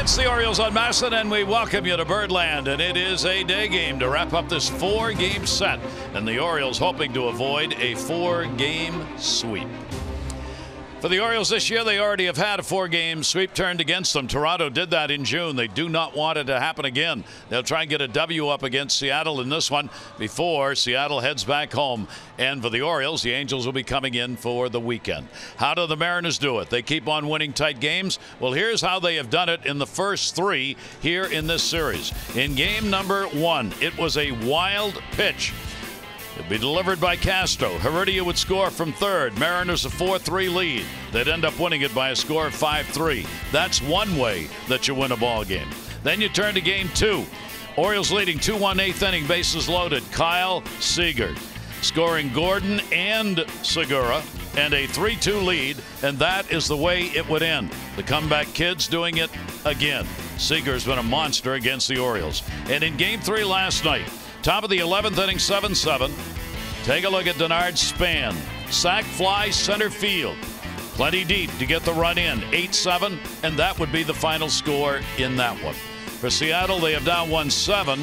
It's the Orioles on Masson, and we welcome you to Birdland. And it is a day game to wrap up this 4-game set. And the Orioles hoping to avoid a 4-game sweep. For the Orioles this year, they already have had a 4-game sweep turned against them. Toronto did that in June. They do not want it to happen again. They'll try and get a W up against Seattle in this one before Seattle heads back home. And for the Orioles, the Angels will be coming in for the weekend. How do the Mariners do it? They keep on winning tight games. Well, here's how they have done it in the first 3 here in this series. In game number 1, it was a wild pitch. It'd be delivered by Castro. Heredia would score from third. Mariners a 4-3 lead. They'd end up winning it by a score of 5-3. That's one way that you win a ball game. Then you turn to game 2. Orioles leading 2-1 8th inning, bases loaded. Kyle Seager scoring Gordon and Segura, and a 3-2 lead, and that is the way it would end. The comeback kid's doing it again. Seager's been a monster against the Orioles. And in game 3 last night, top of the 11th inning, 7-7. Take a look at Denard's span. Sac fly center field. Plenty deep to get the run in. 8-7, and that would be the final score in that one. For Seattle, they have now won 7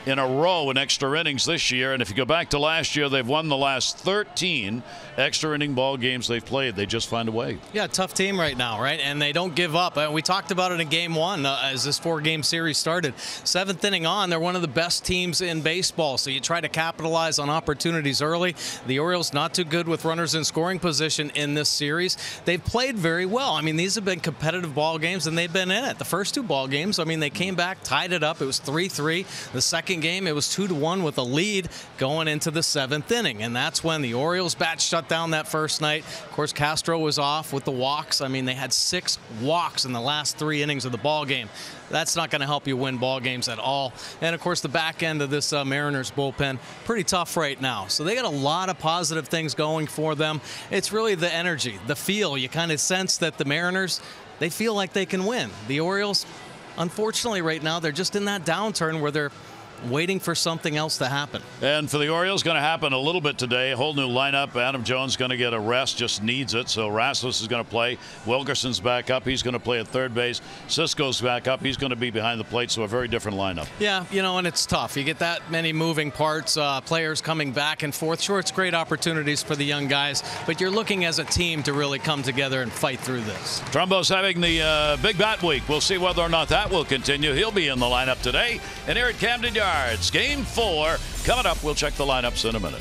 in a row in extra innings this year. And if you go back to last year, they've won the last 13 extra inning ball games they've played. They just find a way. Yeah, tough team right now, right? And they don't give up. We talked about it in game 1 as this 4-game series started. 7th inning on, they're one of the best teams in baseball. So you try to capitalize on opportunities early. The Orioles not too good with runners in scoring position in this series. They've played very well. I mean, these have been competitive ball games, and they've been in it. The first 2 ball games, I mean, they came back, tied it up. It was 3-3. The second game, it was 2-1 with a lead going into the 7th inning. And that's when the Orioles bat shut down that first night. Of course, Castro was off with the walks. I mean, they had 6 walks in the last 3 innings of the ball game. That's not going to help you win ball games at all. And of course, the back end of this Mariners bullpen, pretty tough right now. So they got a lot of positive things going for them. It's really the energy, the feel. You kind of sense that the Mariners, they feel like they can win. The Orioles, unfortunately right now, they're just in that downturn where they're waiting for something else to happen. And for the Orioles, going to happen a little bit today. A whole new lineup. Adam Jones going to get a rest, just needs it. So Rasmus is going to play. Wilkerson's back up. He's going to play at third base. Cisco's back up. He's going to be behind the plate. So a very different lineup. Yeah, you know, and it's tough. You get that many moving parts, players coming back and forth. Sure, it's great opportunities for the young guys, but you're looking as a team to really come together and fight through this. Trumbo's having the big bat week. We'll see whether or not that will continue. He'll be in the lineup today. And here at Camden Yards, game 4 coming up. We'll check the lineups in a minute.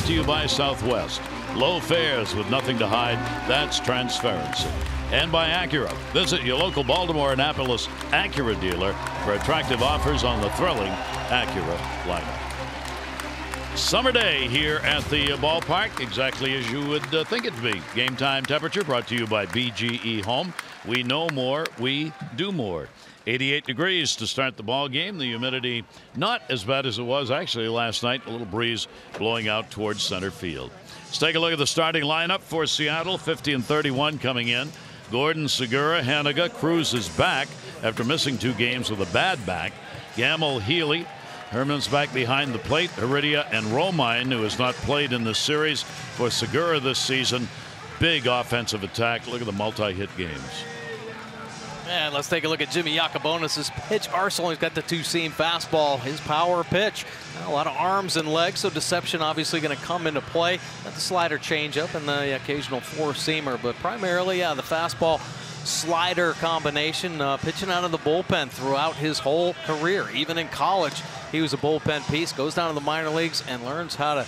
to you by Southwest. Low fares with nothing to hide. That's transparency. And by Acura. Visit your local Baltimore Annapolis Acura dealer for attractive offers on the thrilling Acura lineup. Summer day here at the ballpark, exactly as you would think it to be. Game time temperature brought to you by BGE Home. We know more, we do more. 88 degrees to start the ball game. The humidity not as bad as it was actually last night. A little breeze blowing out towards center field. Let's take a look at the starting lineup for Seattle. 50 and 31 coming in. Gordon, Segura, Haniga. Cruz is back after missing 2 games with a bad back. Gamble, Healy. Herman's back behind the plate. Heredia and Romine, who has not played in this series for Segura this season. Big offensive attack. Look at the multi-hit games. And let's take a look at Jimmy Yacobonis' pitch arsenal. He's got the 2-seam fastball, his power pitch. A lot of arms and legs, so deception obviously going to come into play. Got the slider changeup and the occasional 4-seamer, but primarily, the fastball slider combination, pitching out of the bullpen throughout his whole career. Even in college, he was a bullpen piece, goes down to the minor leagues and learns how to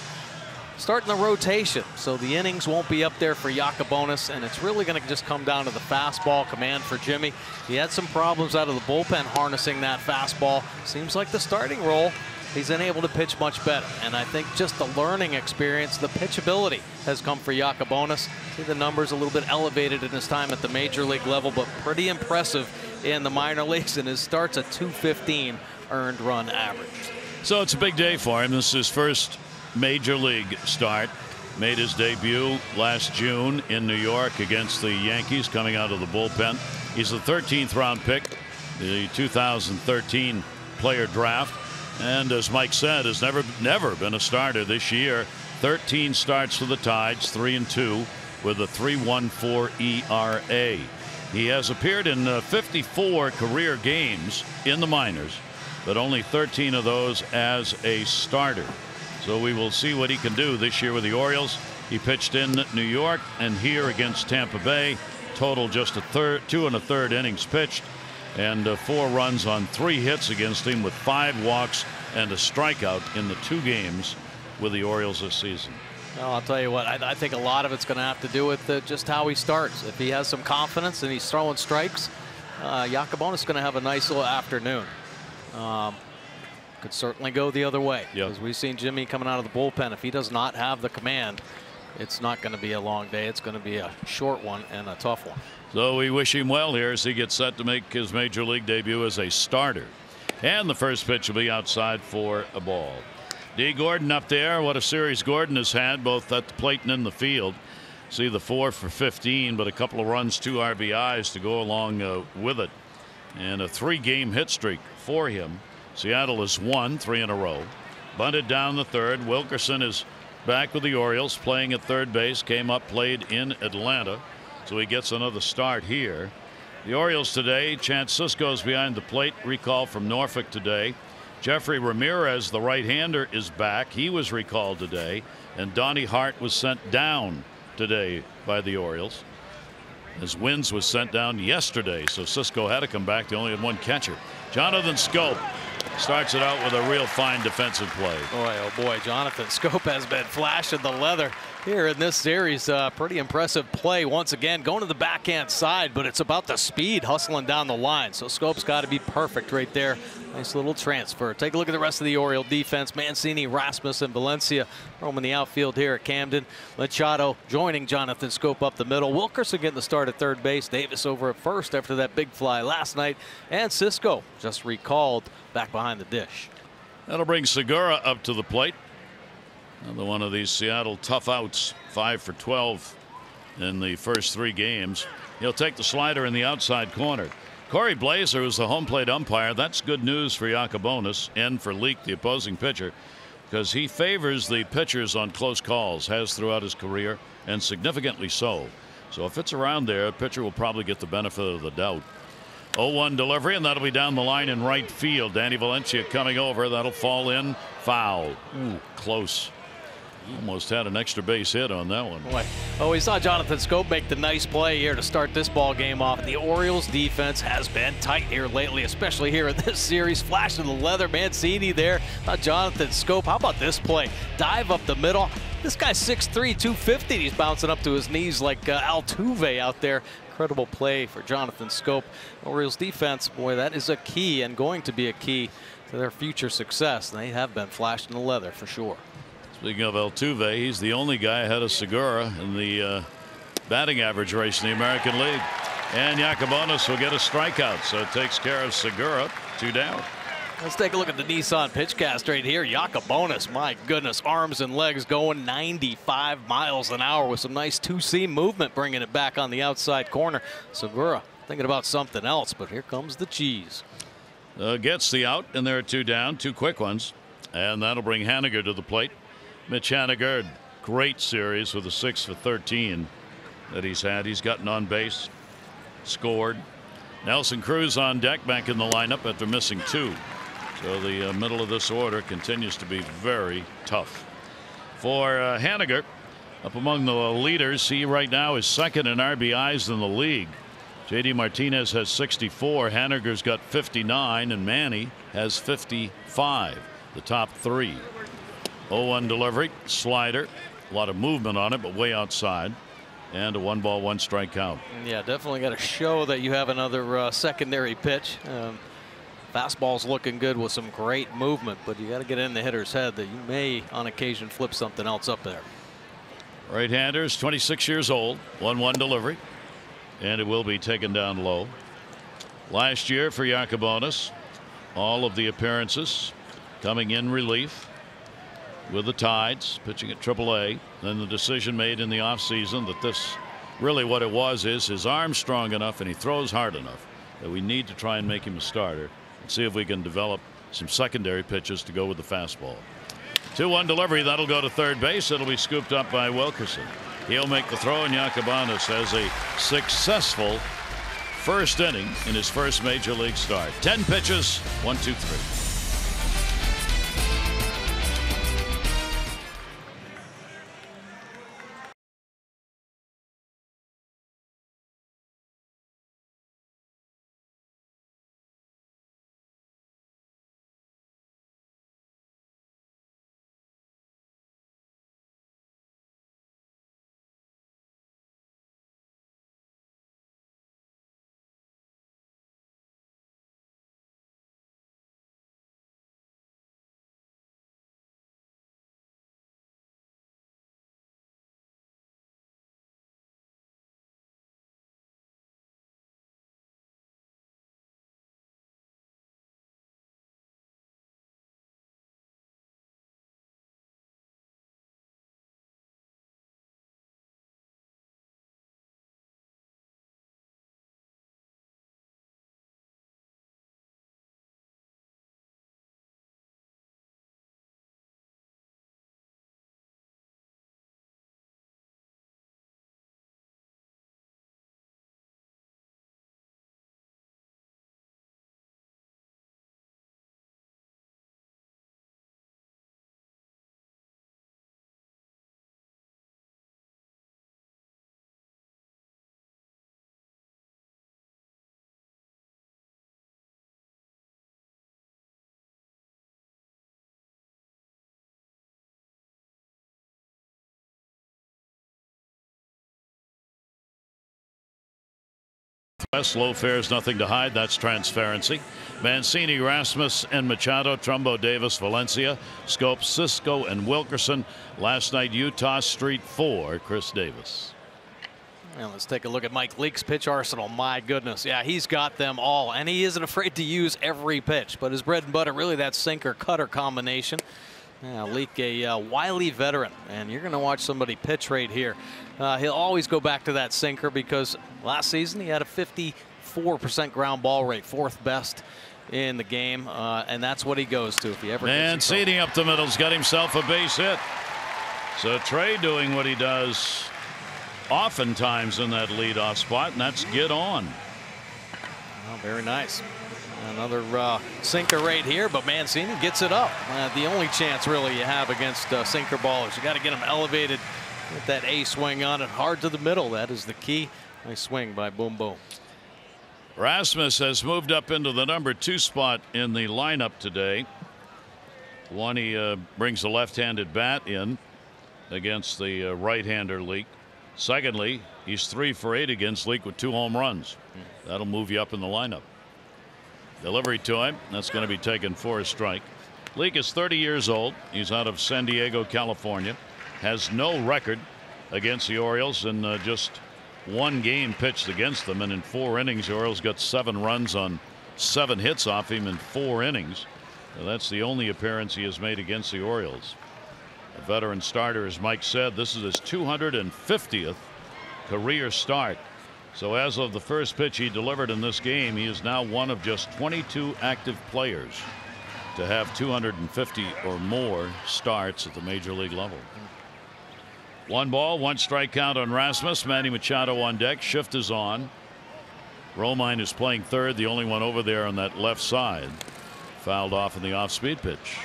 start in the rotation. So the innings won't be up there for Yacobonis, and it's really going to just come down to the fastball command for Jimmy. He had some problems out of the bullpen harnessing that fastball. Seems like the starting role, he's been able to pitch much better. And I think just the learning experience, the pitchability has come for Yacobonis. See the numbers a little bit elevated in his time at the major league level, but pretty impressive in the minor leagues, and his starts at .215 earned run average. So it's a big day for him. This is his first major league start. Made his debut last June in New York against the Yankees coming out of the bullpen. He's the 13th round pick, the 2013 player draft, and as Mike said, has never been a starter this year. 13 starts for the Tides, 3-2 with a 3.14 ERA. He has appeared in 54 career games in the minors, but only 13 of those as a starter. So we will see what he can do this year with the Orioles. He pitched in New York and here against Tampa Bay. Total just 2 1/3 innings pitched, and 4 runs on 3 hits against him, with 5 walks and a strikeout in the 2 games with the Orioles this season. Well, I'll tell you what, I think a lot of it's going to have to do with just how he starts. If he has some confidence and he's throwing strikes, Yacobonis is going to have a nice little afternoon. Could certainly go the other way, because we've seen Jimmy coming out of the bullpen. If he does not have the command, it's not going to be a long day. It's going to be a short one and a tough one. So we wish him well here as he gets set to make his major league debut as a starter. And the first pitch will be outside for a ball. D. Gordon up there. What a series Gordon has had, both at the plate and in the field. See the 4 for 15, but a couple of runs, 2 RBIs to go along with it. And a 3-game hit streak for him. Seattle has won 3 in a row. Bunted down the third. Wilkerson is back with the Orioles, playing at third base. Came up, played in Atlanta, so he gets another start here. The Orioles today, Chance Sisco's behind the plate, recall from Norfolk today. Jeffrey Ramirez, the right-hander, is back. He was recalled today, and Donnie Hart was sent down today by the Orioles, as Wins was sent down yesterday, so Sisco had to come back. They only had 1 catcher. Jonathan Schoop starts it out with a real fine defensive play. Boy, oh boy, Jonathan Schoop has been flashing the leather here in this series. Pretty impressive play once again, going to the backhand side, but it's about the speed hustling down the line. So Schoop's got to be perfect right there. Nice little transfer. Take a look at the rest of the Oriole defense. Mancini, Rasmus, and Valencia roaming the outfield here at Camden. Machado joining Jonathan Schoop up the middle. Wilkerson getting the start at third base. Davis over at first after that big fly last night. And Sisco just recalled back behind the dish. That'll bring Segura up to the plate. Another one of these Seattle tough outs. 5 for 12 in the first 3 games. He'll take the slider in the outside corner. Corey Blazer is the home plate umpire. That's good news for Yacobonis and for Leake, the opposing pitcher, because he favors the pitchers on close calls, has throughout his career, and significantly so. So if it's around there, a pitcher will probably get the benefit of the doubt. 0-1 delivery, and that'll be down the line in right field. Danny Valencia coming over. That'll fall in. Foul. Ooh, close. Almost had an extra base hit on that one. Boy. Oh, we saw Jonathan Schoop make the nice play here to start this ball game off. The Orioles defense has been tight here lately, especially here in this series. Flashing the leather. Mancini there. Jonathan Schoop. How about this play? Dive up the middle. This guy's 6'3", 250. He's bouncing up to his knees like Altuve out there. Incredible play for Jonathan Scope. Orioles defense, boy, that is a key and going to be a key to their future success. They have been flashed in the leather for sure. Speaking of Altuve, he's the only guy ahead of Segura in the batting average race in the American League. And Yacobonis will get a strikeout, so it takes care of Segura. 2 down. Let's take a look at the Nissan pitchcast right here. Yacobonis, my goodness, arms and legs going 95 miles an hour with some nice two-seam movement, bringing it back on the outside corner. Segura thinking about something else, but here comes the cheese. Gets the out, and there are 2 down, 2 quick ones, and that'll bring Haniger to the plate. Mitch Haniger, great series with a 6 for 13 that he's had. He's gotten on base, scored. Nelson Cruz on deck, back in the lineup after missing 2. So the middle of this order continues to be very tough for Haniger. Up among the leaders, he right now is second in RBIs in the league. JD Martinez has 64, Haniger's got 59, and Manny has 55. The top 3. 0-1 delivery, slider, a lot of movement on it, but way outside, and a 1-ball 1-strike count. Yeah, definitely got to show that you have another secondary pitch. Fastball's looking good with some great movement, but you got to get in the hitter's head that you may on occasion flip something else up there. Right-handers, 26 years old, 1-1 delivery, and it will be taken down low. Last year for Yacobonis, all of the appearances coming in relief with the Tides, pitching at AAA. Then the decision made in the offseason that this really what it was is his arm's strong enough and he throws hard enough that we need to try and make him a starter and see if we can develop some secondary pitches to go with the fastball. 2-1 delivery, that'll go to third base. It'll be scooped up by Wilkerson. He'll make the throw, and Yacobonis has a successful first inning in his first major league start. 10 pitches, 1, 2, 3. Low fares, nothing to hide. That's transparency. Mancini, Rasmus, and Machado, Trumbo, Davis, Valencia, Scope, Cisco, and Wilkerson. Last night, Utah Street 4, Chris Davis. Well, let's take a look at Mike Leake's pitch arsenal. My goodness. Yeah, he's got them all, and he isn't afraid to use every pitch. But his bread and butter, really that sinker-cutter combination. Yeah, Leake, a wily veteran, and you're going to watch somebody pitch right here. He'll always go back to that sinker because last season he had a 54% ground ball rate, 4th best in the game, and that's what he goes to if he ever gets in trouble. Mancini up the middle's got himself a base hit. So Trey doing what he does oftentimes in that leadoff spot, and that's get on. Oh, very nice. Another sinker right here, but Mancini gets it up. The only chance really you have against sinker ballers. You got to get them elevated, get that A swing on it hard to the middle. That is the key. Nice swing by Boom Boom. Rasmus has moved up into the number 2 spot in the lineup today. One, he brings the left-handed bat in. against the right-hander Leake. Secondly, he's 3 for 8 against Leake with 2 home runs. That'll move you up in the lineup. Delivery to him. That's going to be taken for a strike. Leake is 30 years old. He's out of San Diego, California. Has no record against the Orioles in just 1 game pitched against them. And in 4 innings, the Orioles got 7 runs on 7 hits off him in 4 innings. So that's the only appearance he has made against the Orioles. A veteran starter, as Mike said, this is his 250th career start. So as of the first pitch he delivered in this game, he is now one of just 22 active players to have 250 or more starts at the major league level. 1 ball, 1 strike count on Rasmus. Manny Machado on deck. Shift is on. Romine is playing third, the only one over there on that left side. Fouled off in the off-speed pitch.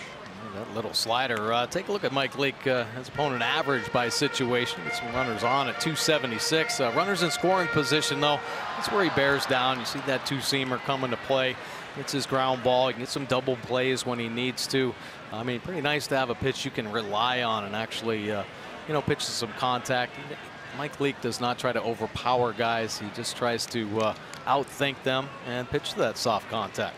That little slider. Take a look at Mike Leake. His opponent average by situation. Get some runners on at 276. Runners in scoring position, though. That's where he bears down. You see that 2-seamer come into play. Gets his ground ball. He can get some double plays when he needs to. I mean, pretty nice to have a pitch you can rely on and actually, pitch to some contact. Mike Leake does not try to overpower guys. He just tries to outthink them and pitch to that soft contact.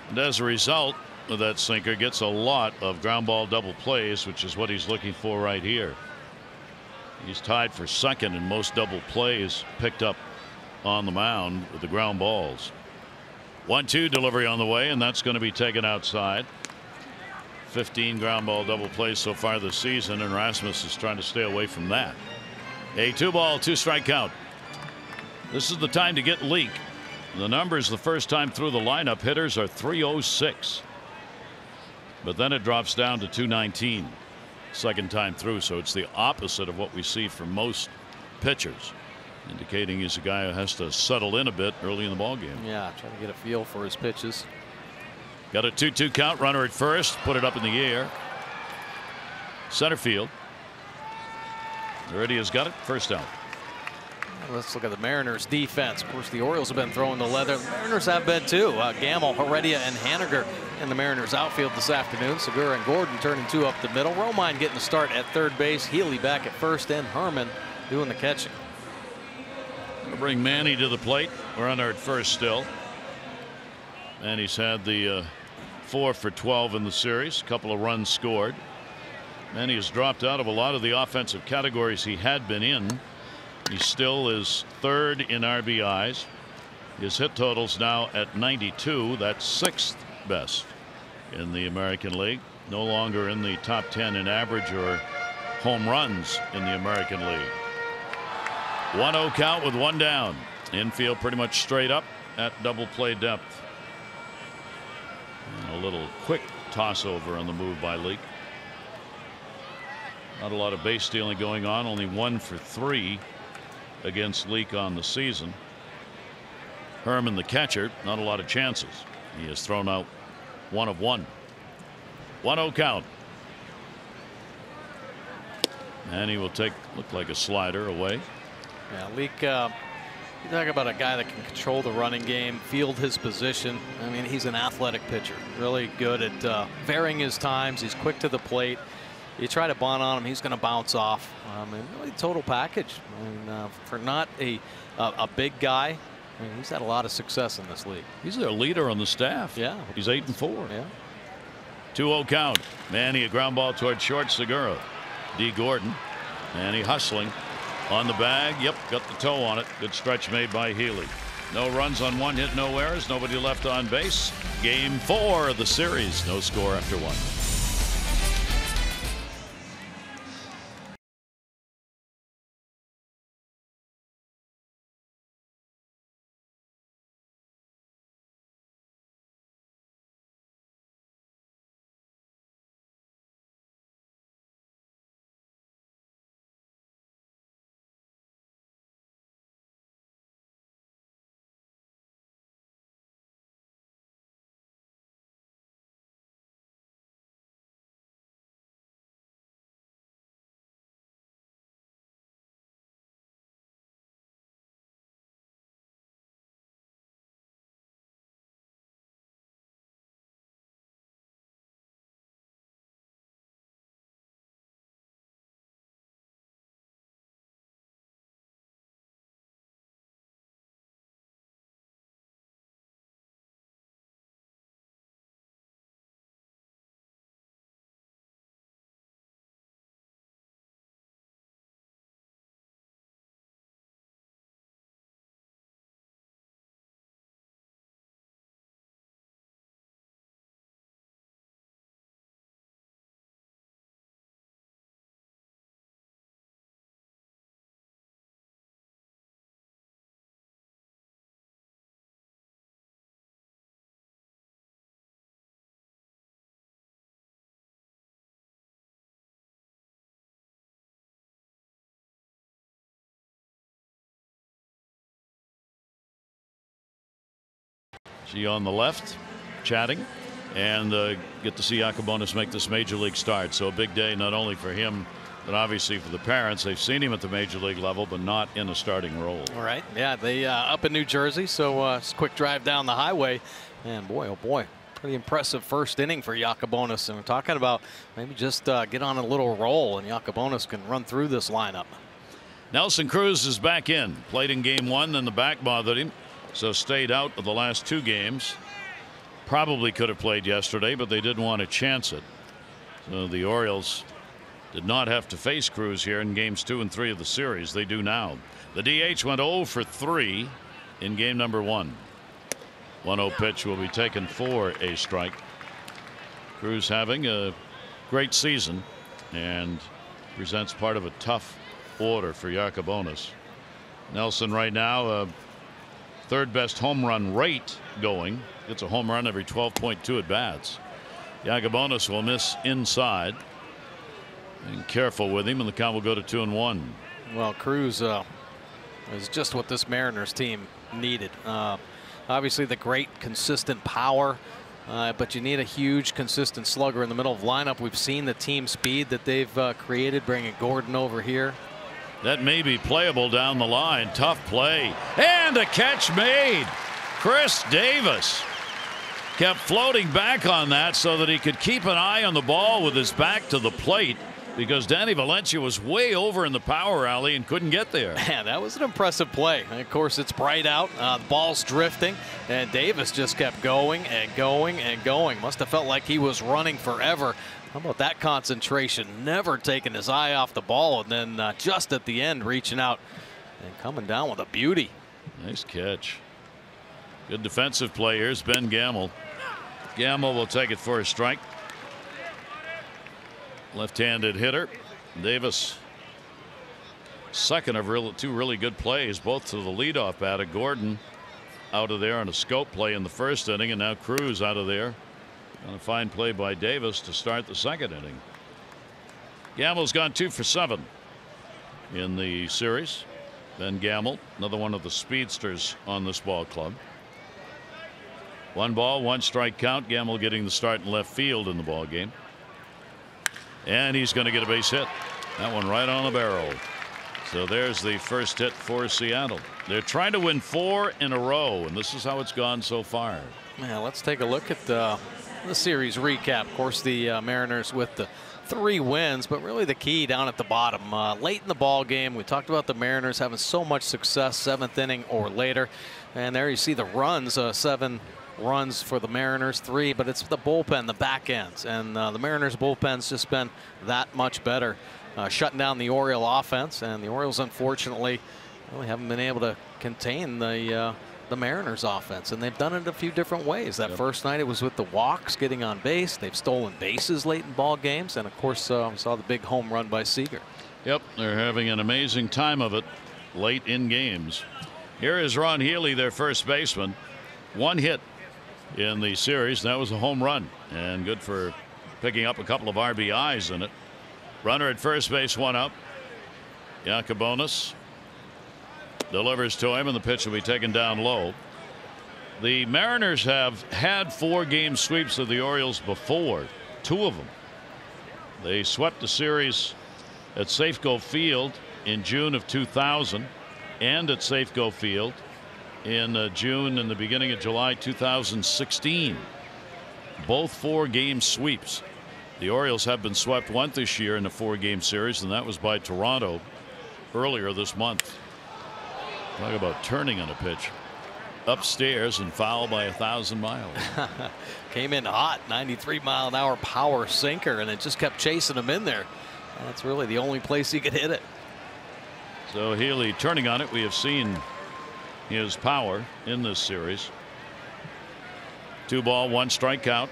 And as a result, that sinker gets a lot of ground ball double plays, which is what he's looking for right here. He's tied for second in most double plays picked up on the mound with the ground balls. 1-2 delivery on the way, and that's going to be taken outside. 15 ground ball double plays so far this season, and Rasmus is trying to stay away from that. A 2-ball 2-strike count. This is the time to get Leake. The numbers the first time through the lineup, hitters are 306. But then it drops down to 219 second time through. So it's the opposite of what we see from most pitchers, indicating he's a guy who has to settle in a bit early in the ball game. Yeah, trying to get a feel for his pitches. Got a 2-2 count. Runner at first. Put it up in the air. Center field. Already has got it. First out. Let's look at the Mariners defense. Of course, the Orioles have been throwing the leather. The Mariners have been too. Gamble, Heredia, and Haniger in the Mariners outfield this afternoon. Segura and Gordon turning 2 up the middle. Romine getting the start at third base. Healy back at first, and Herman doing the catching. Gonna bring Manny to the plate. We're under at first still. Manny's had the 4 for 12 in the series. A couple of runs scored. Manny has dropped out of a lot of the offensive categories he had been in. He still is third in RBIs. His hit totals now at 92. That's 6th best in the American League. No longer in the top 10 in average or home runs in the American League. 1-0 count with 1 down. Infield pretty much straight up at double play depth. And a little quick toss over on the move by Leake. Not a lot of base stealing going on. Only 1 for 3 against Leake on the season. Herman, the catcher, not a lot of chances. He has thrown out 1 of 1. 1-0 count. And he will take, look like a slider away. Yeah, Leake, you talk about a guy that can control the running game, field his position. I mean, he's an athletic pitcher, really good at varying his times. He's quick to the plate. You try to bunt on him, he's going to bounce off. And really total package. I mean, for not a big guy, I mean, he's had a lot of success in this league. He's their leader on the staff. Yeah, he's 8 and 4. Yeah. 2-0 count. Manny, a ground ball toward short. Segura. D. Gordon. Manny hustling on the bag. Yep, got the toe on it. Good stretch made by Healy. No runs on 1 hit, no errors, nobody left on base. Game 4 of the series. No score after 1. See you on the left, chatting, and get to see Yakubonis make this major league start. So a big day not only for him, but obviously for the parents. They've seen him at the major league level, but not in a starting role. All right. Yeah, they up in New Jersey, so it's a quick drive down the highway. And boy, oh boy, pretty impressive first inning for Yakubonis. And we're talking about maybe just get on a little roll, and Yakubonis can run through this lineup. Nelson Cruz is back in. Played in game 1, then the back bothered him, so stayed out of the last 2 games. Probably could have played yesterday, but they didn't want to chance it. So the Orioles did not have to face Cruz here in games 2 and 3 of the series. They do now. The DH went 0 for 3 in game number 1. 1-0 pitch will be taken for a strike. Cruz having a great season and presents part of a tough order for Yakubonis. Nelson right now, 3rd best home run rate going. Gets a home run every 12.2 at bats. Yakubonis will miss inside. Being careful with him, and the count will go to 2-1. Well, Cruz is just what this Mariners team needed. Obviously, the great consistent power, but you need a huge consistent slugger in the middle of lineup. We've seen the team speed that they've created, bringing Gordon over here. That may be playable down the line. Tough play, and a catch made. Chris Davis kept floating back on that so that he could keep an eye on the ball with his back to the plate, because Danny Valencia was way over in the power alley and couldn't get there. Man, that was an impressive play. And of course, it's bright out. The ball's drifting, and Davis just kept going and going and going. Must have felt like he was running forever. How about that concentration? Never taking his eye off the ball, and then just at the end reaching out and coming down with a beauty. Nice catch. Good defensive play. Here's Ben Gamble. Gamble will take it for a strike. Left-handed hitter. Davis, second of 2 really good plays, both to the leadoff batter. Gordon out of there on a scope play in the 1st inning, and now Cruz out of there on a fine play by Davis to start the 2nd inning. Gamble's gone 2 for 7 in the series. Ben Gamble, another one of the speedsters on this ball club. 1 ball, 1 strike count. Gamble getting the start in left field in the ball game. And he's going to get a base hit. That one right on the barrel. So there's the first hit for Seattle. They're trying to win 4 in a row, and this is how it's gone so far. Yeah, let's take a look at the series recap. Of course, the Mariners with the 3 wins, but really the key down at the bottom. Late in the ball game, we talked about the Mariners having so much success 7th inning or later. And there you see the runs, 7 runs for the Mariners, 3, but it's the bullpen, the back ends, and the Mariners bullpen's just been that much better, shutting down the Oriole offense, and the Orioles unfortunately really haven't been able to contain the Mariners offense, and they've done it a few different ways. That first night it was with the walks, getting on base. They've stolen bases late in ball games, and of course we saw the big home run by Seager. Yep, they're having an amazing time of it late in games. Here is Ron Healy, their first baseman. 1 hit in the series. That was a home run, and good for picking up a couple of RBIs in it. Runner at first base, 1 up. Yakubonis delivers to him, and the pitch will be taken down low. The Mariners have had 4 game sweeps of the Orioles before, 2 of them. They swept the series at Safeco Field in June of 2000 and at Safeco Field in June and the beginning of July 2016. Both 4 game sweeps. The Orioles have been swept once this year in a 4 game series, and that was by Toronto earlier this month. Talk about turning on a pitch. Upstairs and foul by 1,000 miles. Came in hot, 93-mile-an-hour power sinker, and it just kept chasing him in there. That's really the only place he could hit it. So Healy turning on it. We have seen his power in this series. 2 ball, 1 strikeout.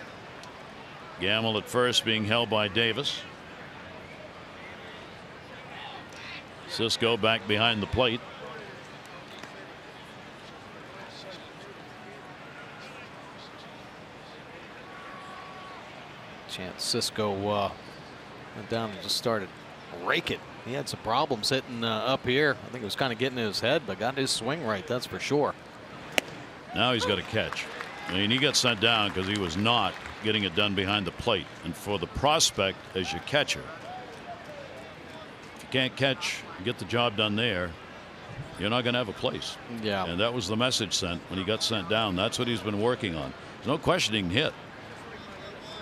Gamble at first, being held by Davis. Cisco back behind the plate. Chance Cisco went down and just started raking. He had some problems hitting up here. I think it was kind of getting in his head, but got his swing right, that's for sure. Now he's got a catch. I mean, he got sent down because he was not getting it done behind the plate. And for the prospect as your catcher, if you can't catch, get the job done there, you're not going to have a place. Yeah. And that was the message sent when he got sent down. That's what he's been working on. There's no question he can hit,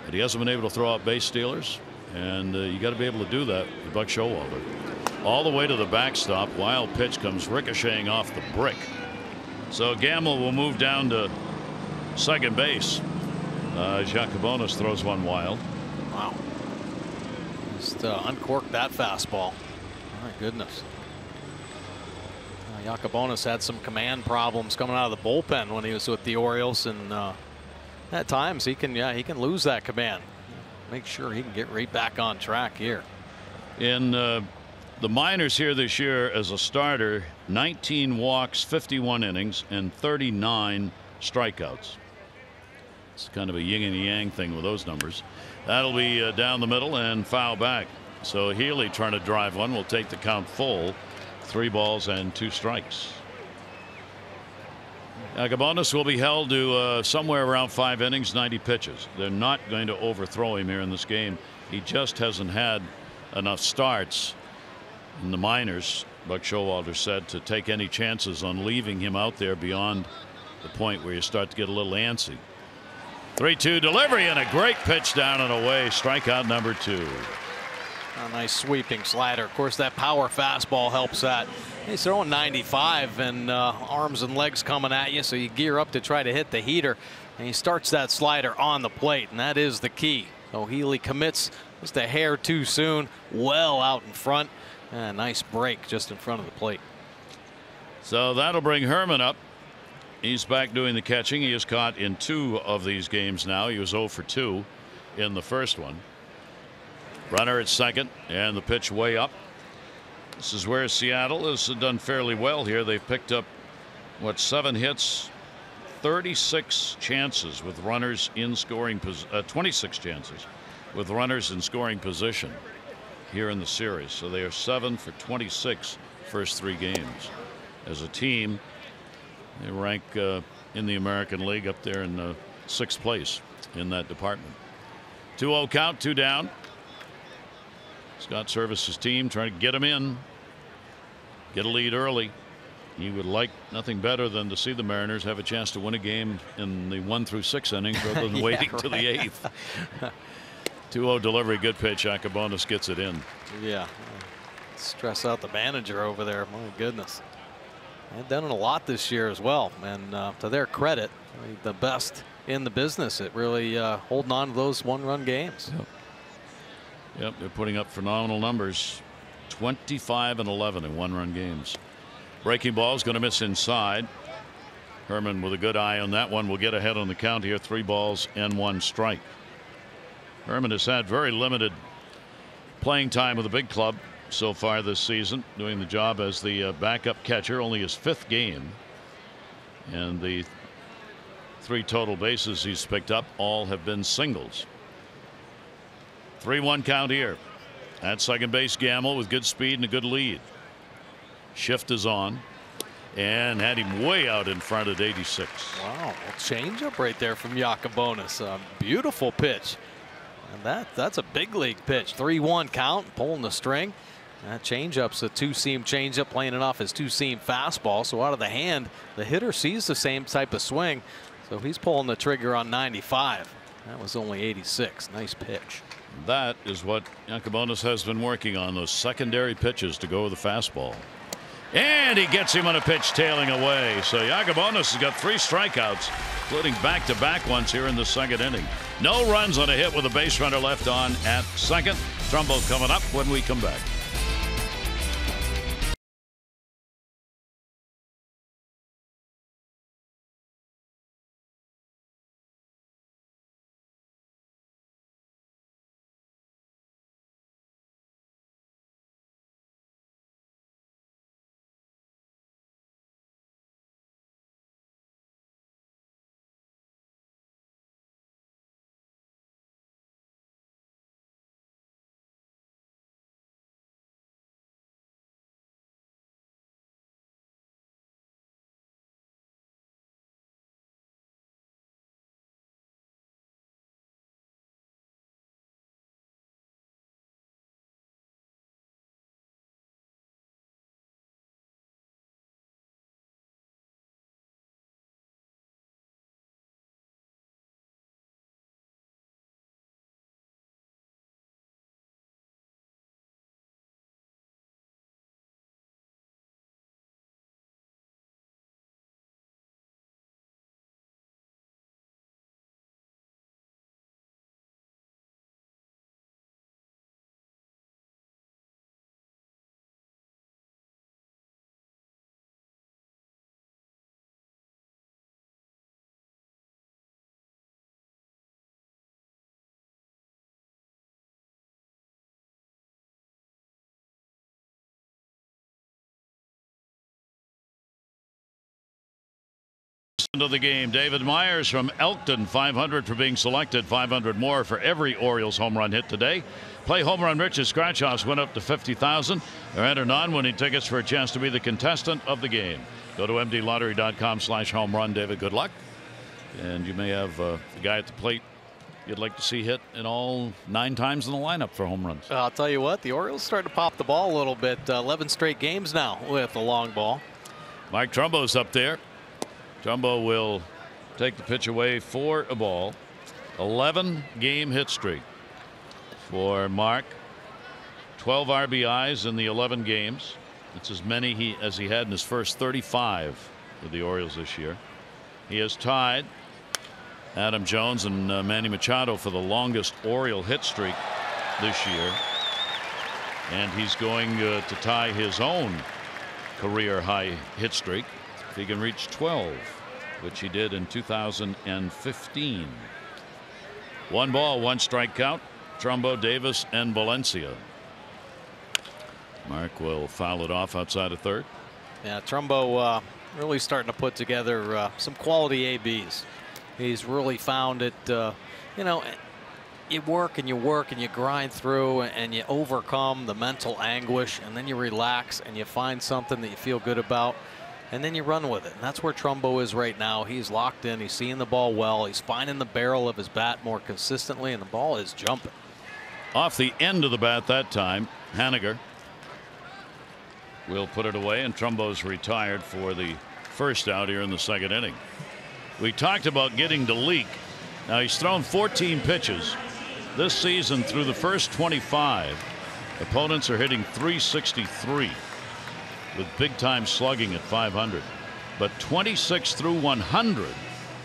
but he hasn't been able to throw out base stealers. And you got to be able to do that with Buck Showalter. All the way to the backstop. Wild pitch comes ricocheting off the brick. So Gamble will move down to second base. Jacobonis throws one wild. Wow. Just uncorked that fastball. My goodness. Jacobonis had some command problems coming out of the bullpen when he was with the Orioles, and at times he can lose that command. Make sure he can get right back on track here. In the minors here this year as a starter, 19 walks, 51 innings, and 39 strikeouts. It's kind of a yin and yang thing with those numbers. That'll be down the middle and foul back. So Healy trying to drive one will take the count full. 3 balls and 2 strikes. Jacobonis will be held to somewhere around 5 innings, 90 pitches. They're not going to overthrow him here in this game. He just hasn't had enough starts in the minors, Buck Showalter said, to take any chances on leaving him out there beyond the point where you start to get a little antsy. 3-2 delivery and a great pitch down and away. Strikeout number 2. A nice sweeping slider. Of course, that power fastball helps that. He's throwing 95 and arms and legs coming at you, so you gear up to try to hit the heater, and he starts that slider on the plate, and that is the key. So Healy commits just a hair too soon, well out in front, and a nice break just in front of the plate. So that'll bring Herman up. He's back doing the catching. He is caught in 2 of these games now. He was 0 for 2 in the first one. Runner at second, and the pitch way up. This is where Seattle has done fairly well here. They've picked up, what, 7 hits, 36 chances with runners in scoring, 26 chances with runners in scoring position here in the series. So they are 7 for 26 first 3 games. As a team, they rank in the American League up there in 6th place in that department. 2-0 count, 2 down. Scott Service's team trying to get him in, get a lead early. He would like nothing better than to see the Mariners have a chance to win a game in the 1 through 6 innings rather than waiting to the 8th. 2-0 delivery, good pitch. Jacobonis gets it in. Yeah, stress out the manager over there. My goodness, they've done it a lot this year as well, and to their credit, the best in the business at really holding on to those 1-run games. Yep, they're putting up phenomenal numbers. 25 and 11 in 1-run games. Breaking ball is going to miss inside. Herman with a good eye on that one will get ahead on the count here. 3 balls and 1 strike. Herman has had very limited playing time with the big club so far this season, doing the job as the backup catcher. Only his 5th game, and the 3 total bases he's picked up all have been singles. 3-1 count here. At second base, Gamble with good speed and a good lead. Shift is on, and had him way out in front at 86. Wow, a changeup right there from Jacobonis. A beautiful pitch, and that's a big league pitch. 3-1 count, pulling the string. That changeup's a 2-seam changeup, playing it off his 2-seam fastball. So out of the hand, the hitter sees the same type of swing, so he's pulling the trigger on 95. That was only 86. Nice pitch. That is what Jacobonis has been working on, those secondary pitches to go with the fastball. And he gets him on a pitch tailing away. So Jacobonis has got 3 strikeouts, including back-to-back ones here in the 2nd inning. No runs on a hit with a base runner left on at second. Trumbo coming up when we come back. Of the game, David Myers from Elkton, 500 for being selected, 500 more for every Orioles home run hit today. Play Home Run Rich's scratch offs went up to 50,000. Or enter non-winning tickets for a chance to be the contestant of the game. Go to mdlottery.com/home run. David, good luck. And you may have the guy at the plate you'd like to see hit in all 9 times in the lineup for home runs. I'll tell you what, the Orioles starting to pop the ball a little bit. 11 straight games now with the long ball. Mike Trumbo's up there. Trumbo will take the pitch away for a ball. 11-game hit streak for Mark. 12 RBIs in the 11 games. It's as many as he had in his first 35 with the Orioles this year. He has tied Adam Jones and Manny Machado for the longest Oriole hit streak this year. And he's going to tie his own career high hit streak if he can reach 12, which he did in 2015. 1 ball, 1 strike count. Trumbo, Davis, and Valencia. Mark will foul it off outside of third. Yeah, Trumbo really starting to put together some quality ABs. He's really found it, you know, you work and you grind through and you overcome the mental anguish, and then you relax and you find something that you feel good about, and then you run with it. And that's where Trumbo is right now. He's locked in. He's seeing the ball well. He's finding the barrel of his bat more consistently, and the ball is jumping. Off the end of the bat that time, Haniger will put it away, and Trumbo's retired for the first out here in the 2nd inning. We talked about getting to Leake. Now he's thrown 14 pitches this season through the first 25. Opponents are hitting .363 with big time slugging at .500, but 26 through 100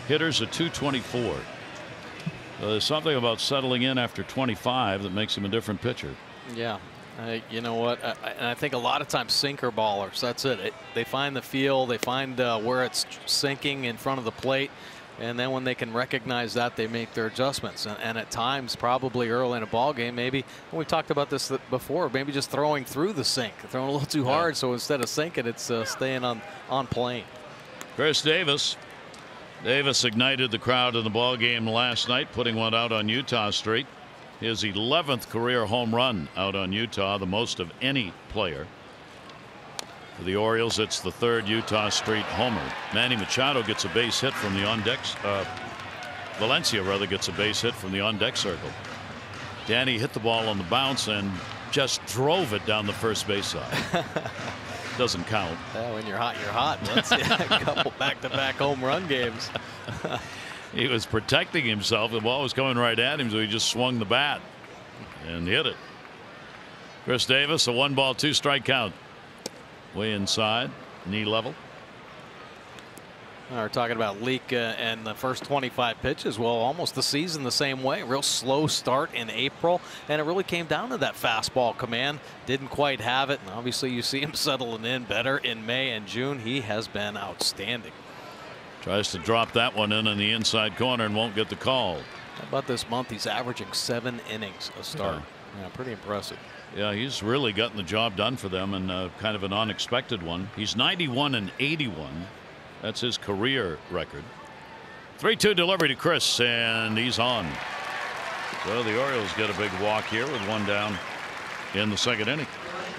hitters at .224. There's something about settling in after 25 that makes him a different pitcher. Yeah. You know what? I think a lot of times sinker ballers, that's it. They find the feel, they find where it's sinking in front of the plate, and then when they can recognize that, they make their adjustments. And at times, probably early in a ball game, maybe, and we talked about this before, maybe just throwing through the sink, throwing a little too hard, so instead of sinking, it's staying on plane. Chris Davis. Davis ignited the crowd in the ball game last night, putting one out on Utah Street. His 11th career home run out on Utah, the most of any player. For the Orioles, it's the 3rd Utah Street homer. Manny Machado gets a base hit from the on-deck. Valencia, rather, gets a base hit from the on-deck circle. Danny hit the ball on the bounce and just drove it down the first base side. Doesn't count. Yeah, when you're hot, you're hot. Let's see a couple back-to-back home run games. He was protecting himself. The ball was coming right at him, so he just swung the bat and hit it. Chris Davis, a 1 ball, 2 strike count. Way inside, knee level. We're talking about Leake and the first 25 pitches. Well, almost the season the same way. Real slow start in April, and it really came down to that fastball command. Didn't quite have it, and obviously you see him settling in better in May and June. He has been outstanding. Tries to drop that one in the inside corner and won't get the call. How about this month? He's averaging 7 innings a start. Yeah, pretty impressive. Yeah, he's really gotten the job done for them, and kind of an unexpected one. He's 91 and 81. That's his career record. 3-2 delivery to Chris, and he's on. So the Orioles get a big walk here with 1 down in the 2nd inning.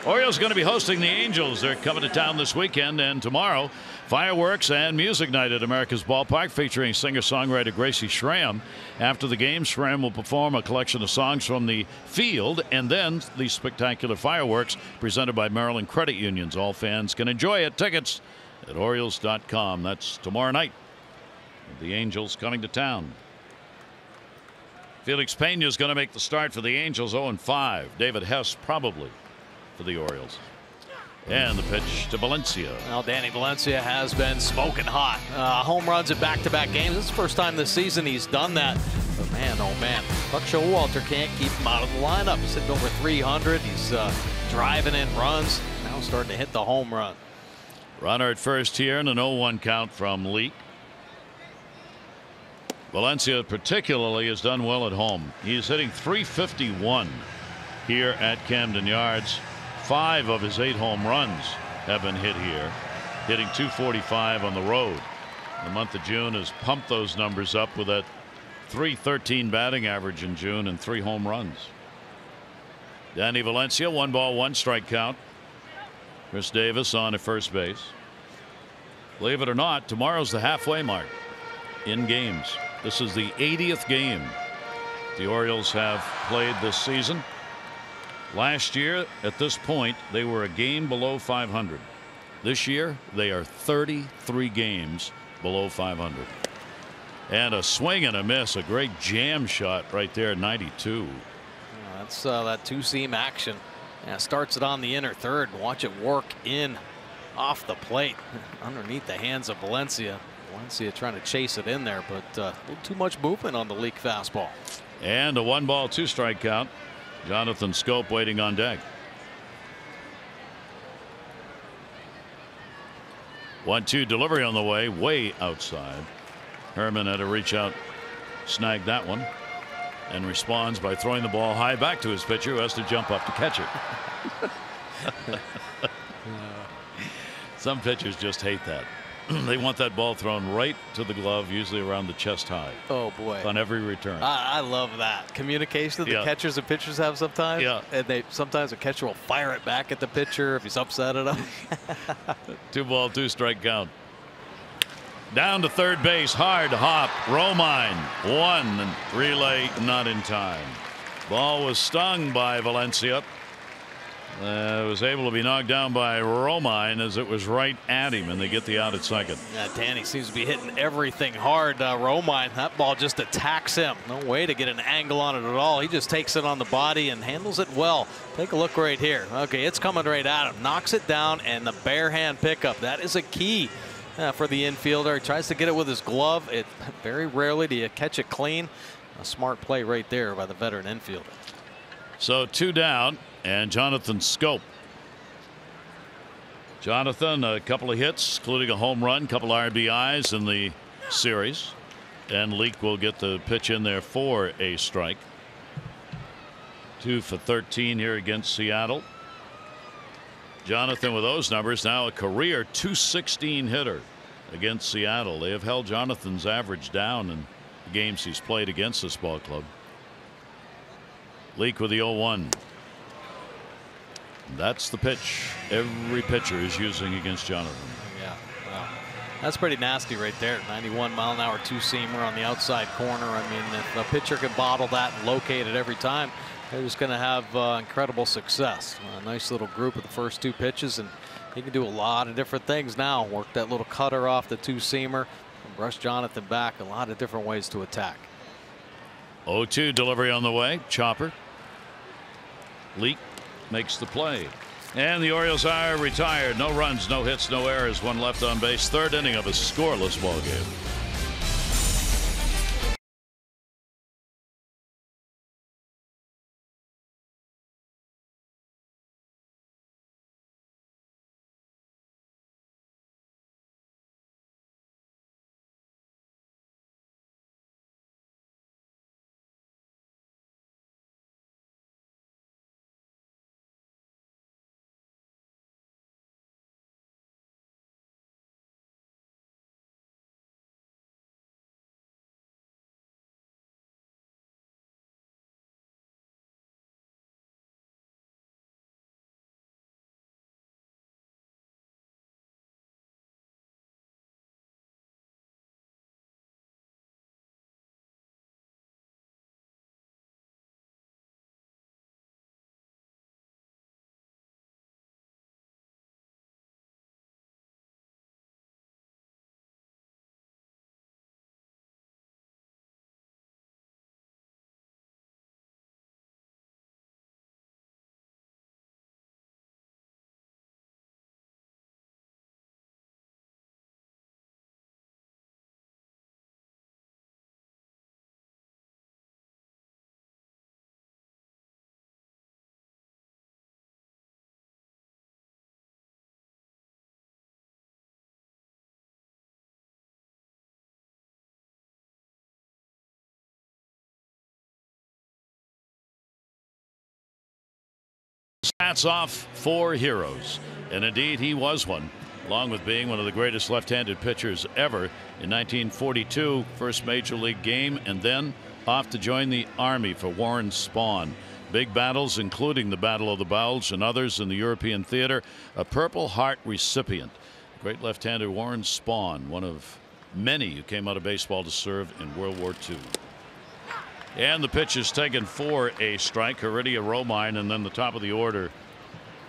Orioles going to be hosting the Angels. They're coming to town this weekend, and tomorrow fireworks and music night at America's Ballpark featuring singer-songwriter Gracie Schramm. After the game, Schramm will perform a collection of songs from the field, and then the spectacular fireworks presented by Maryland Credit Unions. All fans can enjoy it. Tickets at Orioles.com. That's tomorrow night. The Angels coming to town. Felix Pena is going to make the start for the Angels. 0-5. David Hess probably for the Orioles. And the pitch to Valencia. Well, Danny Valencia has been smoking hot. Home runs in back-to-back games. This is the first time this season he's done that. But man, oh man, Buck Showalter can't keep him out of the lineup. He's hitting over 300. He's driving in runs. Now starting to hit the home run. Runner at first here, and an 0-1 count from Leake. Valencia particularly has done well at home. He's hitting .351 here at Camden Yards. 5 of his 8 home runs have been hit here, hitting .245 on the road. The month of June has pumped those numbers up with that .313 batting average in June and 3 home runs. Danny Valencia, 1 ball, 1 strike count. Chris Davis on at first base. Believe it or not, tomorrow's the halfway mark in games. This is the 80th game the Orioles have played this season. Last year at this point they were a game below 500. This year they are 33 games below 500. And a swing and a miss, a great jam shot right there, 92. That's that two-seam action. Yeah, starts it on the inner third. Watch it work in off the plate underneath the hands of Valencia. Valencia trying to chase it in there, but a little too much movement on the Leak fastball. And a 1 ball, 2 strike count. Jonathan Schoop waiting on deck. 1-2 delivery on the way outside. Herman had to reach out, snag that one, and responds by throwing the ball high back to his pitcher, who has to jump up to catch it. Some pitchers just hate that. They want that ball thrown right to the glove, usually around the chest high. Oh boy! On every return. I love that communication that the catchers and pitchers have sometimes. Yeah. And sometimes a catcher will fire it back at the pitcher if he's upset at him. 2 ball, 2 strike count. Down to third base, hard hop, Romine, 1, and relay not in time. Ball was stung by Valencia. Was able to be knocked down by Romine as it was right at him, and they get the out at second. Yeah, Danny seems to be hitting everything hard. Romine, that ball just attacks him. No way to get an angle on it at all. He just takes it on the body and handles it well. Take a look right here. Okay, it's coming right at him. Knocks it down, and the bare hand pickup. That is a key for the infielder. He tries to get it with his glove. Very rarely do you catch it clean. A smart play right there by the veteran infielder. So 2 down, and Jonathan Schoop. Jonathan, a couple of hits, including a home run, couple RBIs in the series. And Leak will get the pitch in there for a strike. 2 for 13 here against Seattle. Jonathan with those numbers, now a career .216 hitter against Seattle. They have held Jonathan's average down in the games he's played against this ball club. Leak with the 0-1. That's the pitch every pitcher is using against Jonathan. Yeah, well, that's pretty nasty right there. 91-mile-an-hour two-seamer on the outside corner. I mean, if a pitcher can bottle that and locate it every time, they're just going to have incredible success. A nice little group of the first 2 pitches, and he can do a lot of different things now. Work that little cutter off the two-seamer, and brush Jonathan back. A lot of different ways to attack. 0-2 delivery on the way. Chopper. Leak makes the play. And the Orioles are retired. No runs, no hits, no errors. 1 left on base. 3rd inning of a scoreless ball game. Hats off for heroes, and indeed he was one. along with being one of the greatest left-handed pitchers ever. In 1942, first major league game, and then off to join the Army for Warren Spahn. Big battles, including the Battle of the Bulge and others in the European theater. A Purple Heart recipient. Great left-hander Warren Spahn, one of many who came out of baseball to serve in World War II. And the pitch is taken for a strike. Heredia, Romine, and then the top of the order,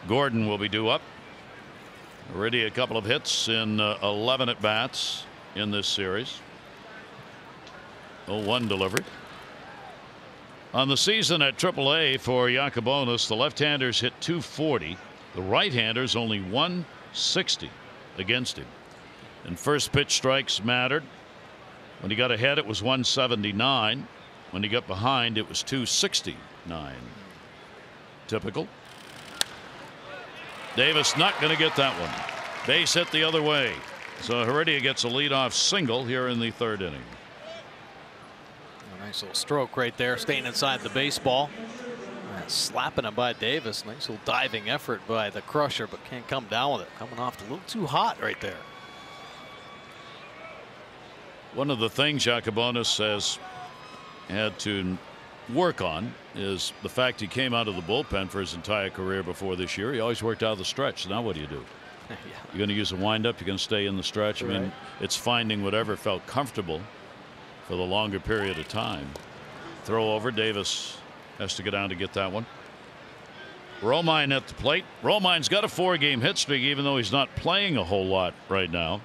Gordon, will be due up. Heredia, a couple of hits in 11 at bats in this series. 0-1 delivered. On the season at AAA for Yakubonis, the left-handers hit .240. The right-handers only .160 against him. And first pitch strikes mattered. When he got ahead, it was .179. When he got behind, it was .269. Typical. Davis not going to get that one. Base hit the other way. So Heredia gets a leadoff single here in the third inning. A nice little stroke right there, staying inside the baseball. Slapping him by Davis. Nice little diving effort by the Crusher, but can't come down with it. Coming off a little too hot right there. One of the things Yakubonis has had to work on is the fact he came out of the bullpen for his entire career before this year. He always worked out of the stretch. So now what do? Yeah. You're going to use a windup. You're going to stay in the stretch. Right. I mean, it's finding whatever felt comfortable for the longer period of time. Throw over. Davis has to get down to get that one. Romine at the plate. Romine's got a 4-game hit streak, even though he's not playing a whole lot right now.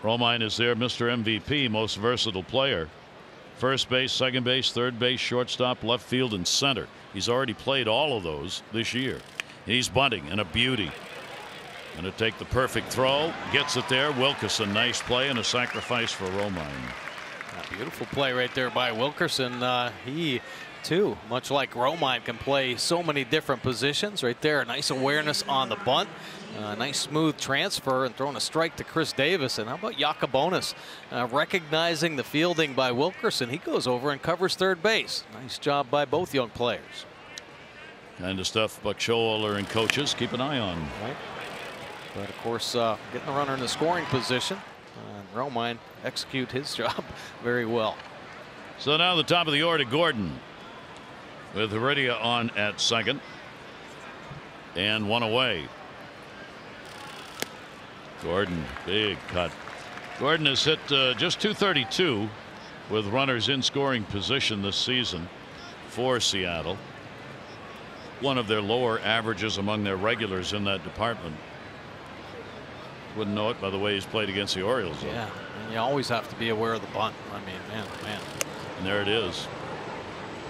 Romine is their Mr. MVP, most versatile player. First base, second base, third base, shortstop, left field, and center. He's already played all of those this year. He's bunting, and a beauty. Going to take the perfect throw. Gets it there. Wilkerson, nice play, and a sacrifice for Romine. A beautiful play right there by Wilkerson. He, too, much like Romine, can play so many different positions. Right there, nice awareness on the bunt. Nice smooth transfer and throwing a strike to Chris Davis. And how about Yakubonis recognizing the fielding by Wilkerson? He goes over and covers third base. Nice job by both young players. Kind of stuff Buck Showalter and coaches keep an eye on. Right. But of course, getting the runner in the scoring position. Romine execute his job very well. So now the top of the order, Gordon, with Heredia on at second, and one away. Gordon, big cut. Gordon has hit just .232 with runners in scoring position this season for Seattle. One of their lower averages among their regulars in that department. Wouldn't know it by the way he's played against the Orioles. Though. Yeah, and you always have to be aware of the bunt. I mean, man. And there it is.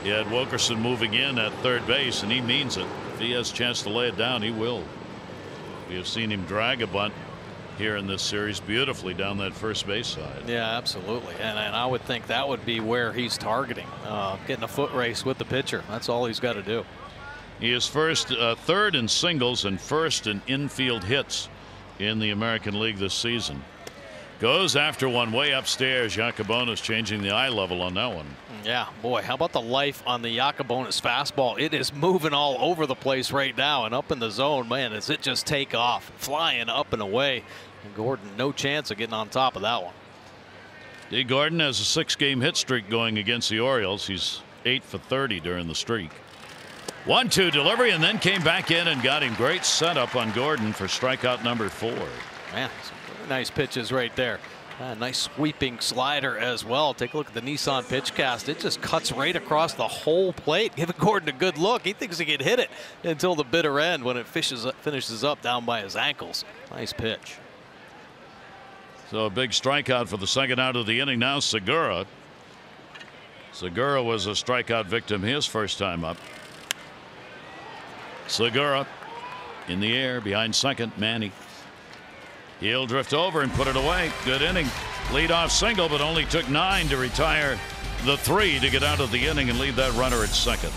He had Wilkerson moving in at third base, and he means it. If he has a chance to lay it down, he will. We have seen him drag a bunt here in this series beautifully down that first base side. Yeah, absolutely. And I would think that would be where he's targeting, getting a foot race with the pitcher. That's all he's got to do. He is third in singles and first in infield hits in the American League this season. Goes after one way upstairs. Yakubonis changing the eye level on that one. Yeah, boy, how about the life on the Yakubonis fastball? It is moving all over the place right now and up in the zone. Man, does it just take off, flying up and away. And Gordon, no chance of getting on top of that one. D. Gordon has a 6-game hit streak going against the Orioles. He's 8 for 30 during the streak. 1-2 delivery, and then came back in and got him. Great setup on Gordon for strikeout number 4. Man, some very nice pitches right there. Nice sweeping slider as well. Take a look at the Nissan pitch cast. It just cuts right across the whole plate, giving Gordon a good look. He thinks he can hit it until the bitter end when it finishes up down by his ankles. Nice pitch. So a big strikeout for the second out of the inning. Now Segura. Segura was a strikeout victim his first time up. Segura in the air behind second. Manny. He'll drift over and put it away. Good inning. Leadoff single, but only took 9 to retire the 3 to get out of the inning and leave that runner at second.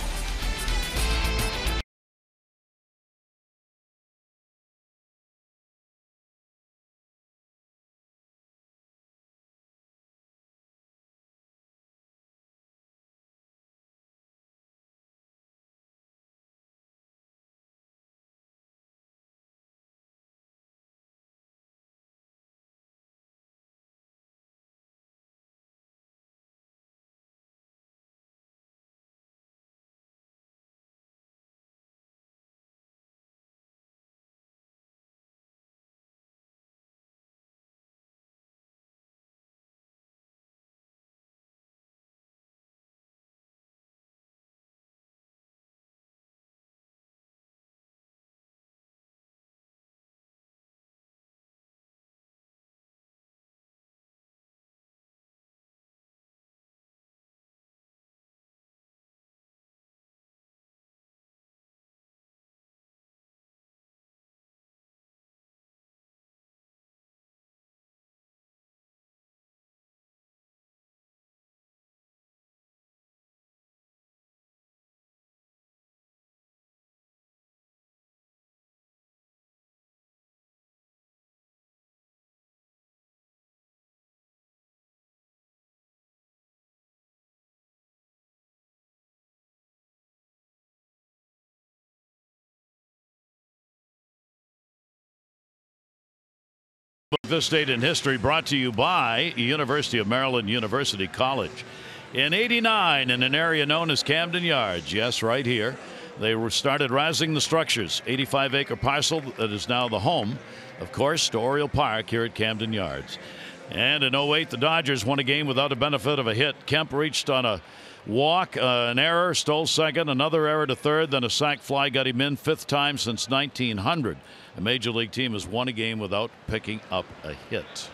This date in history brought to you by University of Maryland University College. In '89, in an area known as Camden Yards, yes, right here, they started razzing the structures. 85-acre parcel that is now the home, of course, to Oriole Park here at Camden Yards. And in '08, the Dodgers won a game without a benefit of a hit. Kemp reached on a walk, an error, stole second, another error to third, then a sac fly got him in, fifth time since 1900. A major league team has won a game without picking up a hit.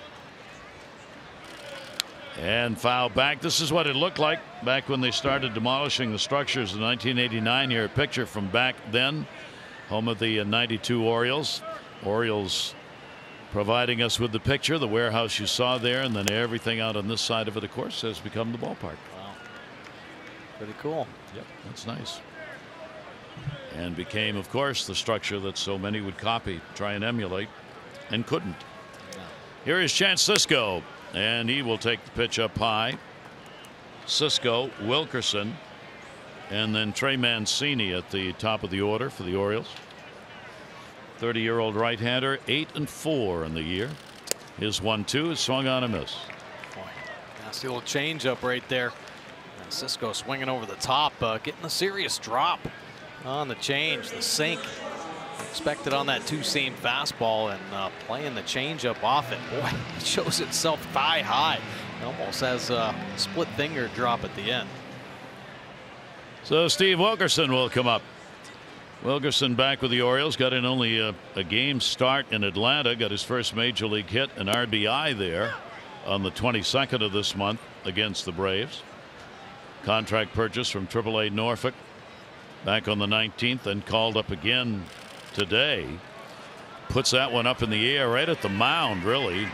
And foul back. This is what it looked like back when they started demolishing the structures in 1989. Here, a picture from back then, home of the '92 Orioles. Orioles providing us with the picture, the warehouse you saw there, and then everything out on this side of it, of course, has become the ballpark. Wow. Pretty cool. Yep, that's nice. And became, of course, the structure that so many would copy, try and emulate, and couldn't. Yeah. Here is Chance Sisco, and he will take the pitch up high. Sisco, Wilkerson, and then Trey Mancini at the top of the order for the Orioles. 30-year-old right-hander, 8-4 in the year. His 1-2 is swung on a miss. Boy, nasty little changeup right there. And Sisco swinging over the top, getting a serious drop on the change, the sink. Expected on that two-seam fastball, and playing the changeup off it. Boy, it shows itself thigh high. It almost has a split finger drop at the end. So Steve Wilkerson will come up. Wilkerson back with the Orioles, got in only a game start in Atlanta, got his first major league hit, an RBI there on the 22nd of this month against the Braves. Contract purchase from AAA Norfolk back on the 19th and called up again today. Puts that one up in the air right at the mound, really.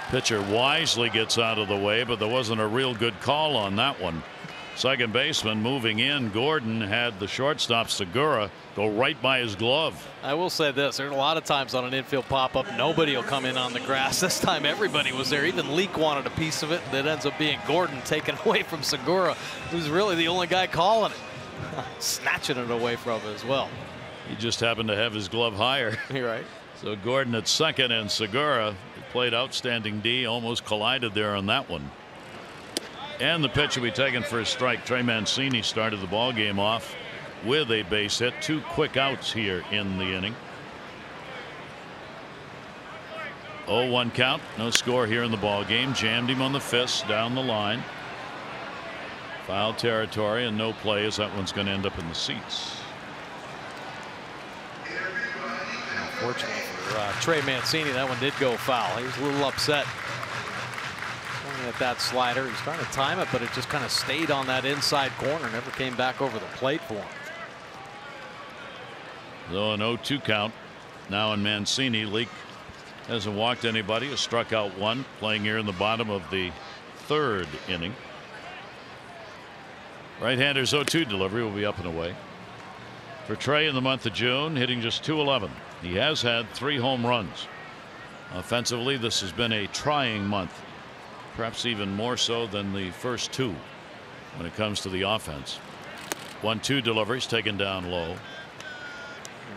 Pitcher wisely gets out of the way, but there wasn't a real good call on that one. Second baseman moving in, Gordon, had the shortstop Segura go right by his glove. I will say this, there's a lot of times on an infield pop-up nobody will come in on the grass. This time everybody was there. Even Leake wanted a piece of it. That ends up being Gordon taken away from Segura, who's really the only guy calling it. Snatching it away from him as well. He just happened to have his glove higher. You're right. So Gordon at second, and Segura played outstanding D, almost collided there on that one. And the pitch will be taken for a strike. Trey Mancini started the ball game off with a base hit. Two quick outs here in the inning. 0-1 count, no score here in the ball game. Jammed him on the fist down the line. Foul territory and no play, as that one's going to end up in the seats. Unfortunately for Trey Mancini, that one did go foul. He was a little upset at that slider. He's trying to time it, but it just kind of stayed on that inside corner, never came back over the plate for him. So an 0-2 count now in Mancini. Leake hasn't walked anybody, has struck out one, playing here in the bottom of the third inning. Right-hander's 0-2 delivery will be up and away. For Trey in the month of June, hitting just .211. He has had 3 home runs. Offensively, this has been a trying month. Perhaps even more so than the first 2 when it comes to the offense. 1-2 deliveries taken down low.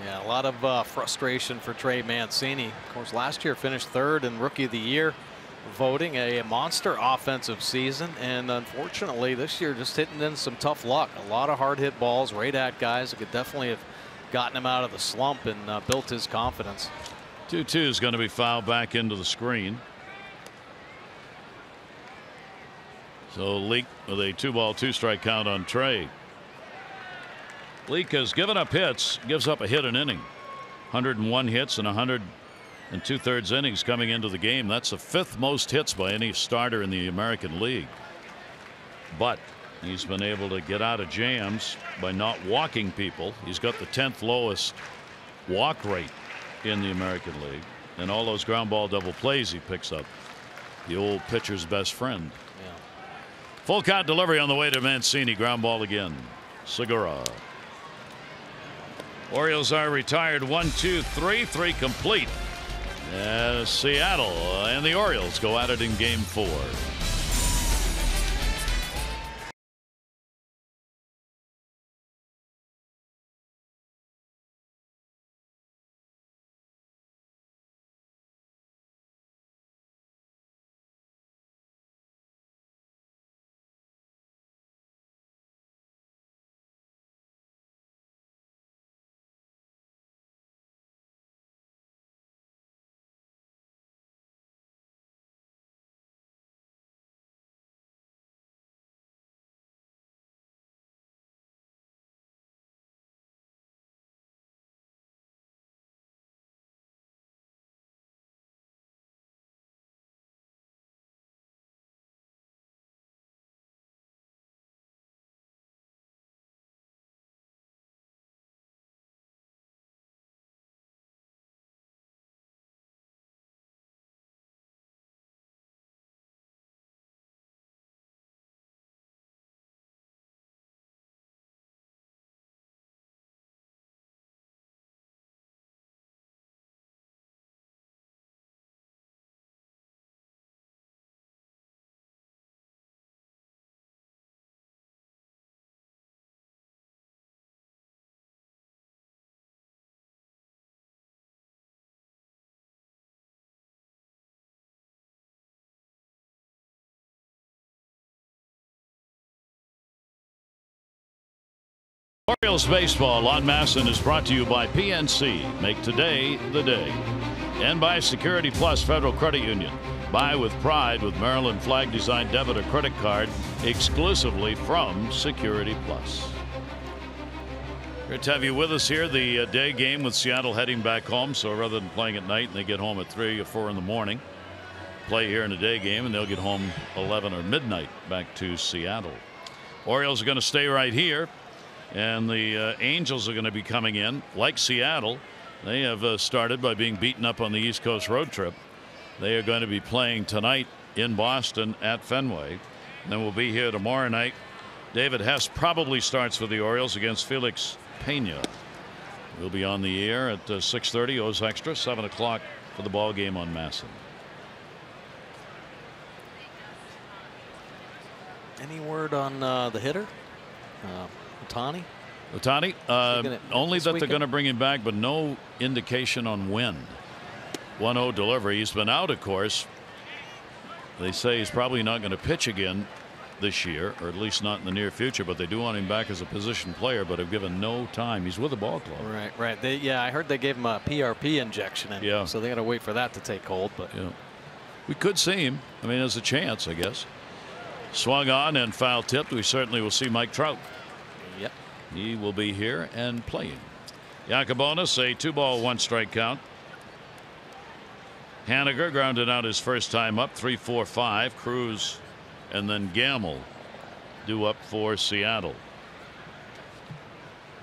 Yeah, a lot of frustration for Trey Mancini. Of course, last year finished 3rd in Rookie of the Year voting, a monster offensive season, and unfortunately this year just hitting in some tough luck. A lot of hard hit balls right at guys that could definitely have gotten him out of the slump and built his confidence. 2-2 is going to be fouled back into the screen. So Leake with a 2-ball 2-strike count on Trey. Leake has given up hits, gives up a hit an inning. 101 hits and 100 2/3 innings coming into the game. That's the 5th most hits by any starter in the American League. But he's been able to get out of jams by not walking people. He's got the 10th lowest walk rate in the American League, and all those ground ball double plays he picks up. The old pitcher's best friend. Yeah. Full count delivery on the way to Mancini. Ground ball again. Segura. Orioles are retired 1-2-3. 3 complete. Seattle and the Orioles go at it in game 4. Orioles baseball on Masson is brought to you by PNC. Make today the day. And by Security Plus Federal Credit Union. Buy with pride with Maryland flag design debit or credit card exclusively from Security Plus. Great to have you with us here. The day game with Seattle heading back home. So rather than playing at night and they get home at 3 or 4 in the morning, play here in a day game and they'll get home 11 or midnight back to Seattle. Orioles are going to stay right here. And the Angels are going to be coming in like Seattle. They have started by being beaten up on the East Coast road trip. They are going to be playing tonight in Boston at Fenway. And then we'll be here tomorrow night. David Hess probably starts for the Orioles against Felix Pena. We'll be on the air at 6:30 O's Extra, 7 o'clock for the ball game on Masson. Any word on the hitter? Ohtani? Only that they're going to bring him back, but no indication on when. 1-0 delivery. He's been out, of course. They say he's probably not going to pitch again this year, or at least not in the near future, but they do want him back as a position player, but have given no time. He's with the ball club. Right. I heard they gave him a PRP injection, so they got to wait for that to take hold. But we could see him. I mean, there's a chance, I guess. Swung on and foul tipped. We certainly will see Mike Trout. Yep. He will be here and playing. Yacobonis, a 2-ball 1-strike count. Haniger grounded out his first time up, 3-4-5. Cruz and then Gamble due up for Seattle.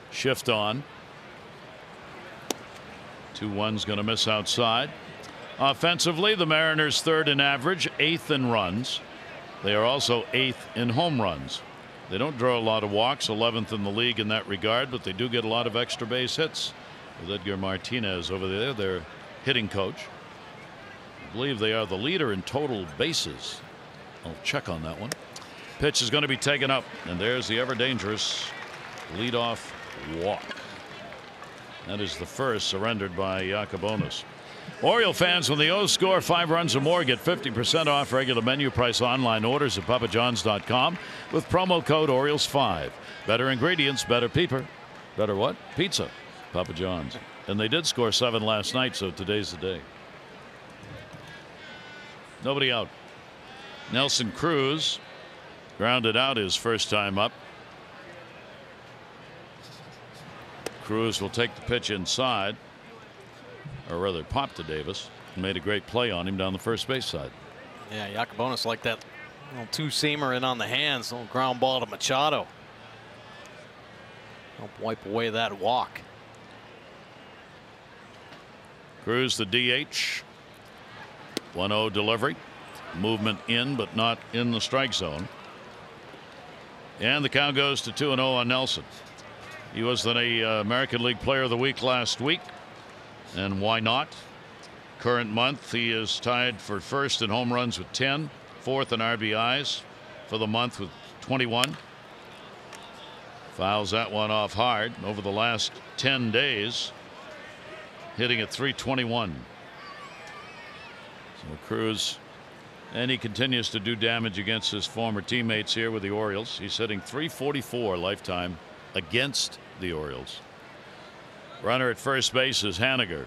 Shift on. 2-1's going to miss outside. Offensively, the Mariners 3rd in average, 8th in runs. They are also 8th in home runs. They don't draw a lot of walks, 11th in the league in that regard, but they do get a lot of extra base hits. With Edgar Martinez over there, their hitting coach. I believe they are the leader in total bases. I'll check on that one. Pitch is going to be taken up, and there's the ever dangerous leadoff walk. That is the first surrendered by Yacobonis. Oriole fans, when the O's score 5 runs or more, get 50% off regular menu price online orders at papajohns.com with promo code Orioles5. Better ingredients, better peeper. Better what? Pizza. Papa John's. And they did score 7 last night, so today's the day. Nobody out. Nelson Cruz grounded out his first time up. Cruz will take the pitch inside, or rather popped to Davis, and made a great play on him down the first base side. Yeah, Yacobonis like that little 2-seamer in on the hands, little ground ball to Machado. Help wipe away that walk. Cruz the DH. 1-0 delivery. Movement in, but not in the strike zone. And the count goes to 2-0 on Nelson. He was the American League Player of the Week last week. And why not? Current month, he is tied for first in home runs with 10, fourth in RBIs for the month with 21. Fouls that one off hard. Over the last 10 days, hitting at .321. So Cruz, and he continues to do damage against his former teammates here with the Orioles. He's hitting .344 lifetime against the Orioles. Runner at first base is Haniger.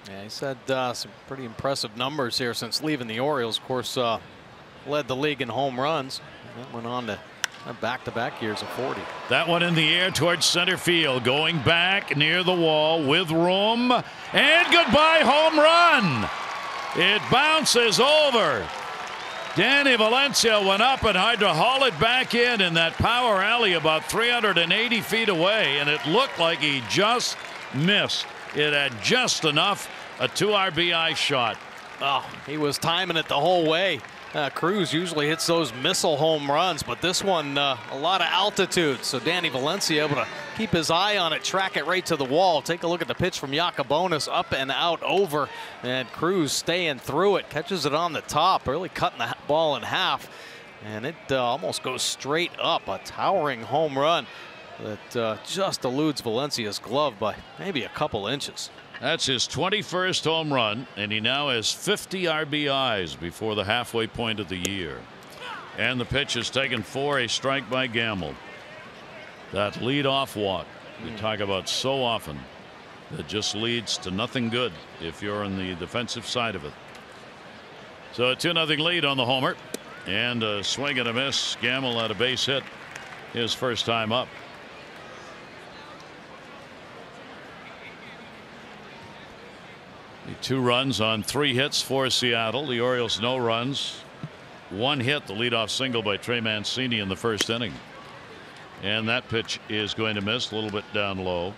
Yeah, he's had some pretty impressive numbers here since leaving the Orioles. Of course, led the league in home runs. That went on to back-to-back years of 40. That one in the air towards center field, going back near the wall with room, and goodbye home run. It bounces over. Danny Valencia went up and had to haul it back in that power alley about 380 feet away, and it looked like he just missed. It had just enough, a 2 RBI shot. Oh, he was timing it the whole way. Cruz usually hits those missile home runs, but this one a lot of altitude, so Danny Valencia able to keep his eye on it, track it right to the wall. Take a look at the pitch from Yacobonis, up and out over, and Cruz staying through it, catches it on the top, really cutting the ball in half, and it almost goes straight up. A towering home run that just eludes Valencia's glove by maybe a couple inches. That's his 21st home run, and he now has 50 RBIs before the halfway point of the year. And the pitch is taken for a strike by Gamble. That leadoff walk we talk about so often, that just leads to nothing good if you're on the defensive side of it. So a 2-0 lead on the homer, and a swing and a miss. Gamble had a base hit his first time up. The 2 runs on 3 hits for Seattle. The Orioles no runs. 1 hit, the leadoff single by Trey Mancini in the first inning. And that pitch is going to miss, a little bit down low.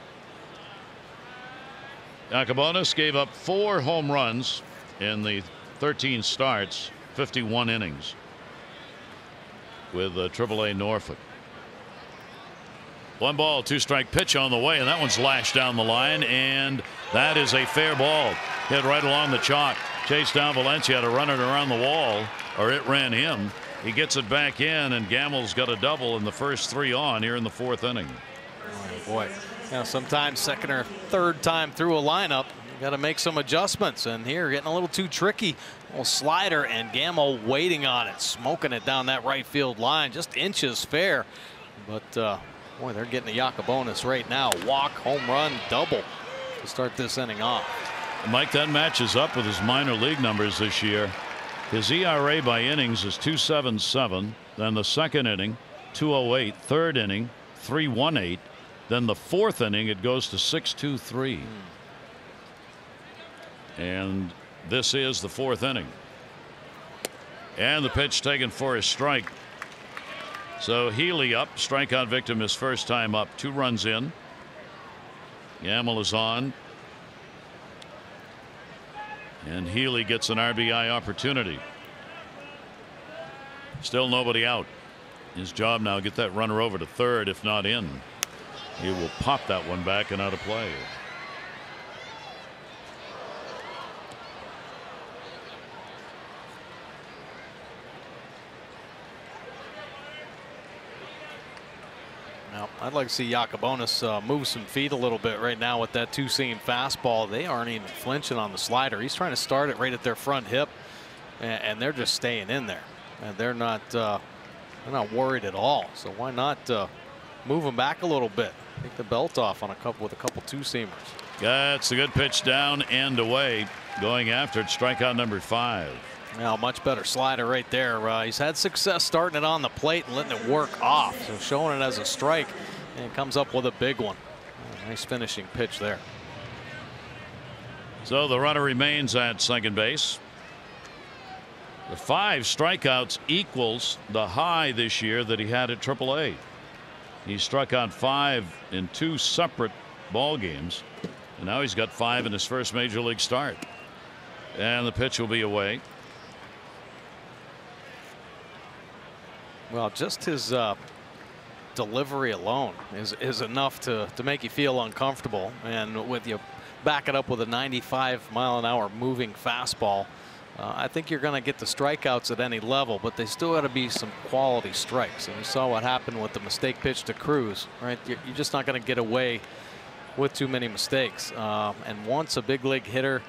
Yacabonis gave up 4 home runs in the 13 starts, 51 innings with AAA Norfolk. 1 ball, 2 strike pitch on the way, and that one's lashed down the line, and that is a fair ball. Hit right along the chalk. Chased down Valencia to run it around the wall, or it ran him. He gets it back in, and Gamble's got a double in the first 3 on here in the 4th inning. Oh boy, you know, sometimes second or third time through a lineup, you got to make some adjustments, and here getting a little too tricky. A little slider, and Gamble waiting on it, smoking it down that right field line, just inches fair. But boy, they're getting the Yacabonis right now. Walk, home run, double to start this inning off. Mike, that matches up with his minor league numbers this year. His ERA by innings is 2.77. Then the 2nd inning 2.08. 3rd inning 3.18. Then the 4th inning it goes to 6.23. And this is the 4th inning. And the pitch taken for a strike. So Healy up, strikeout victim his first time up. 2 runs in. Gamble is on. And Healy gets an RBI opportunity. Still nobody out. His job now, get that runner over to third. If not in, he will pop that one back and out of play. Now, I'd like to see Yacabonis move some feet a little bit right now with that 2-seam fastball. They aren't even flinching on the slider. He's trying to start it right at their front hip, and they're just staying in there. And they're not worried at all. So why not move him back a little bit? Take the belt off on with a couple 2-seamers. That's a good pitch down and away. Going after it, strikeout number 5. Now, much better slider right there. He's had success starting it on the plate and letting it work off. So showing it as a strike, and comes up with a big one. Nice finishing pitch there. So the runner remains at second base. The 5 strikeouts equals the high this year that he had at AAA. He struck out 5 in 2 separate ball games, and now he's got 5 in his first major league start. And the pitch will be away. Well, just his delivery alone is enough to make you feel uncomfortable, and with you back it up with a 95-mile-an-hour moving fastball, I think you're going to get the strikeouts at any level, but they still got to be some quality strikes. And you saw what happened with the mistake pitch to Cruz, right? You're just not going to get away with too many mistakes. And once a big league hitter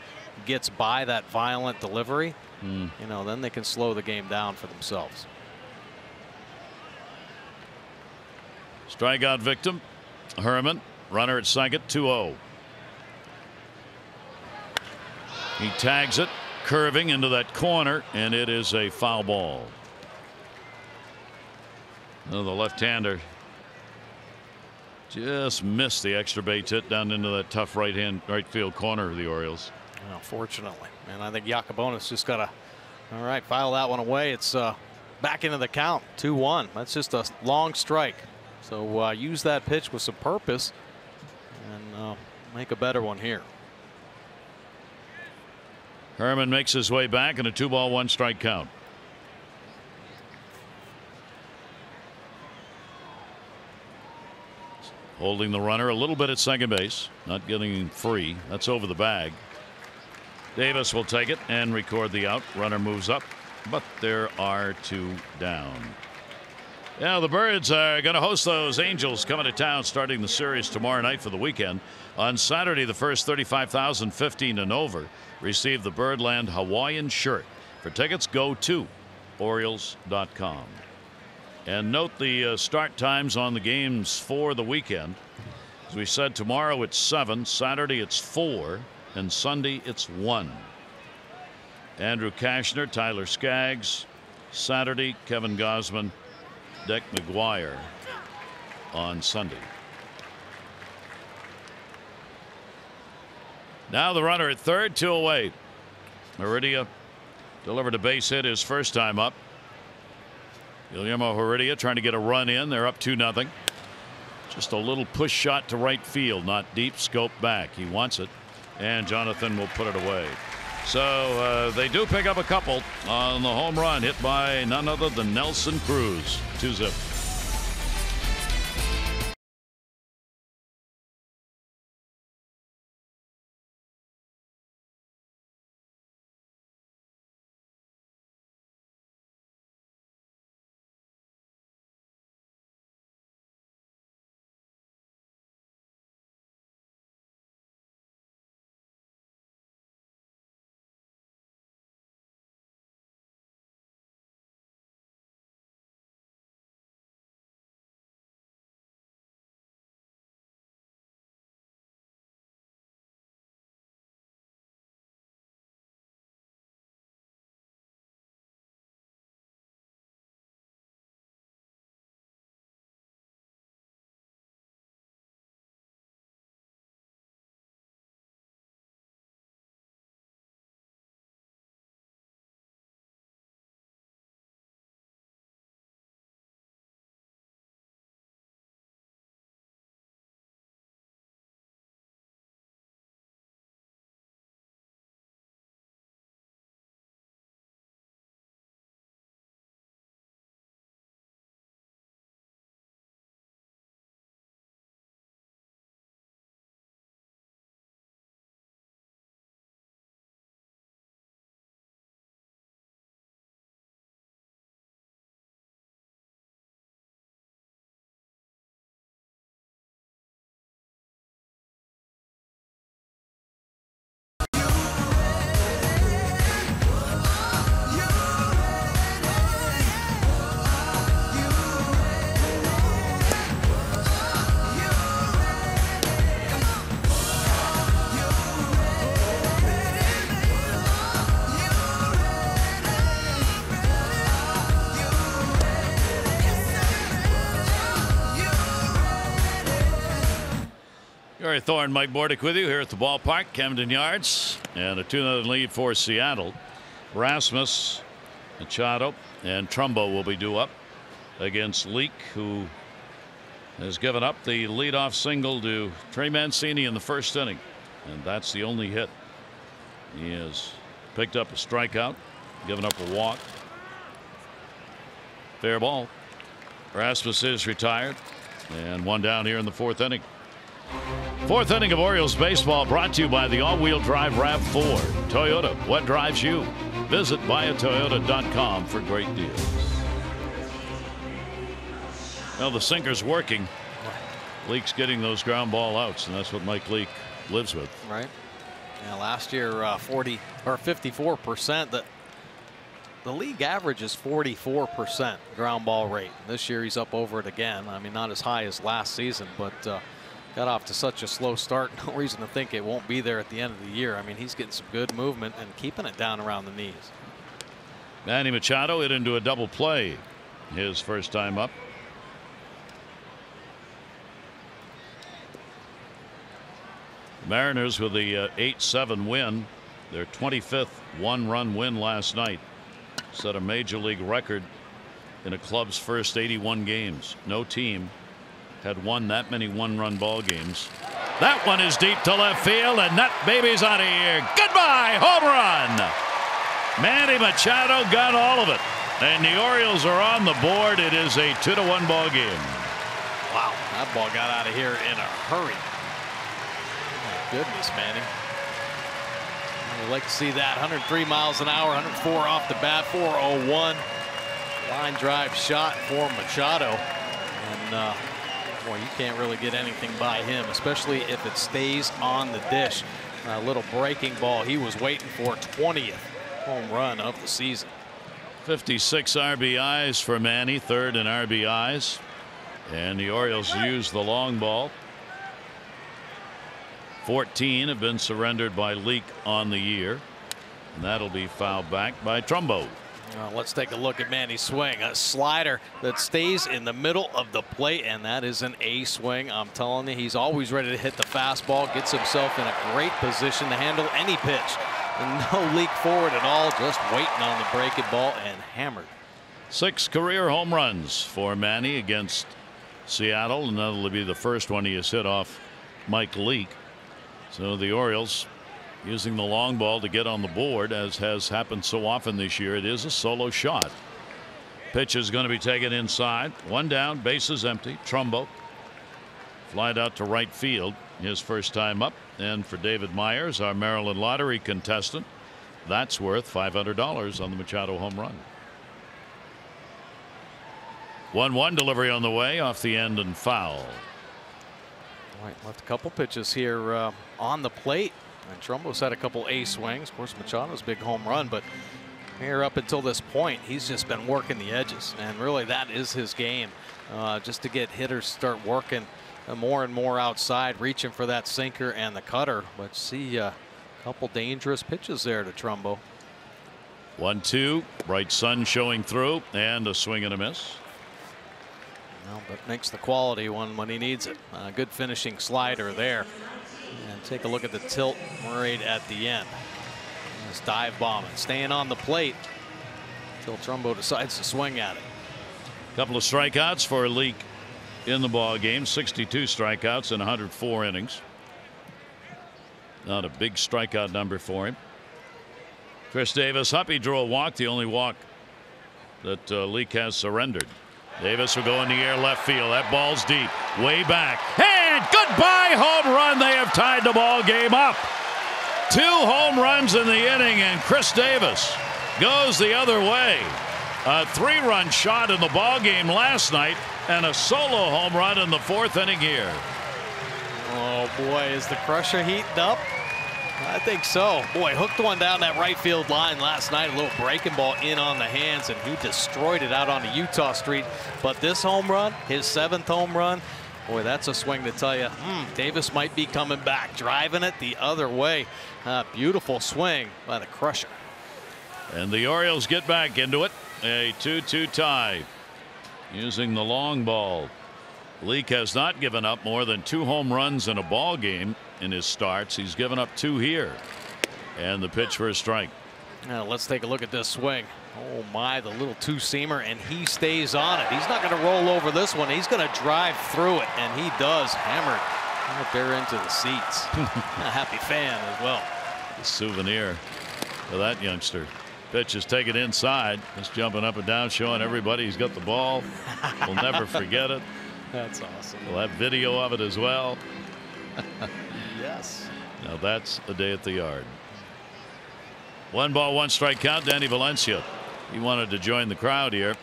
gets by that violent delivery, you know, then they can slow the game down for themselves. Strikeout victim, Herman. Runner at second, 2-0. He tags it, curving into that corner, and it is a foul ball. Oh, the left-hander just missed the extra base hit down into that tough right field corner of the Orioles. Well, fortunately, and I think Yacabonis just got to, all right, file that one away. It's back into the count, 2-1. That's just a long strike. So use that pitch with some purpose and make a better one here. Herman makes his way back in a 2-ball 1-strike count. Holding the runner a little bit at second base, not getting him free. That's over the bag. Davis will take it and record the out. Runner moves up, but there are 2 down. Yeah, the Birds are going to host those Angels coming to town starting the series tomorrow night for the weekend. On Saturday, the first 35,000 15 and over receive the Birdland Hawaiian shirt. For tickets, go to Orioles.com. And note the start times on the games for the weekend. As we said, tomorrow it's 7, Saturday it's 4, and Sunday it's 1. Andrew Kashner, Tyler Skaggs, Saturday, Kevin Gosman, Dick McGuire on Sunday. Now the runner at third, 2 away. Heredia delivered a base hit his first time up. Guillermo Heredia trying to get a run in. They're up 2-0. Just a little push shot to right field, not deep, scope back. He wants it, and Jonathan will put it away. So they do pick up a couple on the home run hit by none other than Nelson Cruz. 2-zip. Gary Thorne, Mike Bordick with you here at the ballpark, Camden Yards, and a 2-0 lead for Seattle. Rasmus, Machado, and Trumbo will be due up against Leake, who has given up the leadoff single to Trey Mancini in the first inning, and that's the only hit. He has picked up a strikeout, given up a walk. Fair ball. Rasmus is retired, and one down here in the fourth inning. Fourth inning of Orioles baseball brought to you by the all-wheel drive RAV4. Toyota, what drives you? Visit buyatoyota.com for great deals. Well, the sinker's working. Leake's getting those ground ball outs, and that's what Mike Leake lives with. Right. Yeah, last year 54%. The league average is 44% ground ball rate. This year he's up over it again. I mean, not as high as last season, but got off to such a slow start. No reason to think it won't be there at the end of the year. I mean, he's getting some good movement and keeping it down around the knees. Manny Machado hit into a double play his first time up. Mariners with the 8-7 win, their 25th one-run win last night, set a major league record in a club's first 81 games. No team had won that many one-run ball games. That one is deep to left field, and that baby's out of here. Goodbye, home run. Manny Machado got all of it, and the Orioles are on the board. It is a 2-1 ball game. Wow, that ball got out of here in a hurry. My goodness, Manny. I'd like to see that. 103 miles an hour, 104 off the bat, 401. Line drive shot for Machado, and boy, you can't really get anything by him, especially if it stays on the dish. A little breaking ball he was waiting for. 20th home run of the season. 56 RBIs for Manny, third in RBIs. And the Orioles use the long ball. 14 have been surrendered by Leake on the year. And that'll be fouled back by Trumbo. Let's take a look at Manny's swing. A slider that stays in the middle of the plate, and that is an A swing. I'm telling you, he's always ready to hit the fastball, gets himself in a great position to handle any pitch. And no leak forward at all, just waiting on the breaking ball and hammered. 6 career home runs for Manny against Seattle, and that'll be the first one he has hit off Mike Leake. So the Orioles using the long ball to get on the board, as has happened so often this year. It is a solo shot. Pitch is going to be taken inside. One down, bases empty. Trumbo flied out to right field, his first time up. And for David Myers, our Maryland Lottery contestant, that's worth $500 on the Machado home run. 1-1 delivery on the way, off the end and foul. All right, left a couple pitches here on the plate. And Trumbo's had a couple A swings. Of course, Machado's big home run, but here up until this point, he's just been working the edges. And really, that is his game, just to get hitters start working more and more outside, reaching for that sinker and the cutter. But see a couple dangerous pitches there to Trumbo. 1-2, bright sun showing through, and a swing and a miss. Well, but makes the quality one when he needs it. Good finishing slider there. And take a look at the tilt right at the end. This dive bombing, staying on the plate until Trumbo decides to swing at it. Couple of strikeouts for Leake in the ball game. 62 strikeouts in 104 innings. Not a big strikeout number for him. Chris Davis up. He drew a walk, the only walk that Leake has surrendered. Davis will go in the air left field. That ball's deep, way back. And goodbye home run. They have tied the ball game up. 2 home runs in the inning, and Chris Davis goes the other way. A 3-run shot in the ball game last night, and a solo home run in the 4th inning here. Oh boy, is the crusher heating up? I think so. Boy, hooked one down that right field line last night. A little breaking ball in on the hands, and he destroyed it out onto Utah Street. But this home run, his 7th home run, boy, that's a swing to tell you, Davis might be coming back, driving it the other way. Beautiful swing by the crusher. And the Orioles get back into it. A 2-2 tie using the long ball. Leake has not given up more than 2 home runs in a ball game in his starts. He's given up 2 here. And the pitch for a strike. Now let's take a look at this swing. Oh my, the little 2-seamer, and he stays on it. He's not going to roll over this one. He's going to drive through it, and he does. Hammered right there into the seats. A happy fan as well. The souvenir for that youngster. Pitch is taken inside. Just jumping up and down, showing everybody he's got the ball. We'll never forget it. That's awesome. We'll have video of it as well. Yes. Now that's a day at the yard. 1 ball, 1 strike count. Danny Valencia. He wanted to join the crowd here,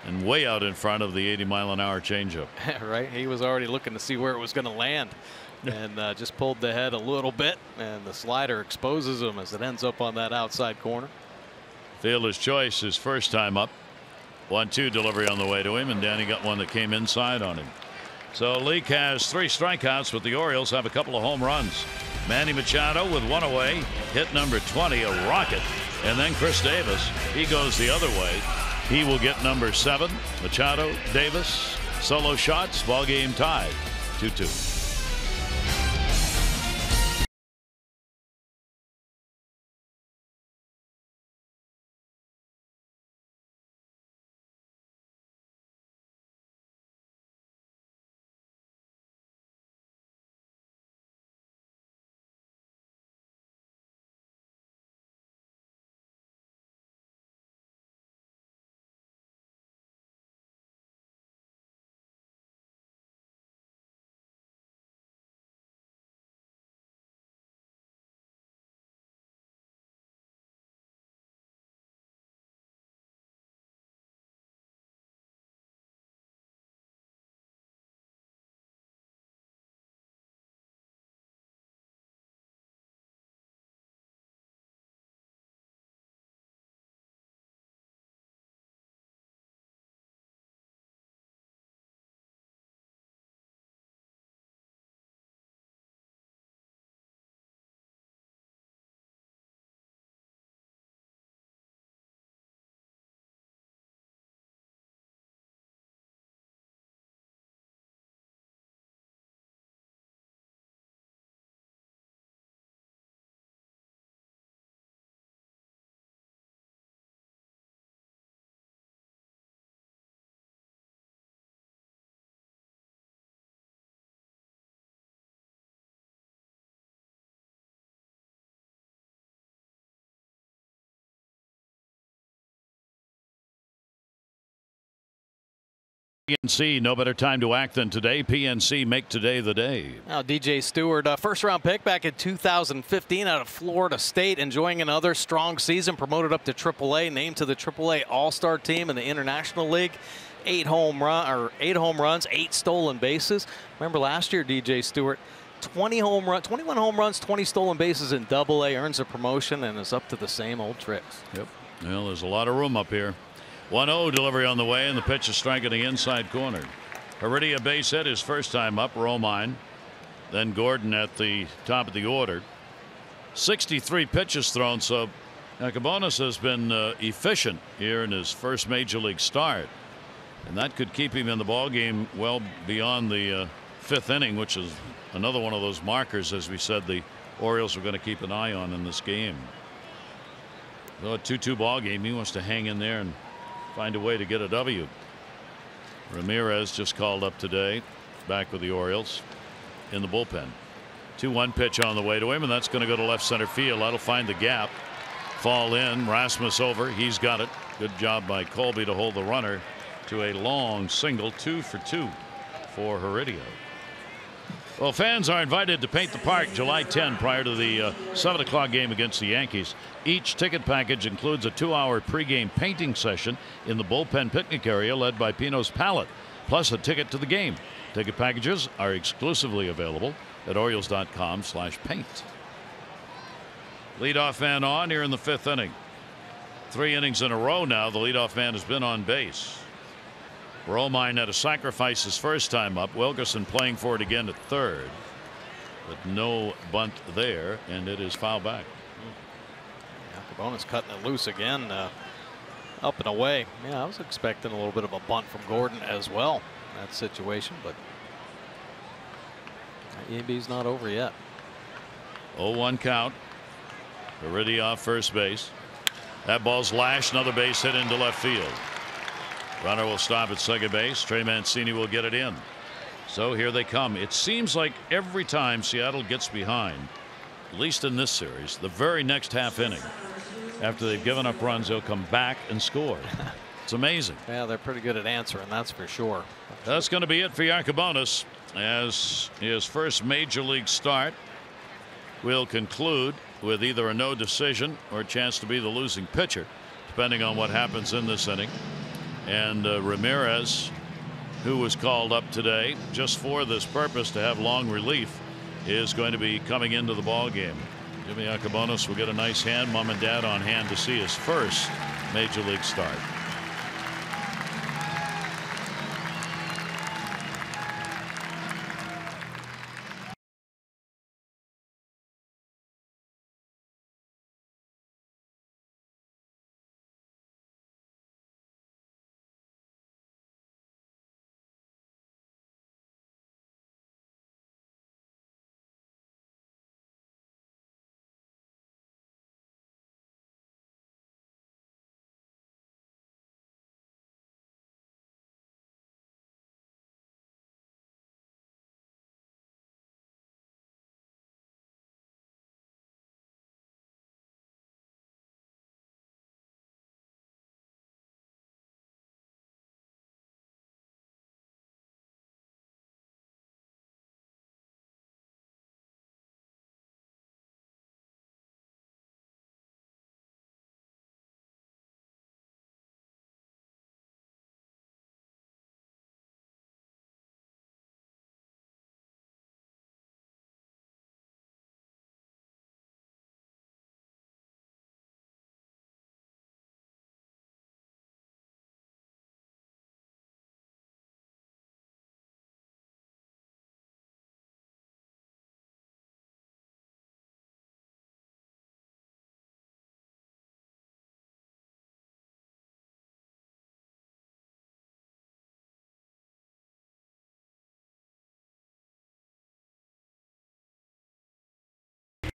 and way out in front of the 80-mile-an-hour changeup. Right. He was already looking to see where it was going to land, and just pulled the head a little bit, and the slider exposes him as it ends up on that outside corner. Fielder's choice his first time up. 1-2 delivery on the way to him, and Danny got one that came inside on him. So Leake has 3 strikeouts, but the Orioles have a couple of home runs. Manny Machado with 1 away, hit number 20, a rocket. And then Chris Davis, he goes the other way. He will get number 7. Machado, Davis, solo shots, ball game tied 2-2. PNC, no better time to act than today. PNC, make today the day. Now, DJ Stewart, first-round pick back in 2015 out of Florida State, enjoying another strong season, promoted up to AAA, named to the AAA All-Star team in the International League. 8 home runs, 8 stolen bases. Remember last year, DJ Stewart, 21 home runs, 20 stolen bases in AA, earns a promotion and is up to the same old tricks. Yep. Well, there's a lot of room up here. 1-0 delivery on the way, and the pitch is striking the inside corner. Heredia base hit his first time up. Romine, then Gordon at the top of the order. 63 pitches thrown, so Yacabonis has been efficient here in his first major league start. And that could keep him in the ball game well beyond the 5th inning, which is another one of those markers, as we said, the Orioles are going to keep an eye on in this game. So a 2-2 ball game. He wants to hang in there and find a way to get a W. Ramirez just called up today, back with the Orioles in the bullpen. 2-1 pitch on the way to him, and that's going to go to left center field. That'll find the gap. Fall in. Rasmus over. He's got it. Good job by Colby to hold the runner to a long single. 2 for 2 for Heredia. Well, fans are invited to paint the park July 10 prior to the 7 o'clock game against the Yankees. Each ticket package includes a 2-hour pregame painting session in the bullpen picnic area led by Pino's Palette, plus a ticket to the game. Ticket packages are exclusively available at Orioles.com/paint. Leadoff man on here in the 5th inning. 3 innings in a row now. The leadoff man has been on base. Romine had to sacrifice his first time up. Wilkerson playing for it again at third, but no bunt there, and it is foul back. Yacabonis cutting it loose again, up and away. Yeah, I was expecting a little bit of a bunt from Gordon as well in that situation, but EB's not over yet. 0-1 count. Heredia off first base. That ball's lashed. Another base hit into left field. Runner will stop at second base. Trey Mancini will get it in. So here they come. It seems like every time Seattle gets behind, at least in this series, the very next half inning, after they've given up runs, they'll come back and score. It's amazing. Yeah, they're pretty good at answering, that's for sure. That's going to be it for Yacabonis, as his first major league start will conclude with either a no decision or a chance to be the losing pitcher, depending on what happens in this inning. And Ramirez, who was called up today just for this purpose to have long relief, is going to be coming into the ball game. Jimmy Yacabonis will get a nice hand. Mom and Dad on hand to see his first major league start.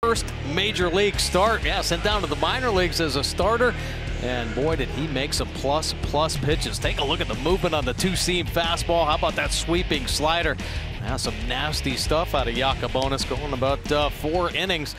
First major league start. Yeah, sent down to the minor leagues as a starter, and boy did he make some plus pitches. Take a look at the movement on the 2-seam fastball. How about that sweeping slider? Now some nasty stuff out of Yacabonis, going about 4 innings.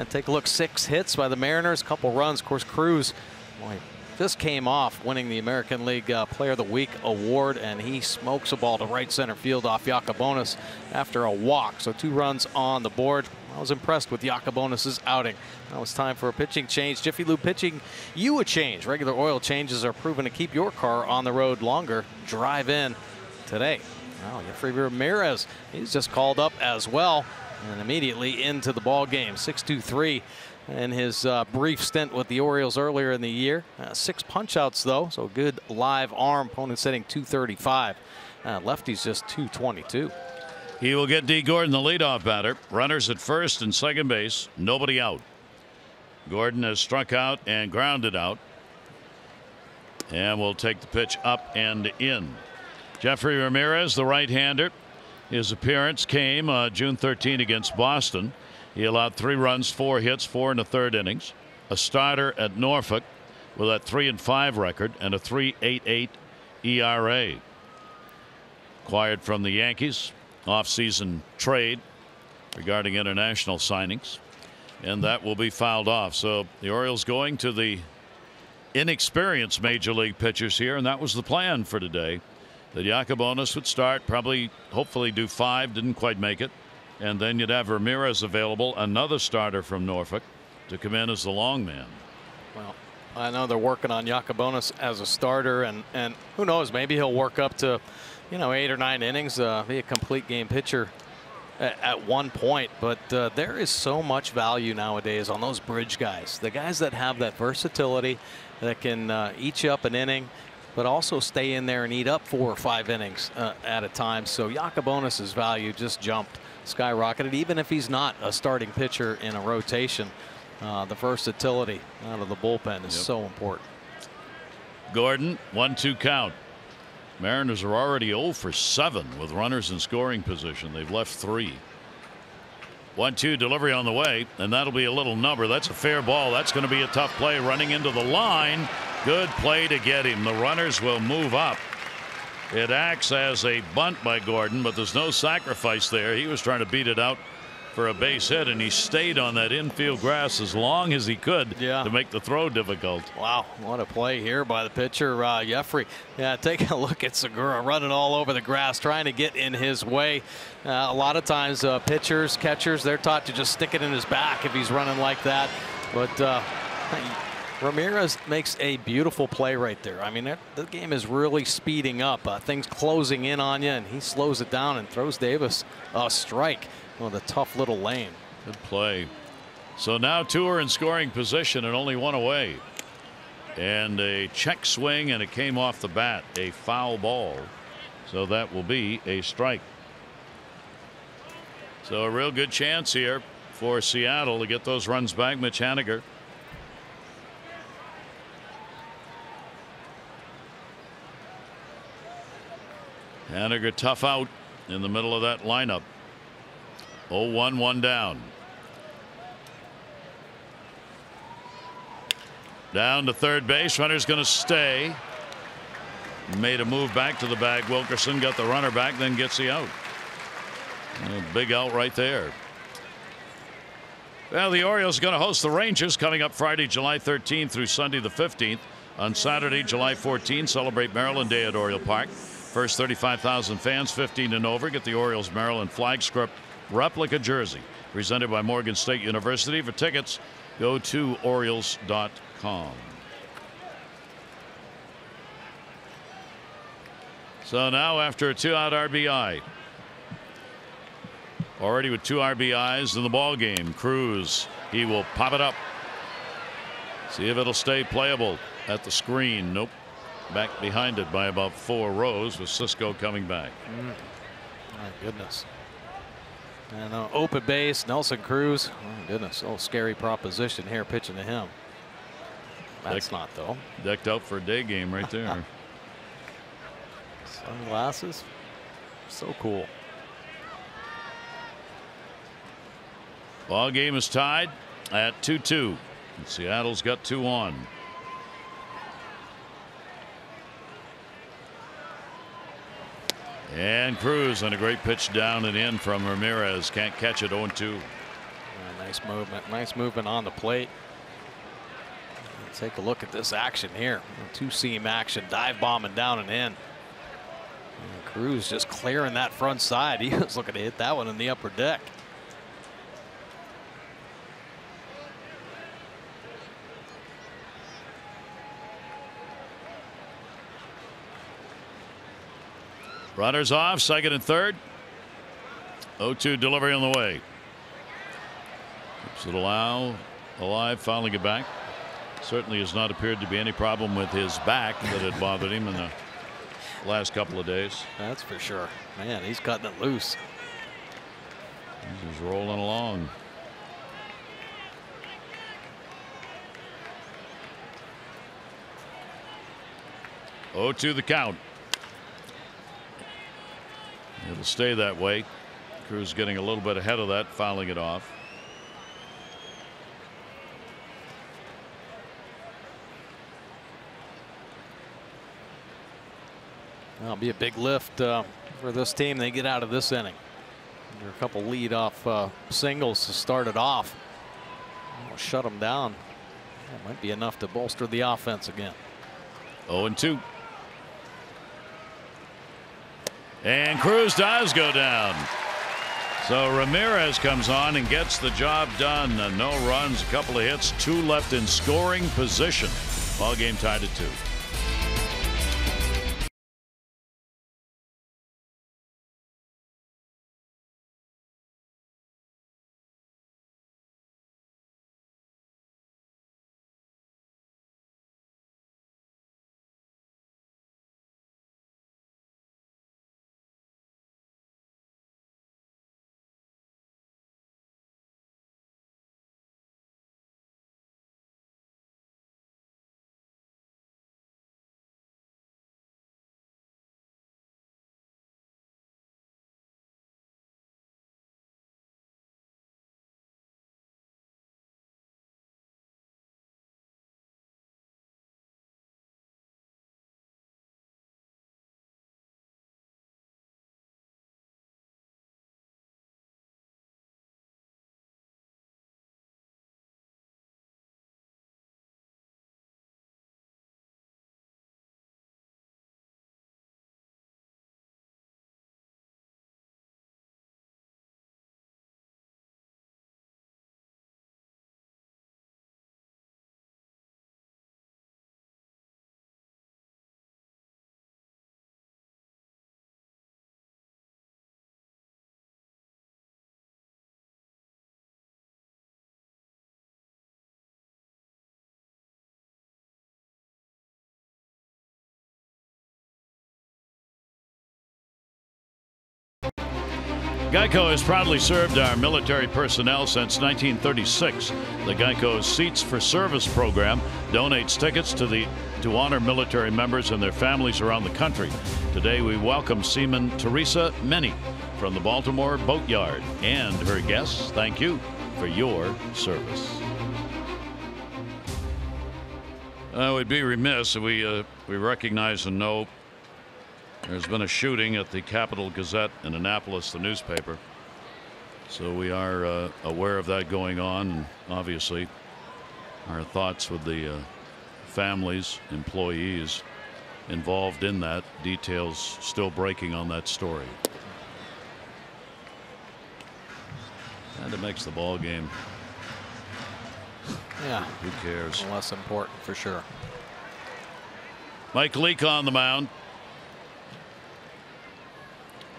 Take a look, 6 hits by the Mariners, couple runs. Of course, Cruz, boy, just came off winning the American League Player of the Week award, and he smokes a ball to right center field off Yakubonis after a walk. So 2 runs on the board. I was impressed with Yakubonis' outing. Now it's time for a pitching change. Jiffy Lube pitching you a change. Regular oil changes are proven to keep your car on the road longer. Drive in today. Now Jeffrey Ramirez, he's just called up as well and immediately into the ball game. 6-2-3 in his brief stint with the Orioles earlier in the year. 6 punch-outs though, so good live arm. Opponent setting 235. Lefty's just 222. He will get D. Gordon, the leadoff batter. Runners at first and second base. Nobody out. Gordon has struck out and grounded out. And will take the pitch up and in. Jeffrey Ramirez, the right-hander. His appearance came June 13 against Boston. He allowed 3 runs, 4 hits, 4 1/3 innings. A starter at Norfolk with a 3-5 record and a 3.88 ERA. Acquired from the Yankees. Off-season trade regarding international signings, and that will be fouled off. So the Orioles going to the inexperienced major league pitchers here, and that was the plan for today. That Yakubonis would start, probably, hopefully do 5, didn't quite make it, and then you'd have Ramirez available, another starter from Norfolk, to come in as the long man. Well, I know they're working on Yakubonis as a starter, and who knows, maybe he'll work up to, you know, 8 or 9 innings, be a complete game pitcher at one point. But there is so much value nowadays on those bridge guys, the guys that have that versatility, that can eat you up an inning, but also stay in there and eat up 4 or 5 innings at a time. So Yakubonis' value just jumped, skyrocketed, even if he's not a starting pitcher in a rotation. The versatility out of the bullpen is so important. Gordon, 1-2 count. Mariners are already 0 for 7 with runners in scoring position. They've left 3. 1-2 delivery on the way, and that'll be a little number. That's a fair ball. That's going to be a tough play. Running into the line. Good play to get him. The runners will move up. It acts as a bunt by Gordon, but there's no sacrifice there. He was trying to beat it out for a base hit, and he stayed on that infield grass as long as he could to make the throw difficult. Wow, what a play here by the pitcher, Jeffrey. Yeah, take a look at Segura running all over the grass, trying to get in his way. A lot of times pitchers, catchers, they're taught to just stick it in his back if he's running like that. But Ramirez makes a beautiful play right there. I mean, the game is really speeding up. Things closing in on you, and he slows it down and throws Davis a strike. With a tough little lane. Good play. So now 2 are in scoring position and only 1 away. And a check swing, and it came off the bat. A foul ball. So that will be a strike. So a real good chance here for Seattle to get those runs back. Mitch Haniger. Haniger tough out in the middle of that lineup. 0-1, 1 down. Down to third base. Runner's going to stay. Made a move back to the bag. Wilkerson got the runner back, then gets the out. A big out right there. Well, the Orioles are going to host the Rangers coming up Friday, July 13th through Sunday the 15th. On Saturday, July 14th, celebrate Maryland Day at Oriole Park. First 35,000 fans, 15 and over, get the Orioles Maryland flag script replica jersey presented by Morgan State University. For tickets, go to Orioles.com. So now after a 2-out RBI, already with 2 RBIs in the ball game, Cruz, he will pop it up. See if it'll stay playable at the screen. Nope. Back behind it by about 4 rows with Cisco coming back. My goodness. And open base, Nelson Cruz. Oh, goodness. Oh, scary proposition here pitching to him. That's not, though. Decked out for a day game right there. Sunglasses. So cool. Ball game is tied at 2-2. Seattle's got 2 on. And Cruz on a great pitch down and in from Ramirez. Can't catch it. 0-2. Nice movement. Nice movement on the plate. Take a look at this action here. Two-seam action, dive bombing down and in. And Cruz just clearing that front side. He was looking to hit that one in the upper deck. Runners off, second and third. 0-2 delivery on the way. Keeps it alive, fouling it back. Certainly has not appeared to be any problem with his back that had bothered him in the last couple of days. That's for sure. Man, he's cutting it loose. He's just rolling along. Oh, to the count. It'll stay that way. Cruz getting a little bit ahead of that, fouling it off. That'll be a big lift for this team. They get out of this inning. There are a couple lead-off singles to start it off. We'll shut them down. That might be enough to bolster the offense again. 0-2. And Cruz does go down. So Ramirez comes on and gets the job done. No runs, a couple of hits, 2 left in scoring position. Ball game tied at 2. Geico has proudly served our military personnel since 1936. The Geico Seats for Service program donates tickets to honor military members and their families around the country. Today we welcome Seaman Teresa Meny from the Baltimore Boatyard and her guests. Thank you for your service. We'd be remiss if we recognize and know there's been a shooting at the Capital Gazette in Annapolis, the newspaper. So we are aware of that going on, and obviously our thoughts with the families, employees involved in that. Details still breaking on that story. And it makes the ball game. Yeah. Who cares? Less important for sure. Mike Leake on the mound.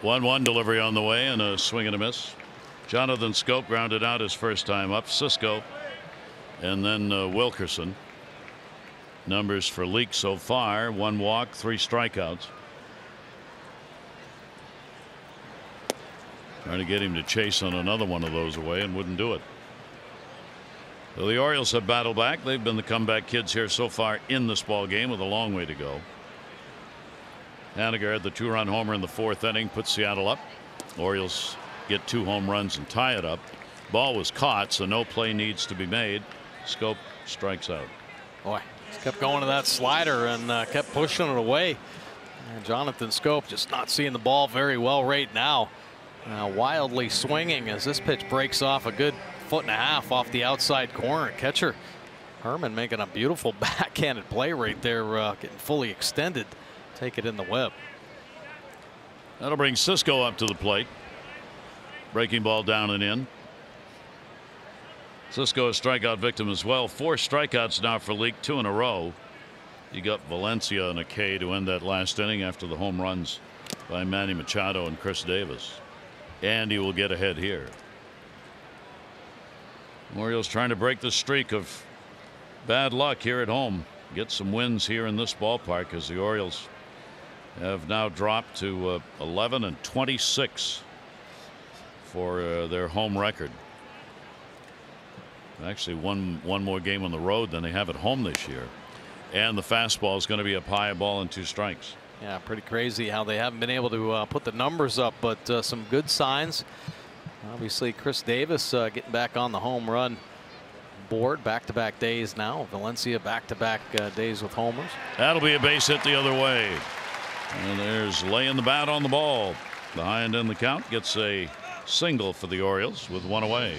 1-1 delivery on the way and a swing and a miss. Jonathan Scope grounded out his first time up. Cisco and then Wilkerson. Numbers for Leake so far: 1 walk, 3 strikeouts. Trying to get him to chase on another one of those away and wouldn't do it. So the Orioles have battled back. They've been the comeback kids here so far in this ball game with a long way to go. Haniger had the 2-run homer in the 4th inning, put Seattle up. Orioles get 2 home runs and tie it up. Ball was caught, so no play needs to be made. Scope strikes out. Boy, just kept going to that slider and kept pushing it away. And Jonathan Scope just not seeing the ball very well right now. Wildly swinging as this pitch breaks off a good 1.5 feet off the outside corner. Catcher Herman making a beautiful backhanded play right there, getting fully extended. Take it in the web. That'll bring Cisco up to the plate. Breaking ball down and in. Cisco a strikeout victim as well. 4 strikeouts now for Leake, 2 in a row. You got Valencia and a K to end that last inning after the home runs by Manny Machado and Chris Davis. And he will get ahead here. Orioles trying to break the streak of bad luck here at home. Get some wins here in this ballpark as the Orioles have now dropped to 11-26 for their home record. Actually one more game on the road than they have at home this year. And the fastball is going to be up high, a ball and 2 strikes. Yeah, pretty crazy how they haven't been able to put the numbers up, but some good signs. Obviously Chris Davis getting back on the home run board, back-to-back days now. Valencia back-to-back days with homers. That'll be a base hit the other way. And there's laying the bat on the ball. Behind in the count, gets a single for the Orioles with 1 away.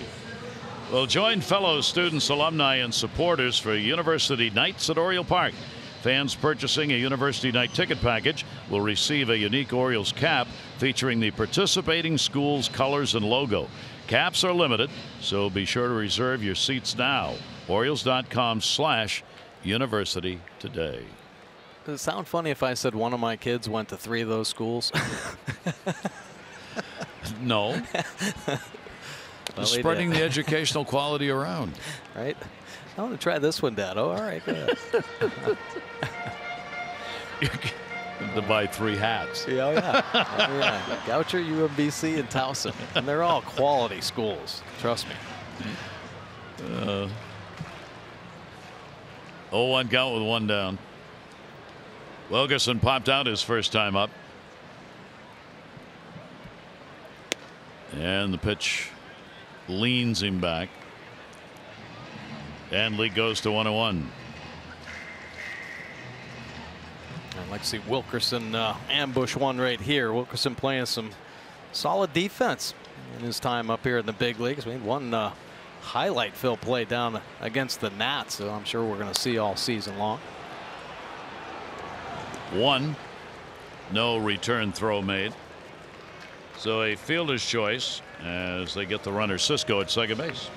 Well, join fellow students, alumni, and supporters for University Nights at Oriole Park. Fans purchasing a University Night ticket package will receive a unique Orioles cap featuring the participating school's colors and logo. Caps are limited, so be sure to reserve your seats now. Orioles.com/university today. Does it sound funny if I said one of my kids went to 3 of those schools? No. Well, spreading the educational quality around. Right. I want to try this one, Dad. Oh, all right, good. To buy 3 hats. Yeah, oh yeah. Oh, yeah. Goucher, UMBC, and Towson. And they're all quality schools. Trust me. 0-1 count with 1 down. Wilkerson popped out his first time up. And the pitch leans him back. And Leake goes to 1-1. I'd like to see Wilkerson ambush one right here. Wilkerson playing some solid defense in his time up here in the big leagues. We had one highlight fill play down against the Nats, so I'm sure we're going to see all season long. 1. No return throw made. So a fielder's choice as they get the runner Cisco at second base.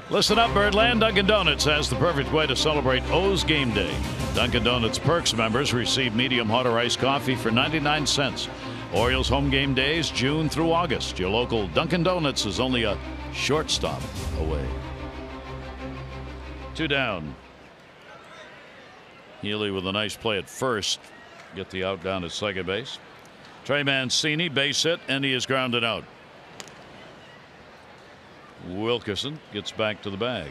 Listen up, Birdland. Dunkin' Donuts has the perfect way to celebrate O's game day. Dunkin' Donuts Perks members receive medium hot or iced coffee for 99 cents. Orioles home game days June through August. Your local Dunkin' Donuts is only a short stop away. 2 down. Healy with a nice play at first. Get the out down at second base. Trey Mancini base hit, and he is grounded out. Wilkerson gets back to the bag.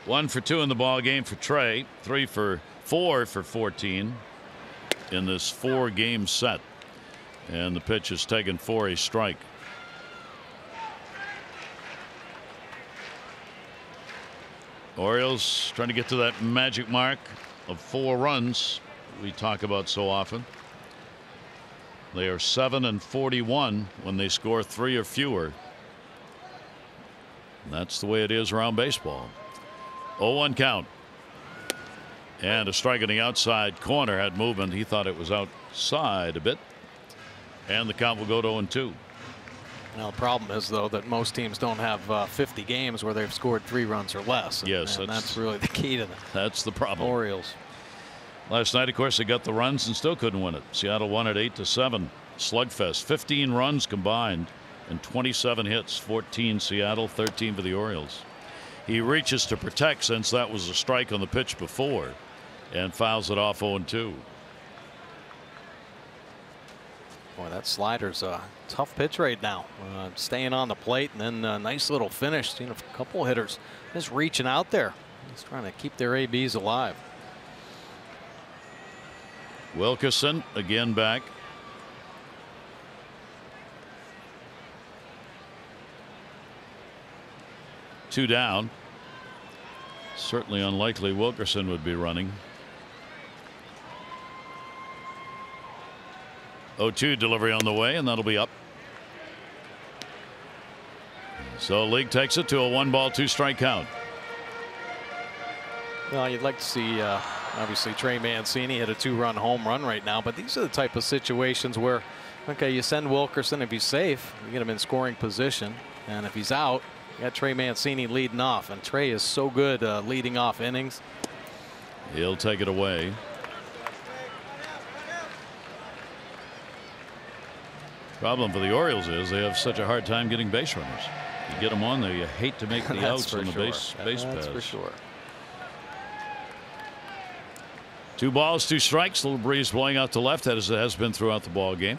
One for 2 in the ball game for Trey. 3 for 4 for 14 in this 4-game set. And the pitch is taken for a strike. Orioles trying to get to that magic mark of 4 runs we talk about so often. They are 7-41 when they score 3 or fewer. And that's the way it is around baseball. 0-1 count. And a strike in the outside corner. Had movement. He thought it was outside a bit. And the count will go to 0-2. Now, the problem is, though, that most teams don't have 50 games where they've scored 3 runs or less. Yes, and that's really the key to that's the problem. Orioles. Last night, of course, they got the runs and still couldn't win it. Seattle won at 8-7. Slugfest. 15 runs combined and 27 hits. 14 Seattle, 13 for the Orioles. He reaches to protect since that was a strike on the pitch before and fouls it off 0-2. Boy, that slider's a tough pitch right now. Staying on the plate, and then a nice little finish. Seen a couple hitters just reaching out there, just trying to keep their ABs alive. Wilkerson again back. Two down. Certainly unlikely Wilkerson would be running. 0-2 delivery on the way, and that'll be up. So League takes it to a 1-ball, 2-strike count. Well, you'd like to see, obviously, Trey Mancini hit a 2-run home run right now, but these are the type of situations where, okay, you send Wilkerson. If he's safe, you get him in scoring position, and if he's out, you got Trey Mancini leading off, and Trey is so good leading off innings. He'll take it away. Problem for the Orioles is they have such a hard time getting base runners. You get them on there, you hate to make the outs on the base paths. That's for sure. 2 balls, 2 strikes. Little breeze blowing out to left, as it has been throughout the ball game.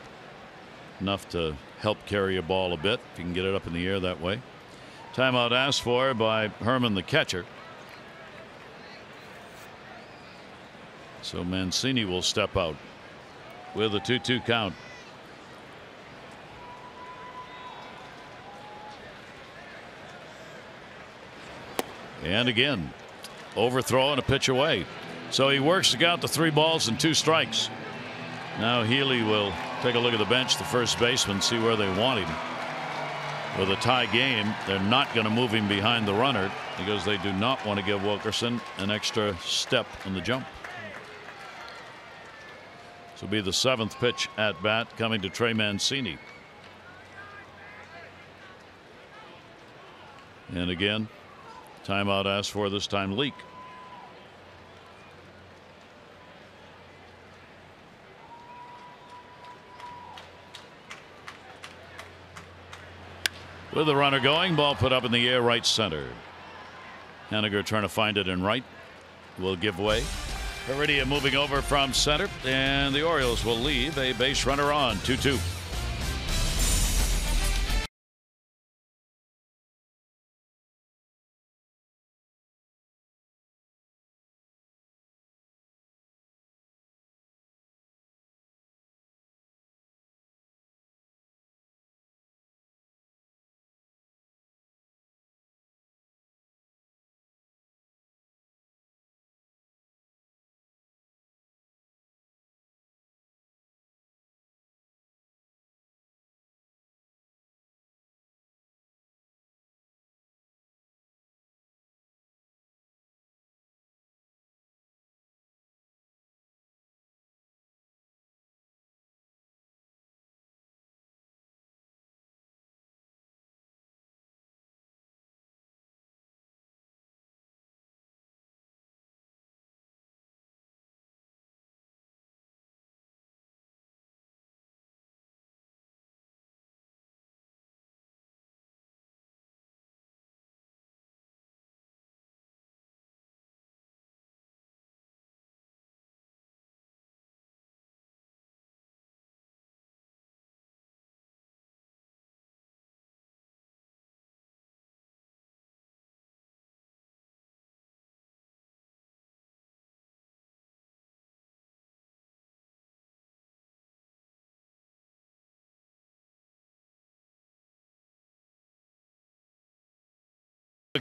Enough to help carry a ball a bit if you can get it up in the air that way. Timeout asked for by Herman, the catcher. So Mancini will step out with a 2-2 count. And again, overthrow and a pitch away. So he works to count to 3 balls and 2 strikes. Now Healy will take a look at the bench, the first baseman, see where they want him. With a tie game, they're not going to move him behind the runner because they do not want to give Wilkerson an extra step on the jump. This will be the 7th pitch at bat coming to Trey Mancini. And again, timeout asked for, this time Leak. With the runner going, ball put up in the air, right center. Henniger trying to find it in right. Will give way. Heredia moving over from center, and the Orioles will leave a base runner on. 2-2.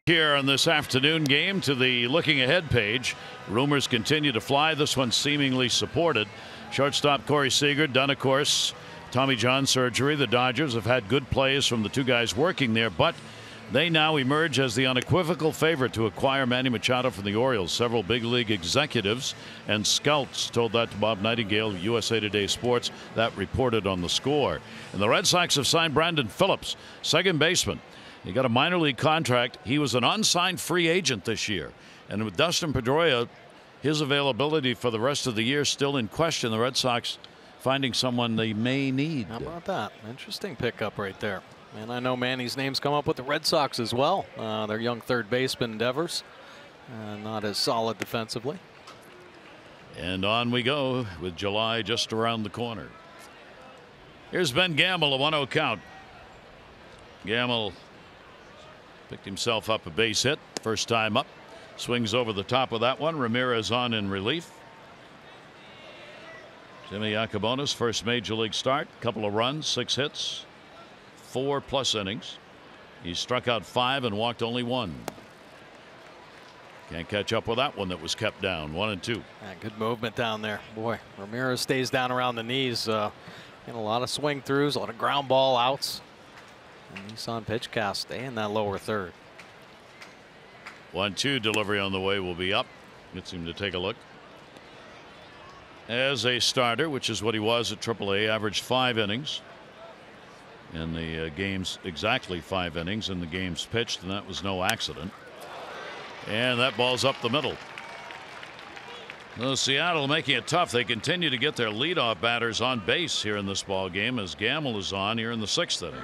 Here on this afternoon game to the looking ahead page. Rumors continue to fly. This one seemingly supported. Shortstop Corey Seager done, of course, Tommy John surgery. The Dodgers have had good plays from the 2 guys working there, but they now emerge as the unequivocal favorite to acquire Manny Machado from the Orioles. Several big league executives and scouts told that to Bob Nightingale, USA Today Sports. That reported on the Score. And the Red Sox have signed Brandon Phillips, second baseman. He got a minor league contract. He was an unsigned free agent this year. And with Dustin Pedroia, his availability for the rest of the year still in question. The Red Sox finding someone they may need. How about that? Interesting pickup right there. And I know Manny's name's come up with the Red Sox as well. Their young third baseman endeavors. Not as solid defensively. And on we go with July just around the corner. Here's Ben Gamble, a 1-0 count. Gamble picked himself up a base hit. First time up. Swings over the top of that one. Ramirez on in relief. Jimmy Yacobonis, first major league start. Couple of runs, 6 hits, 4+ innings. He struck out 5 and walked only 1. Can't catch up with that one that was kept down. 1-2. Yeah, good movement down there. Boy, Ramirez stays down around the knees. And a lot of swing throughs, a lot of ground ball outs. And Nissan pitch cast stay in that lower third. 1-2 delivery on the way will be up. Gets him to take a look. As a starter, which is what he was at AAA, averaged 5 innings. In the games, exactly 5 innings in the games pitched, and that was no accident. And that ball's up the middle. Seattle making it tough. They continue to get their leadoff batters on base here in this ball game as Gamble is on here in the 6th inning.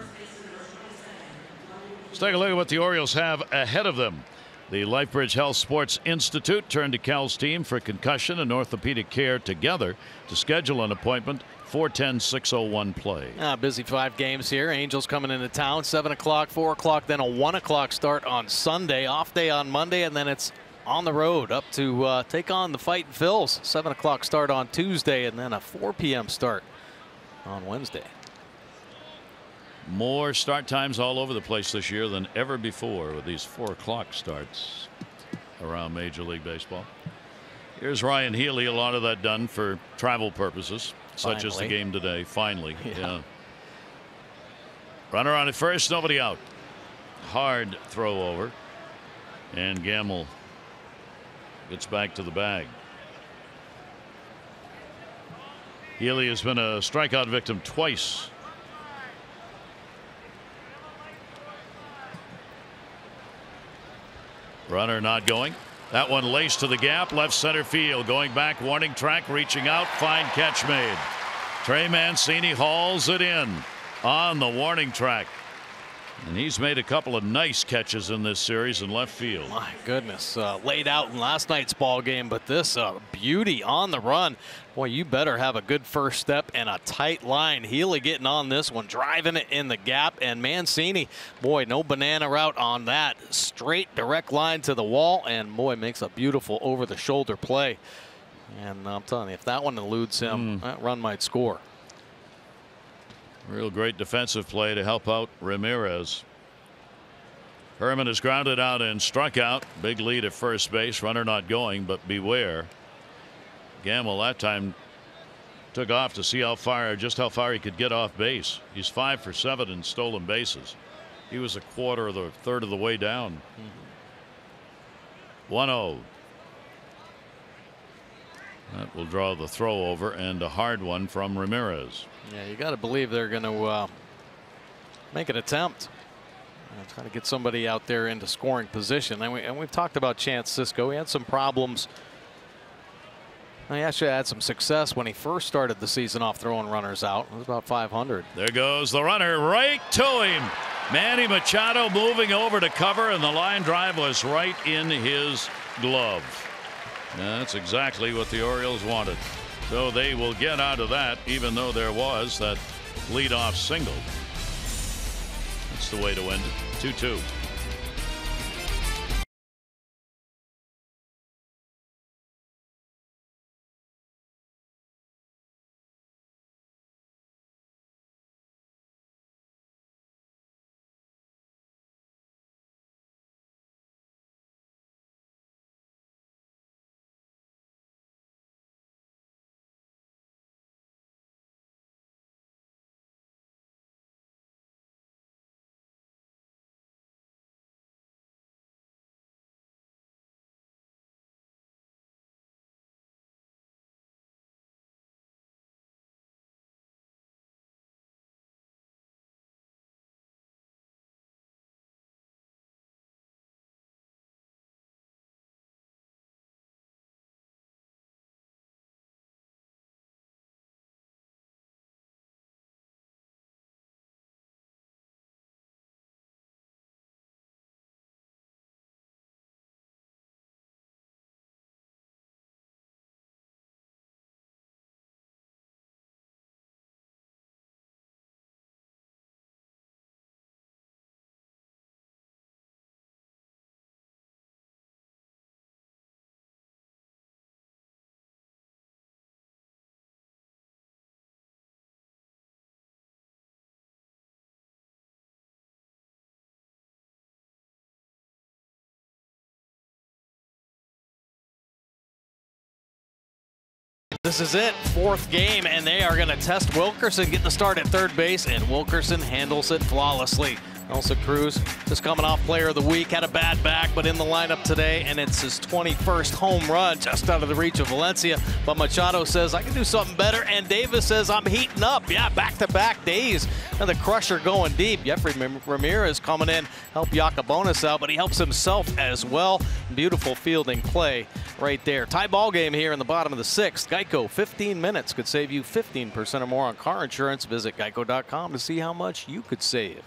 Let's take a look at what the Orioles have ahead of them. The Lifebridge Health Sports Institute turned to Cal's team for concussion and orthopedic care together to schedule an appointment. 4:10-6:01 play. Busy 5 games here. Angels coming into town 7 o'clock, 4 o'clock, then a 1 o'clock start on Sunday. Off day on Monday, and then it's on the road up to take on the Fightin' Phils. 7 o'clock start on Tuesday, and then a 4 p.m. start on Wednesday. More start times all over the place this year than ever before with these 4 o'clock starts around Major League Baseball. Here's Ryan Healy. A lot of that done for travel purposes, such as the game today. Finally. Yeah. Runner on at first, nobody out. Hard throw over. And Gamble gets back to the bag. Healy has been a strikeout victim twice. Runner not going. That one laced to the gap, left center field, going back, warning track, reaching out, fine catch made. Trey Mancini hauls it in on the warning track. And he's made a couple of nice catches in this series in left field. My goodness, laid out in last night's ball game, but this beauty on the run. Boy, you better have a good first step and a tight line. Healy getting on this one, driving it in the gap, and Mancini, boy, no banana route on that. Straight direct line to the wall, and boy, makes a beautiful over the shoulder play. And I'm telling you, if that one eludes him, that run might score. Real great defensive play to help out Ramirez. Herman is grounded out and struck out. Big lead at first base. Runner not going, but beware. Gamble that time took off to see just how far he could get off base. He's 5 for 7 in stolen bases. He was a quarter of the third of the way down. 1-0. That will draw the throw over and a hard one from Ramirez. Yeah, you got to believe they're going to make an attempt. Try to get somebody out there into scoring position. And we've talked about Chance Sisco. He had some problems. He actually had some success when he first started the season off throwing runners out. It was about 500. There goes the runner right to him. Manny Machado moving over to cover, and the line drive was right in his glove. That's exactly what the Orioles wanted. So they will get out of that, even though there was that leadoff single. That's the way to end it. 2-2. This is it, 4th game, and they are going to test Wilkerson getting the start at third base, and Wilkerson handles it flawlessly. Nelson Cruz just coming off player of the week, had a bad back, but in the lineup today, and it's his 21st home run, just out of the reach of Valencia. But Machado says, I can do something better, and Davis says, I'm heating up. Yeah, back-to-back days, and the crusher going deep. Jeffrey Ramirez coming in, help Yacabonis out, but he helps himself as well. Beautiful fielding play right there. Tie ball game here in the bottom of the 6th. Geico, 15 minutes could save you 15% or more on car insurance. Visit geico.com to see how much you could save.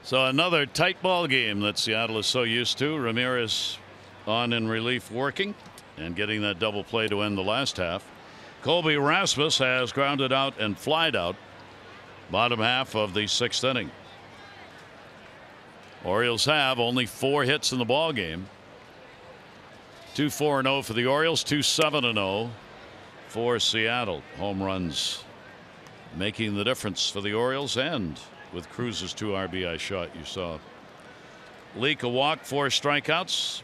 So another tight ball game that Seattle is so used to. Ramirez on in relief working and getting that double play to end the last half. Colby Rasmus has grounded out and flied out bottom half of the 6th inning. Orioles have only 4 hits in the ball game. 2-4-0 for the Orioles, 2-7-0 for Seattle. Home runs making the difference for the Orioles, and with Cruz's 2 RBI shot, you saw. Leak a walk, 4 strikeouts.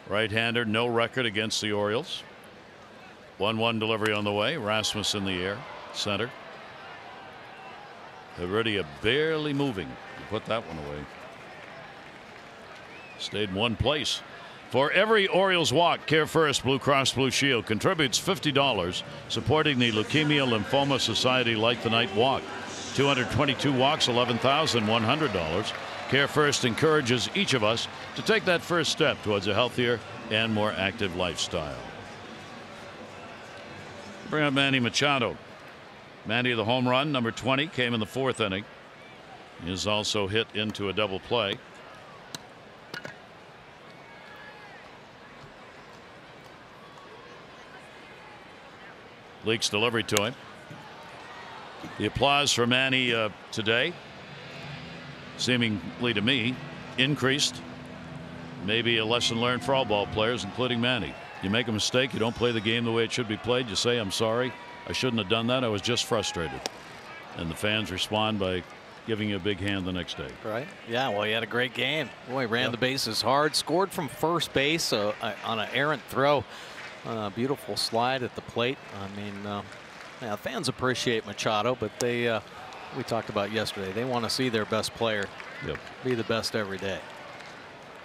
Right-hander, no record against the Orioles. 1-1 delivery on the way. Rasmus in the air, center. Heredia barely moving to put that one away. Stayed in one place. For every Orioles walk, Care First Blue Cross Blue Shield contributes $50 supporting the Leukemia Lymphoma Society Light the Night Walk. 222 walks, $11,100. Care First encourages each of us to take that first step towards a healthier and more active lifestyle. Bring up Manny Machado. Manny, the home run, number 20, came in the 4th inning. He is also hit into a double play. Leaks delivery to him. The applause for Manny today, seemingly to me, increased. Maybe a lesson learned for all ball players, including Manny. You make a mistake, you don't play the game the way it should be played. You say, I'm sorry, I shouldn't have done that. I was just frustrated. And the fans respond by giving you a big hand the next day. Right. Yeah, well, he had a great game. Boy, ran the bases hard, scored from first base on an errant throw. Beautiful slide at the plate. I mean, yeah, fans appreciate Machado, but they, we talked about yesterday, they want to see their best player be the best every day.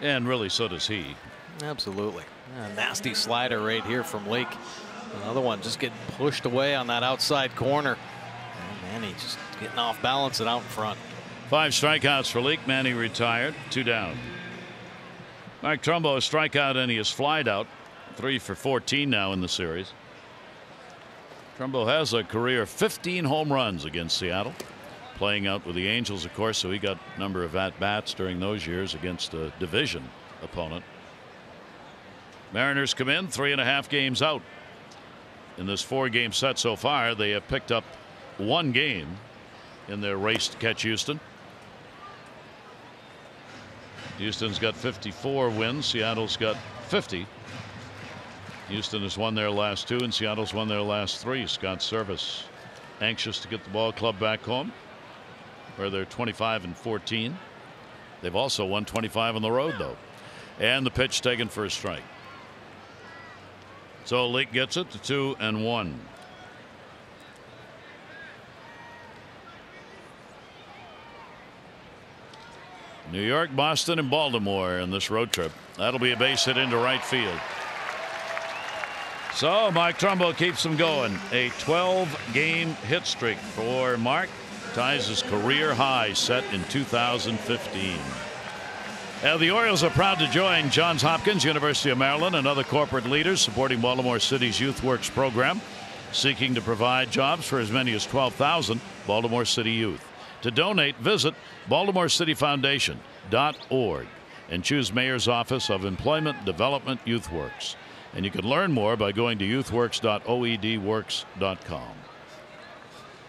And really, so does he. Absolutely. Yeah, nasty slider right here from Lake. Another one just getting pushed away on that outside corner. Oh, Manny just getting off balance and out in front. 5 strikeouts for Leak. Manny retired. 2 down. Mike Trumbo, a strikeout, and he has flied out. 3 for 14 now in the series. Trumbo has a career 15 home runs against Seattle. Playing out with the Angels, of course, so he got a number of at-bats during those years against a division opponent. Mariners come in 3.5 games out. In this 4-game set so far, they have picked up 1 game in their race to catch Houston. Houston's got 54 wins. Seattle's got 50. Houston has won their last 2, and Seattle's won their last 3. Scott Service anxious to get the ball club back home, where they're 25-14. They've also won 25 on the road, though. And the pitch taken for a strike. So Leak gets it to 2-1. New York, Boston, and Baltimore in this road trip. That'll be a base hit into right field. So Mike Trumbo keeps them going. A 12-game hit streak for Mark. Ties his career high set in 2015. The Orioles are proud to join Johns Hopkins, University of Maryland, and other corporate leaders supporting Baltimore City's Youth Works program, seeking to provide jobs for as many as 12,000 Baltimore City youth. To donate, visit BaltimoreCityFoundation.org and choose Mayor's Office of Employment Development Youth Works. And you can learn more by going to youthworks.oedworks.com.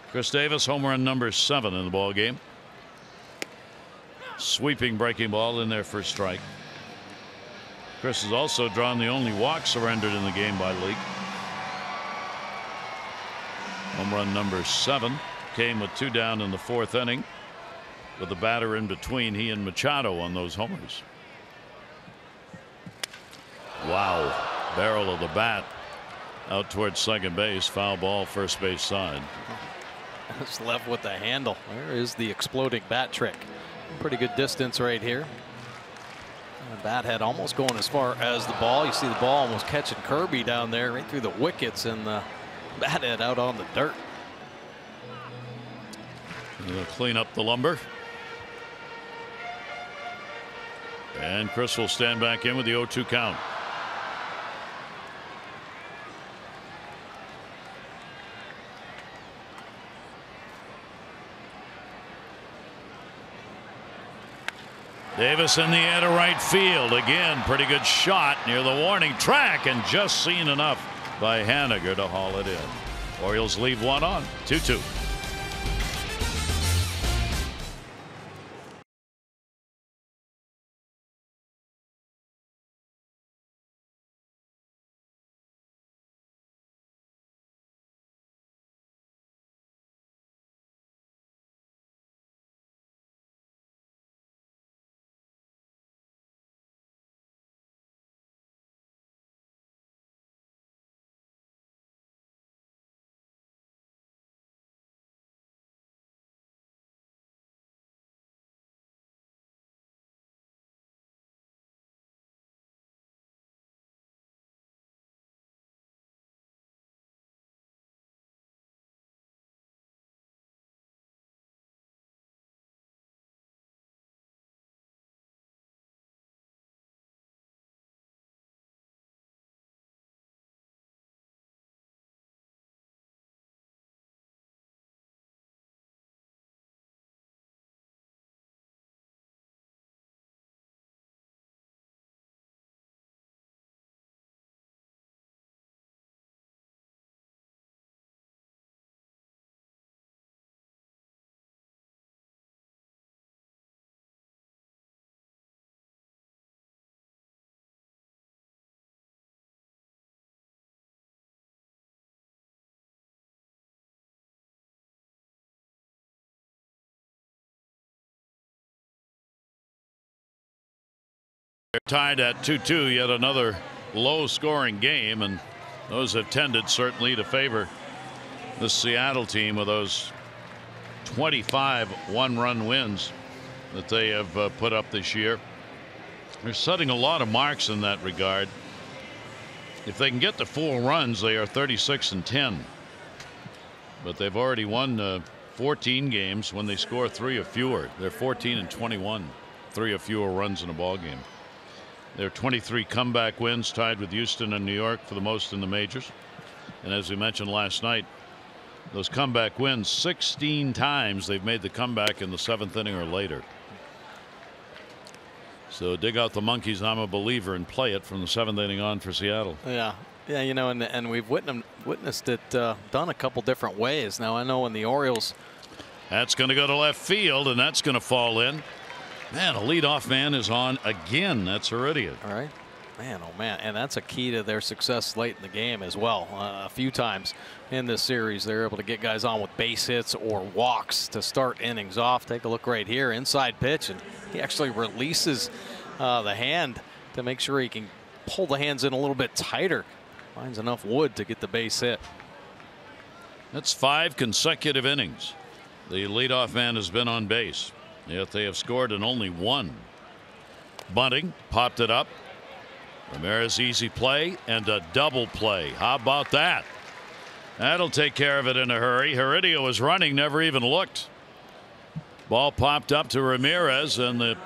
Chris Davis, home run number 7 in the ball game. Sweeping breaking ball in there for a strike. Chris has also drawn the only walk surrendered in the game by Leak. Home run number 7 came with 2 down in the 4th inning, with the batter in between he and Machado on those homers. Wow. barrel of the bat out towards second base. Foul ball, first base side. It's left with the handle. There is the exploding bat trick. Pretty good distance right here. And the bat head almost going as far as the ball. You see the ball almost catching Kirby down there right through the wickets, and the bat head out on the dirt. They'll clean up the lumber. And Chris will stand back in with the 0-2 count. Davis in the air to right field. Again, pretty good shot near the warning track, and just seen enough by Haniger to haul it in. Orioles leave one on. 2-2. They're tied at 2-2, yet another low-scoring game, and those have tended certainly to favor the Seattle team with those 25 one-run wins that they have put up this year. They're setting a lot of marks in that regard. If they can get to 4 runs, they are 36-10. But they've already won 14 games when they score 3 or fewer. They're 14-21, 3 or fewer runs in a ball game. There are 23 comeback wins, tied with Houston and New York for the most in the majors. And as we mentioned last night, those comeback wins, 16 times they've made the comeback in the 7th inning or later. So dig out the monkeys. I'm a believer, and play it from the 7th inning on for Seattle. Yeah, you know, and we've witnessed it done a couple different ways. Now I know when the Orioles. That's going to go to left field, and that's going to fall in. Man, a leadoff man is on again. That's Heredia. All right. Man, oh man, and that's a key to their success late in the game as well. A few times in this series, they're able to get guys on with base hits or walks to start innings off. Take a look right here, inside pitch, and he actually releases the hand to make sure he can pull the hands in a little bit tighter. Finds enough wood to get the base hit. That's 5 consecutive innings. The leadoff man has been on base, yet they have scored in only 1. Bunting popped it up. Ramirez easy play and a double play. How about that? That'll take care of it in a hurry. Heredia was running, never even looked. Ball popped up to Ramirez, and the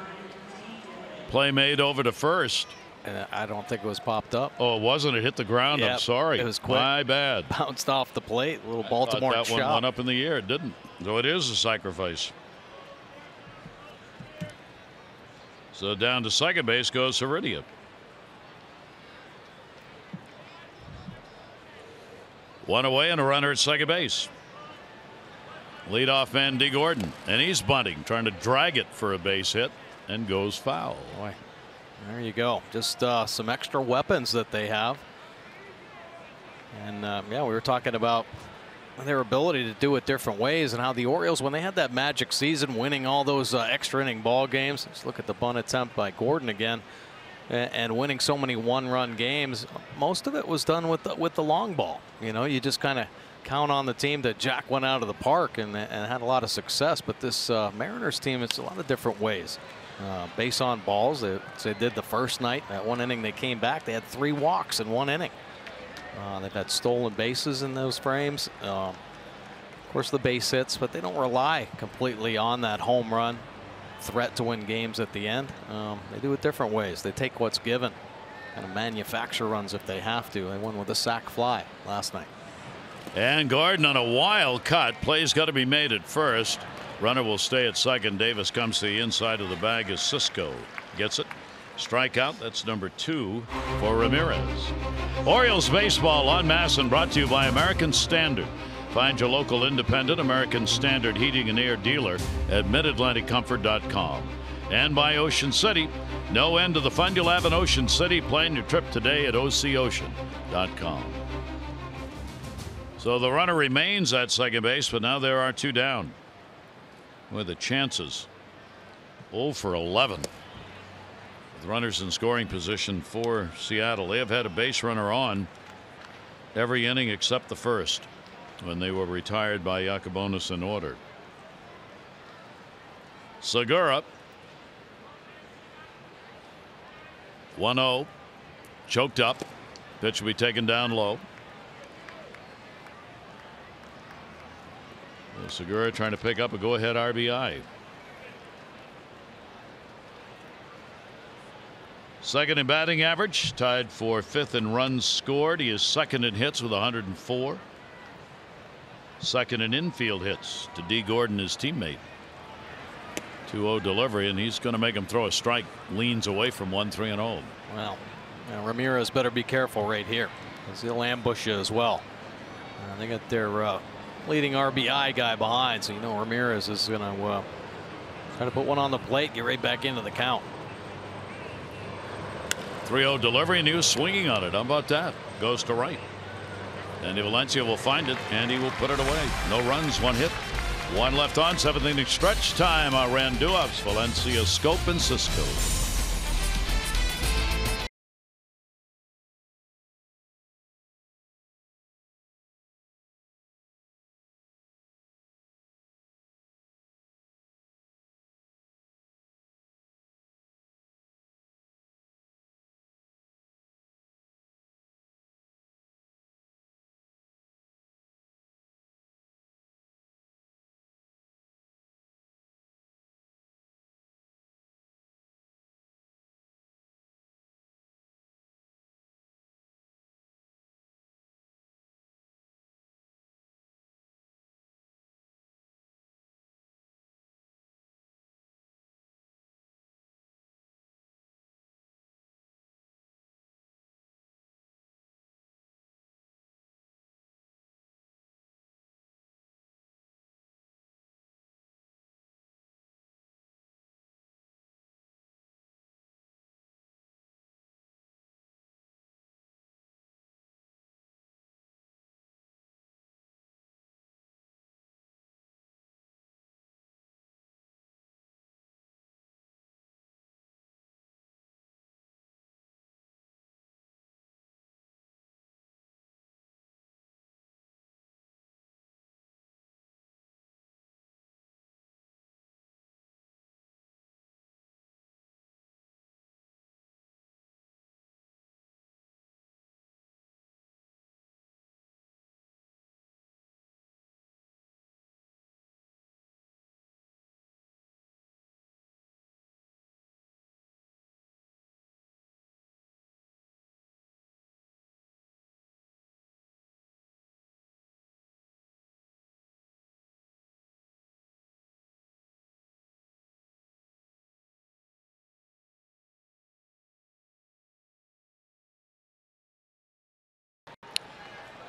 play made over to first. And I don't think it was popped up. Oh, it wasn't. It hit the ground. Yep, I'm sorry. It was quick. My bad. Bounced off the plate. A little Baltimore that chop. one went up in the air. It didn't. So it is a sacrifice. So down to second base goes Heredia. One away and a runner at second base. Leadoff man D. Gordon, and he's bunting, trying to drag it for a base hit, and goes foul. Boy, there you go. Just some extra weapons that they have. And yeah, we were talking about their ability to do it different ways, and how the Orioles, when they had that magic season, winning all those extra inning ball games. Let's look at the bunt attempt by Gordon again. and winning so many one-run games, most of it was done with the long ball. You know, you just kind of count on the team that Jack went out of the park and had a lot of success. But this Mariners team, it's a lot of different ways. Base on balls, they did the first night. That one inning they came back. They had 3 walks in 1 inning. They've had stolen bases in those frames. Of course, the base hits, but they don't rely completely on that home run threat to win games at the end. They do it different ways. They take what's given, kind of manufacture runs if they have to. They won with a sac fly last night. And Gordon on a wild cut. Play's got to be made at first. Runner will stay at second. Davis comes to the inside of the bag as Cisco gets it. Strikeout. That's number 2 for Ramirez. Orioles baseball on Mass and brought to you by American Standard. Find your local independent American Standard heating and air dealer at midatlanticcomfort.com. And by Ocean City. No end to the fun you'll have in Ocean City. Plan your trip today at ococean.com. So the runner remains at second base, but now there are 2 down. With the chances 0 for 11. With runners in scoring position for Seattle. They have had a base runner on every inning except the first, when they were retired by Yacobonis in order. Segura. 1-0. Choked up. Pitch will be taken down low. Segura trying to pick up a go-ahead RBI. Second in batting average, tied for 5th in runs scored. He is second in hits with 104. Second in infield hits to D. Gordon, his teammate. 2-0 delivery, and he's going to make him throw a strike. Leans away from 1-3-0. Well, Ramirez better be careful right here, because he'll ambush you as well. They got their leading RBI guy behind, so you know Ramirez is going to try to put one on the plate, get right back into the count. 3-0 delivery, and he was swinging on it. How about that? Goes to right. And Valencia will find it, and he will put it away. No runs, 1 hit, 1 left on. 7th inning stretch time. Randuavs, Valencia, Scope, and Cisco.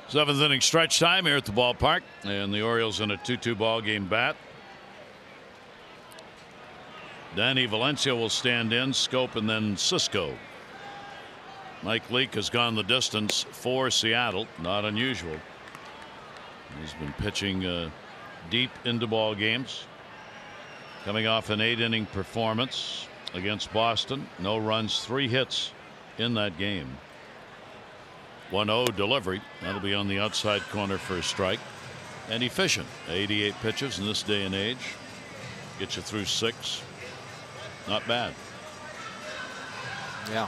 Seventh inning stretch time here at the ballpark, and the Orioles in a 2-2 ball game bat. Danny Valencia will stand in, Scope, and then Cisco. Mike Leake has gone the distance for Seattle. Not unusual. He's been pitching deep into ball games, coming off an 8-inning performance. against Boston. No runs, 3 hits in that game. 1-0 delivery. That'll be on the outside corner for a strike. And efficient. 88 pitches in this day and age. Get you through 6. Not bad. Yeah,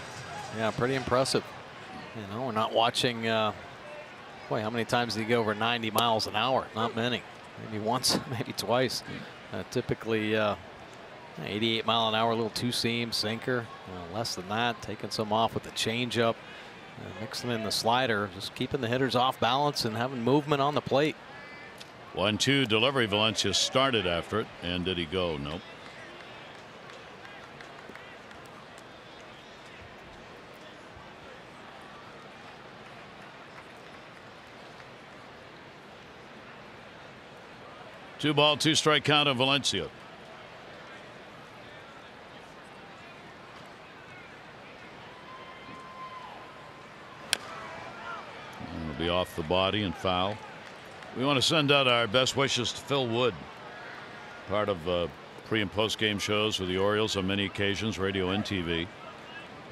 pretty impressive. You know, we're not watching. Boy, how many times did he go over 90 miles an hour? Not many. Maybe once, maybe twice. Typically 88 mile an hour, little 2-seam sinker. Less than that. Taking some off with the changeup. Mixing in the slider. Just keeping the hitters off balance and having movement on the plate. 1-2 delivery. Valencia started after it. And did he go? Nope. Two ball, 2 strike count of Valencia. It'll be off the body and foul. We want to send out our best wishes to Phil Wood, part of pre and post game shows with the Orioles on many occasions, radio and TV.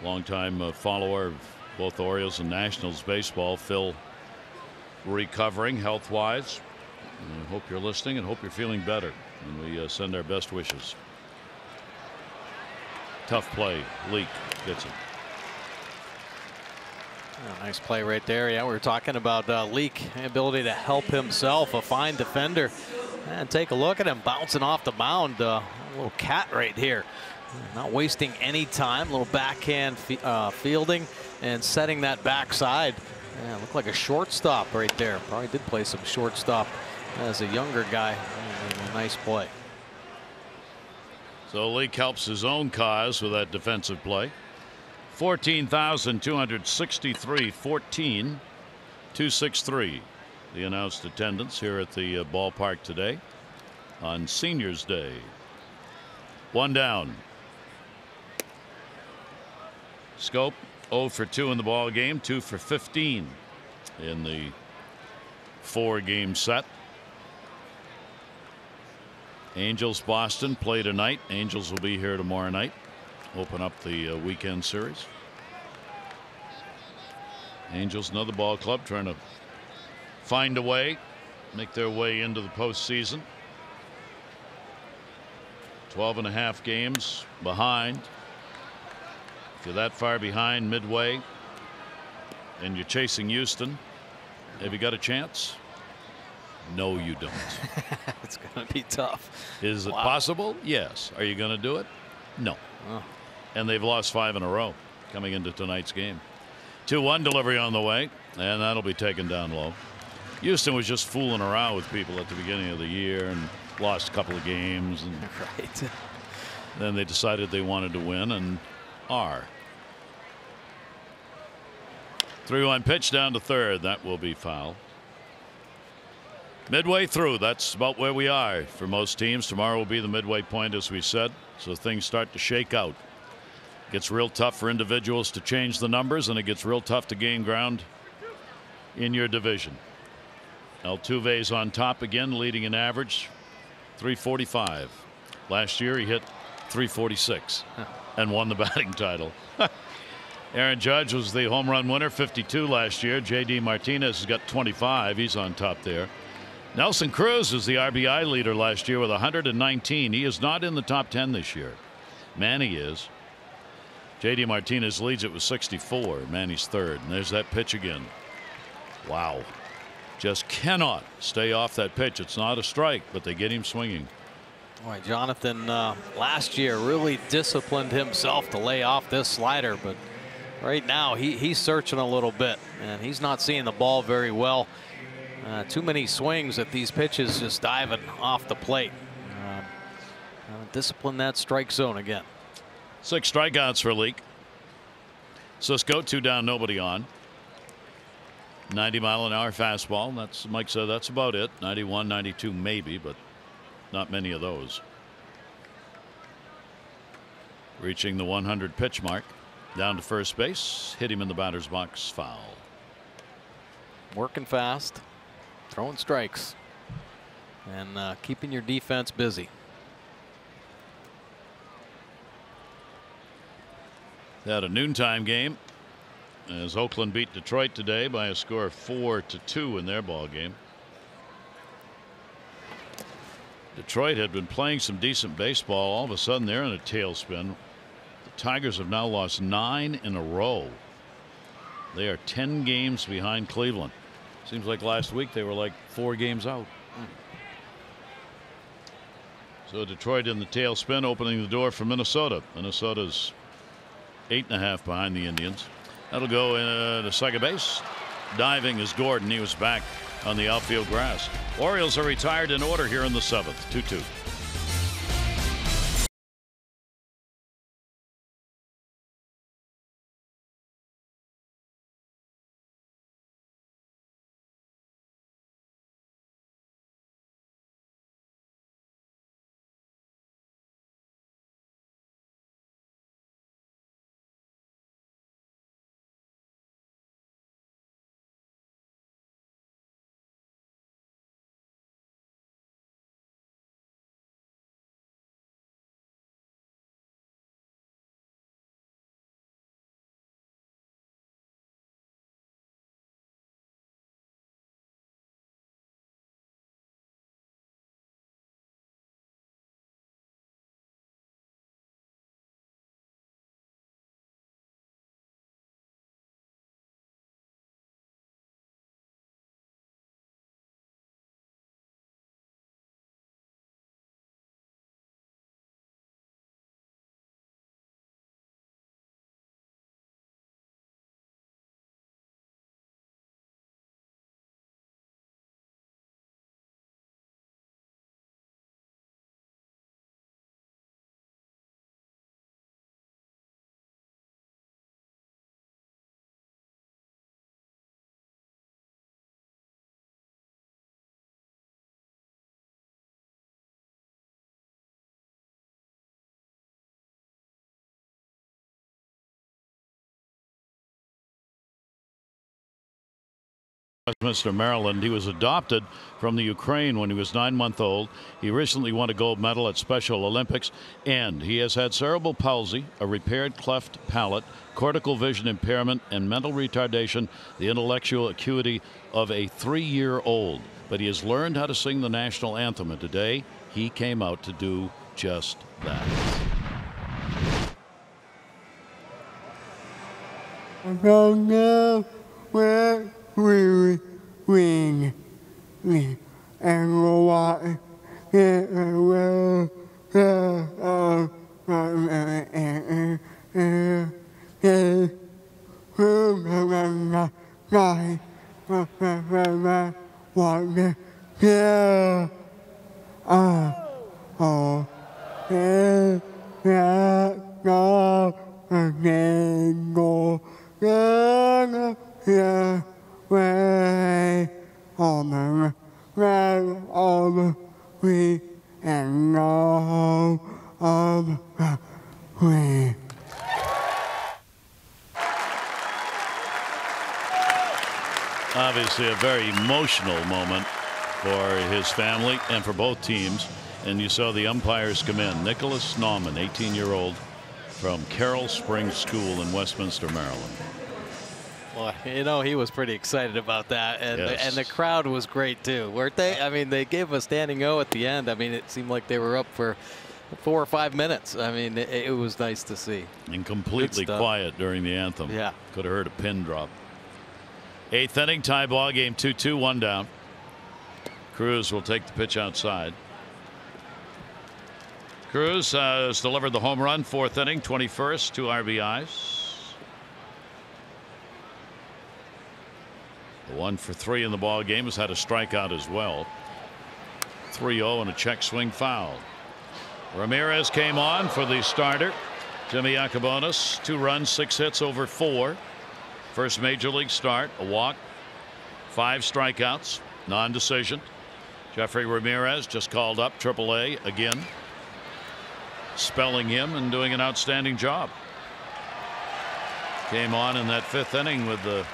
Longtime follower of both Orioles and Nationals baseball. Phil recovering health wise. I hope you're listening and hope you're feeling better. And we send our best wishes. Tough play. Leak gets it. Oh, nice play right there. Yeah, we were talking about Leak, ability to help himself, a fine defender. And take a look at him bouncing off the mound. A little cat right here. Not wasting any time. A little backhand fielding and setting that backside. Yeah, looked like a shortstop right there. Probably did play some shortstop as a younger guy. A nice play. So Leak helps his own cause with that defensive play. 14,263, 14,263. The announced attendance here at the ballpark today on Seniors Day. 1 down. Scope 0 for 2 in the ball game, 2 for 15 in the 4-game set. Angels Boston play tonight. Angels will be here tomorrow night. Open up the weekend series. Angels, another ball club trying to find a way, make their way into the postseason. 12.5 games behind. If you're that far behind midway and you're chasing Houston, have you got a chance? No, you don't. It's going to be tough. Is it possible? Yes. Are you going to do it? No. Oh. And they've lost 5 in a row coming into tonight's game. 2-1 delivery on the way, and that'll be taken down low. Houston was just fooling around with people at the beginning of the year and lost a couple of games. And right. Then they decided they wanted to win and are. 3-1 pitch down to third. That will be foul. Midway through, that's about where we are for most teams. Tomorrow will be the midway point, as we said, so things start to shake out. It gets real tough for individuals to change the numbers, and it gets real tough to gain ground in your division. Altuve's on top again, leading an average 345. Last year he hit 346 and won the batting title. Aaron Judge was the home run winner, 52 last year. J.D. Martinez has got 25. He's on top there. Nelson Cruz is the RBI leader last year with 119. He is not in the top 10 this year. Manny is. J.D. Martinez leads it with 64. Manny's third. And there's that pitch again. Wow. Just cannot stay off that pitch. It's not a strike, but they get him swinging. Boy, Jonathan last year really disciplined himself to lay off this slider, but right now he's searching a little bit, and he's not seeing the ball very well. Too many swings at these pitches, just diving off the plate. Discipline that strike zone again. 6 strikeouts for Leak. Cisco 2 down, nobody on. 90-mile-an-hour fastball. That's, Mike said, that's about it. 91, 92 maybe, but not many of those. Reaching the 100 pitch mark. Down to first base. Hit him in the batter's box. Foul. Working fast. Throwing strikes. And keeping your defense busy. Had a noontime game as Oakland beat Detroit today by a score of 4-2 in their ball game. Detroit had been playing some decent baseball. All of a sudden they're in a tailspin. The Tigers have now lost 9 in a row. They are 10 games behind Cleveland. Seems like last week they were like 4 games out. So Detroit in the tailspin, opening the door for Minnesota. Minnesota's 8.5 behind the Indians. That'll go to second base. Diving is Gordon. He was back on the outfield grass. Orioles are retired in order here in the 7th. 2-2. Westminster, Maryland. He was adopted from the Ukraine when he was 9 months old. He recently won a gold medal at Special Olympics, and he has had cerebral palsy, a repaired cleft palate, cortical vision impairment, and mental retardation, the intellectual acuity of a 3-year-old. But he has learned how to sing the national anthem, and today he came out to do just that. Where we win and what way on the red of we and all of we. Obviously a very emotional moment for his family and for both teams. And you saw the umpires come in. Nicholas Nauman, 18-year-old from Carroll Springs School in Westminster, Maryland. Well, you know, he was pretty excited about that, and Yes. the crowd was great too, weren't they? I mean, they gave a standing O at the end. I mean, it seemed like they were up for 4 or 5 minutes. I mean, it was nice to see. And completely quiet during the anthem. Yeah. Could have heard a pin drop. 8th inning, tie ball game, 2-2, 1 down. Cruz will take the pitch outside. Cruz has delivered the home run, 4th inning, 21st, 2 RBIs. 1 for 3 in the ball game, has had a strikeout as well. 3-0 and a check swing foul. Ramirez came on for the starter. Jimmy Yacobonis, 2 runs, 6 hits over 4. First major league start, a walk, 5 strikeouts, non-decision. Jeffrey Ramirez just called up, AAA again, spelling him and doing an outstanding job. Came on in that 5th inning with the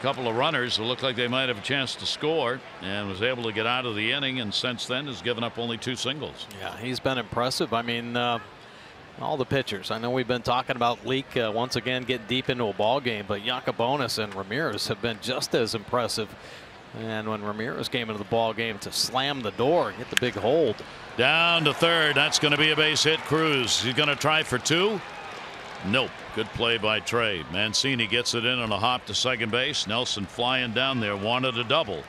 couple of runners who looked like they might have a chance to score, and was able to get out of the inning, and since then has given up only 2 singles. Yeah, he's been impressive. I mean, All the pitchers. I know we've been talking about Leak once again getting deep into a ball game, but Yacobonis and Ramirez have been just as impressive. And when Ramirez came into the ball game to slam the door and get the big hold. Down to third. That's going to be a base hit. Cruz. He's going to try for two. Nope. Good play by Trey. Mancini gets it in on a hop to second base. Nelson flying down there, wanted a double.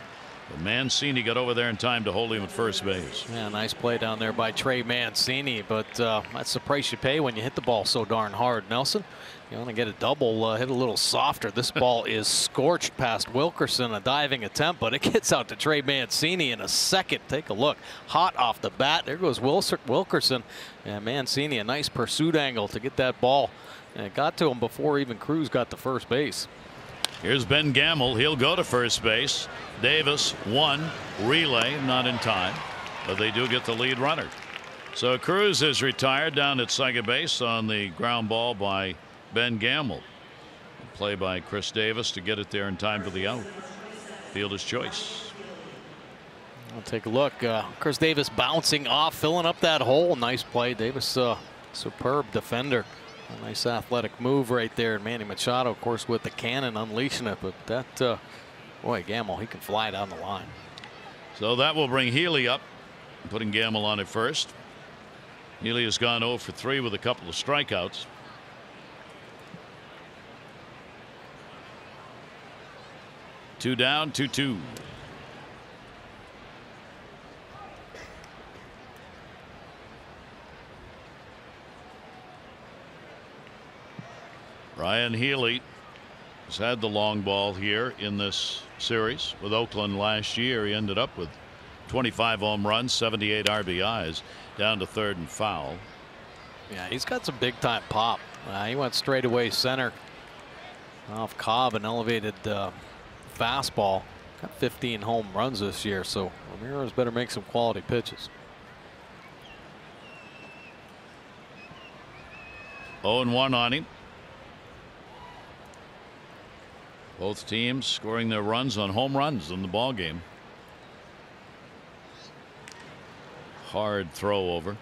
But Mancini got over there in time to hold him at first base. Yeah, nice play down there by Trey Mancini, but that's the price you pay when you hit the ball so darn hard. Nelson, you want to get a double, hit a little softer. This ball is scorched past Wilkerson, a diving attempt, but it gets out to Trey Mancini in a second. Take a look. Hot off the bat. There goes Wilkerson. And Mancini, a nice pursuit angle to get that ball. And it got to him before even Cruz got to first base. Here's Ben Gamble. He'll go to first base. Davis, one relay, not in time, but they do get the lead runner. So Cruz is retired down at second base on the ground ball by Ben Gamble. Play by Chris Davis to get it there in time for the out. Fielder's choice. We'll take a look. Chris Davis bouncing off, filling up that hole. Nice play. Davis, superb defender. A nice athletic move right there. And Manny Machado, of course, with the cannon unleashing it. But that, boy, Gamble, he can fly down the line. So that will bring Healy up, putting Gamble on at first. Healy has gone 0 for 3 with a couple of strikeouts. Two down, 2-2. Ryan Healy has had the long ball here in this series with Oakland last year. He ended up with 25 home runs, 78 RBIs, down to third and foul. Yeah, he's got some big time pop. He went straight away center off Cobb, an elevated fastball. Got 15 home runs this year, so Ramirez better make some quality pitches. 0-1 on him. Both teams scoring their runs on home runs in the ball game. Hard throw over.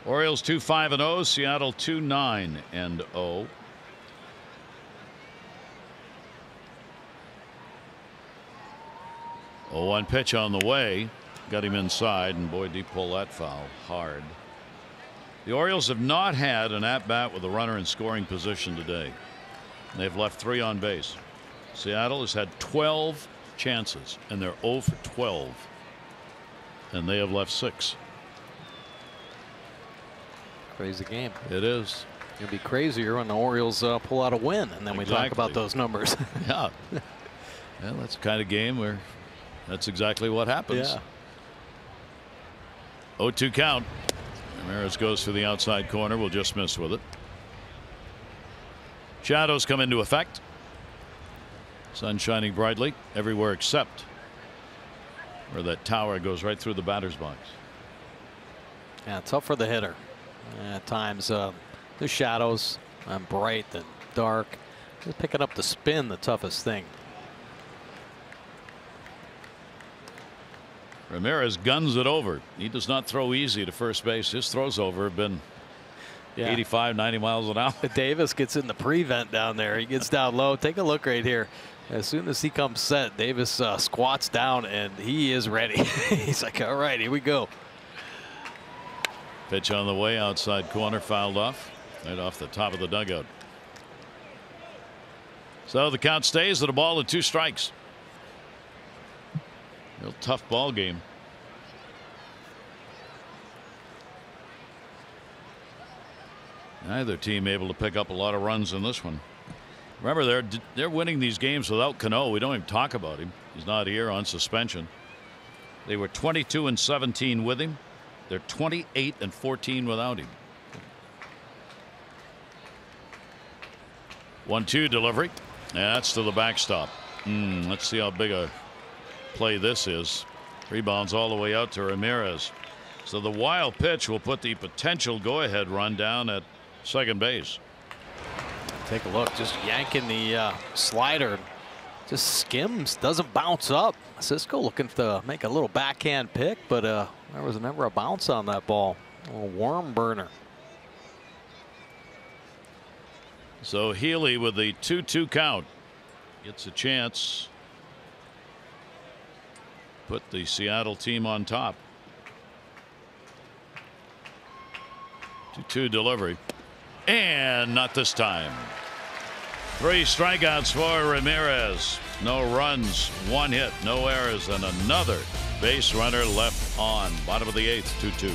Orioles 2-5-0, Seattle 2-9-0. Oh, one pitch on the way. Got him inside, and boy, did he pull that foul hard. The Orioles have not had an at-bat with a runner in scoring position today. They've left 3 on base. Seattle has had 12 chances, and they're 0 for 12. And they have left 6. Crazy game. It is. It'll be crazier when the Orioles pull out a win, and then we talk about those numbers. Yeah. Well, that's the kind of game where that's exactly what happens. Yeah. 0-2 count. Ramirez goes for the outside corner. Will just miss with it. Shadows come into effect. Sun shining brightly everywhere except where that tower goes right through the batter's box. Yeah, tough for the hitter. At times the shadows bright and dark. Just picking up the spin, the toughest thing. Ramirez guns it over. He does not throw easy to first base. His throws over have been 85, 90 miles an hour. Davis gets in the prevent down there. He gets down low. Take a look right here. As soon as he comes set, Davis squats down and he is ready. He's like, all right, here we go. Pitch on the way, outside corner, fouled off. Right off the top of the dugout. So the count stays at a ball and 2 strikes. Real tough ball game. Neither team able to pick up a lot of runs in this one. Remember, they're winning these games without Cano. We don't even talk about him. He's not here on suspension. They were 22-17 with him. They're 28-14 without him. 1-2 delivery. Yeah, that's to the backstop. Let's see how big a play this is. Rebounds all the way out to Ramirez. So the wild pitch will put the potential go-ahead run down at second base. Take a look, just yanking the slider. just skims, doesn't bounce up. Cisco looking to make a little backhand pick, but there was never a bounce on that ball. A little worm burner. So Healy with the 2-2 count gets a chance. Put the Seattle team on top. 2-2 delivery. And not this time. 3 strikeouts for Ramirez. No runs, 1 hit, no errors, and another base runner left on. Bottom of the 8th, 2-2.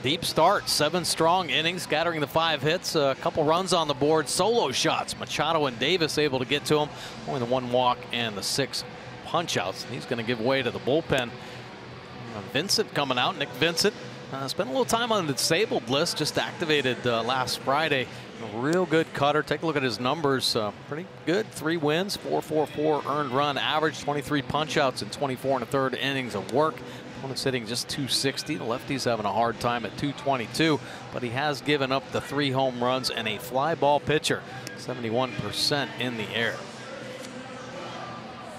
Deep start, 7 strong innings, scattering the 5 hits, a couple runs on the board, solo shots. Machado and Davis able to get to him. Only the 1 walk and the 6 punch outs. He's going to give way to the bullpen. Vincent coming out. Nick Vincent spent a little time on the disabled list, just activated last Friday. A real good cutter. Take a look at his numbers. Pretty good. 3 wins, 4.44 earned run average, 23 punch outs in 24 1/3 innings of work. Opponent's hitting just 260. The lefty's having a hard time at 222, but he has given up the 3 home runs and a fly ball pitcher. 71% in the air.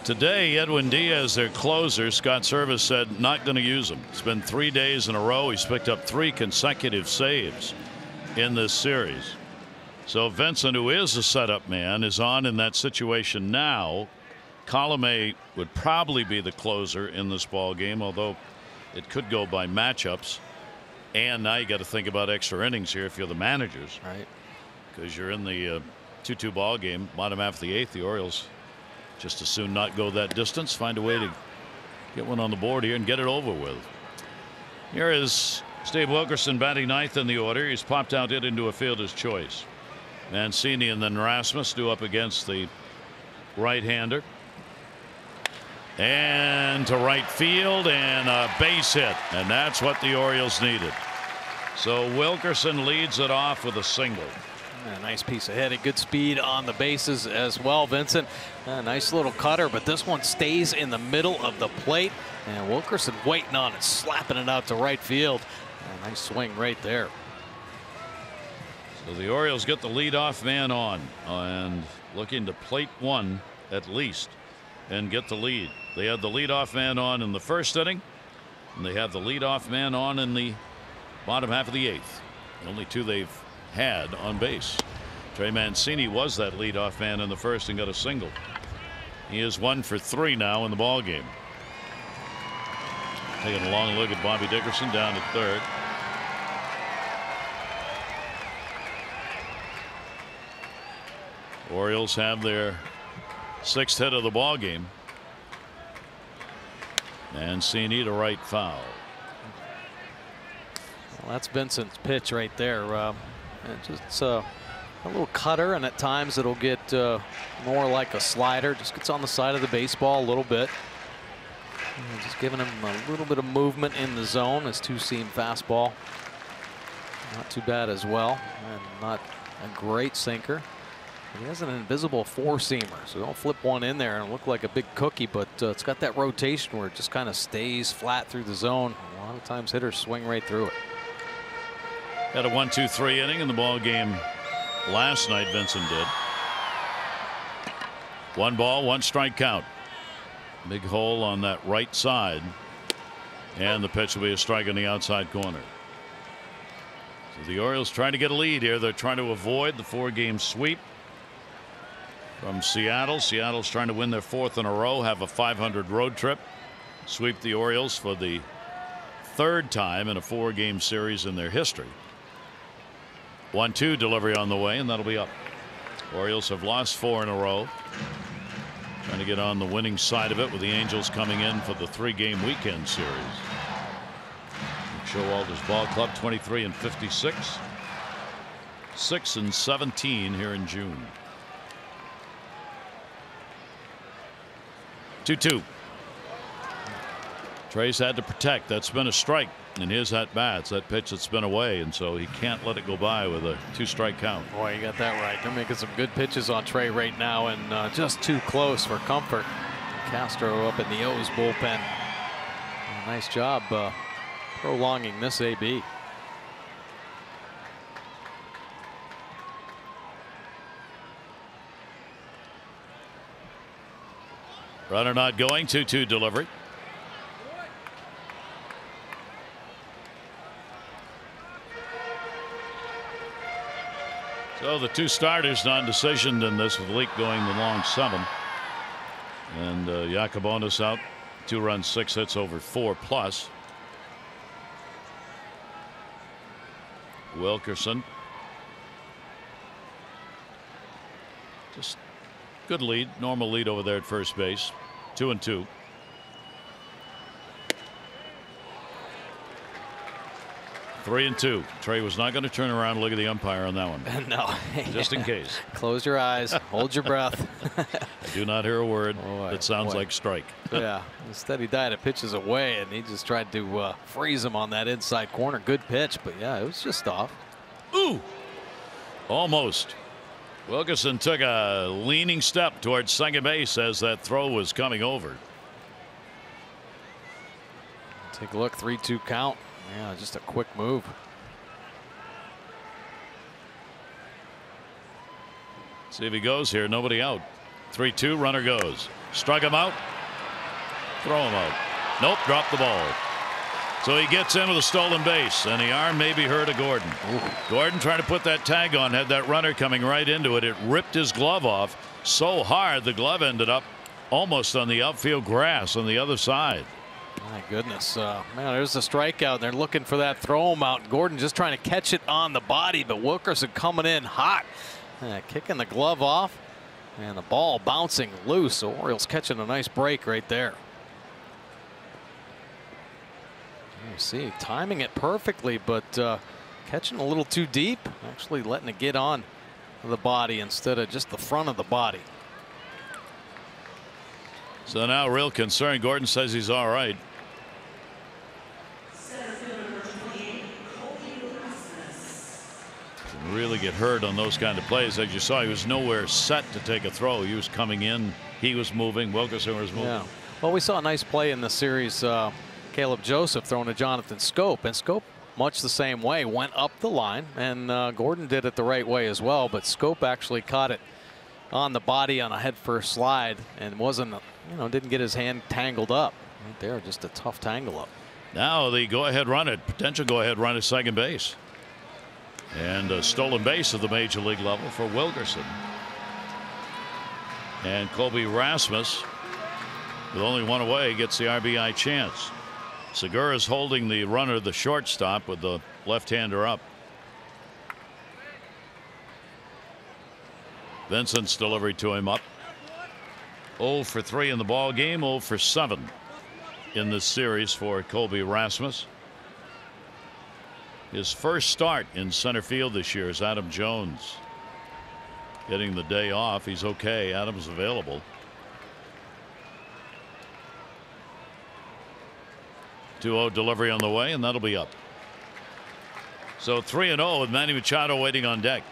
Today, Edwin Diaz, their closer, Scott Service said not going to use him. It's been 3 days in a row. He's picked up 3 consecutive saves in this series. So Vincent, who is a setup man, is on in that situation now. Colomé would probably be the closer in this ball game, although it could go by matchups. And now you got to think about extra innings here if you're the managers, right? Because you're in the 2-2 ball game, bottom half of the 8th. The Orioles just as soon not go that distance, find a way to get one on the board here and get it over with. Here is Steve Wilkerson batting 9th in the order. He's popped out it into a fielder's choice. Mancini and then Rasmus do up against the right-hander. And to right field and a base hit, and that's what the Orioles needed. So Wilkerson leads it off with a single. A nice piece of hitting, good speed on the bases as well. Vincent, a nice little cutter, but this one stays in the middle of the plate, and Wilkerson waiting on it, slapping it out to right field. A nice swing right there. So the Orioles get the leadoff man on and looking to plate 1 at least and get the lead. They had the leadoff man on in the 1st inning, and they have the leadoff man on in the bottom half of the 8th. The only 2 they've had on base. Trey Mancini was that leadoff man in the 1st and got a single. He is 1 for 3 now in the ball game. Taking a long look at Bobby Dickerson down to 3rd. Orioles have their 6th hit of the ball game. Mancini to right foul. Well, that's Vincent's pitch right there. It's a little cutter, and at times it'll get more like a slider. Just gets on the side of the baseball a little bit. Just giving him a little bit of movement in the zone. His two-seam fastball, not too bad as well, and not a great sinker. He has an invisible four-seamer, so don't flip one in there and look like a big cookie, but it's got that rotation where it just kind of stays flat through the zone. A lot of times hitters swing right through it. Had a 1-2-3 inning in the ball game last night. Vincent did. 1 ball, 1 strike count. Big hole on that right side, and the pitch will be a strike on the outside corner. So the Orioles trying to get a lead here. They're trying to avoid the 4-game sweep from Seattle. Seattle's trying to win their 4th in a row, have a 500 road trip, sweep the Orioles for the 3rd time in a 4-game series in their history. 1-2 delivery on the way, and that'll be up. Orioles have lost 4 in a row. Trying to get on the winning side of it with the Angels coming in for the 3-game weekend series. Showalter's ball club 23-56, 6-17 here in June. 2-2. Trey's had to protect. That's been a strike in his at-bats, that pitch that's been away, and so he can't let it go by with a 2-strike count. Boy, you got that right. They're making some good pitches on Trey right now, and just too close for comfort. Castro up in the O's bullpen. Nice job prolonging this AB. Runner not going. 2-2 delivery. So the 2 starters non-decisioned in this, with Leake going the long 7, and Yacobonis out. 2 runs, 6 hits over 4+. Wilkerson, just good lead, normal lead over there at first base. 2-2. Three and 2. Trey was not going to turn around and look at the umpire on that one. No. Just in case. Close your eyes. Hold your breath. I do not hear a word that sounds like strike. Yeah. Instead he died. It pitches away, and he just tried to freeze him on that inside corner. Good pitch, but yeah, it was just off. Ooh. Almost. Wilkerson took a leaning step towards second base as that throw was coming over. Take a look. 3-2 count. Yeah, just a quick move. See if he goes here. Nobody out. 3-2. Runner goes. Struck him out. Throw him out. Nope. Dropped the ball. So he gets in with a stolen base, and the arm may be hurt of Gordon. Ooh. Gordon trying to put that tag on, had that runner coming right into it. It ripped his glove off so hard the glove ended up almost on the outfield grass on the other side. My goodness, man, there's a strikeout. They're looking for that throw him out. Gordon just trying to catch it on the body, but Wilkerson coming in hot, kicking the glove off, and the ball bouncing loose. So Orioles catching a nice break right there. You see, timing it perfectly, but catching a little too deep, actually letting it get on the body instead of just the front of the body. So now real concern. Gordon says he's all right. Can really get hurt on those kind of plays. As you saw, he was nowhere set to take a throw. He was coming in. He was moving. Wilkerson was moving. Yeah. Well, we saw a nice play in the series. Caleb Joseph throwing to Jonathan Scope, and Scope much the same way went up the line, and Gordon did it the right way as well, but Scope actually caught it on the body on a head first slide and wasn't, you know, didn't get his hand tangled up right there. Just a tough tangle up. Now the go-ahead run at potential go-ahead run at second base, and a stolen base at the major league level for Wilkerson. And Colby Rasmus, with only one away, gets the RBI chance. Segura's holding the runner, the shortstop, with the left-hander up. Vincent's delivery to him up. 0 for 3 in the ball game, 0 for 7 in this series for Colby Rasmus. His first start in center field this year is Adam Jones getting the day off. He's okay. Adam's available. 2-0 delivery on the way, and that'll be up. So 3-0 with Manny Machado waiting on deck.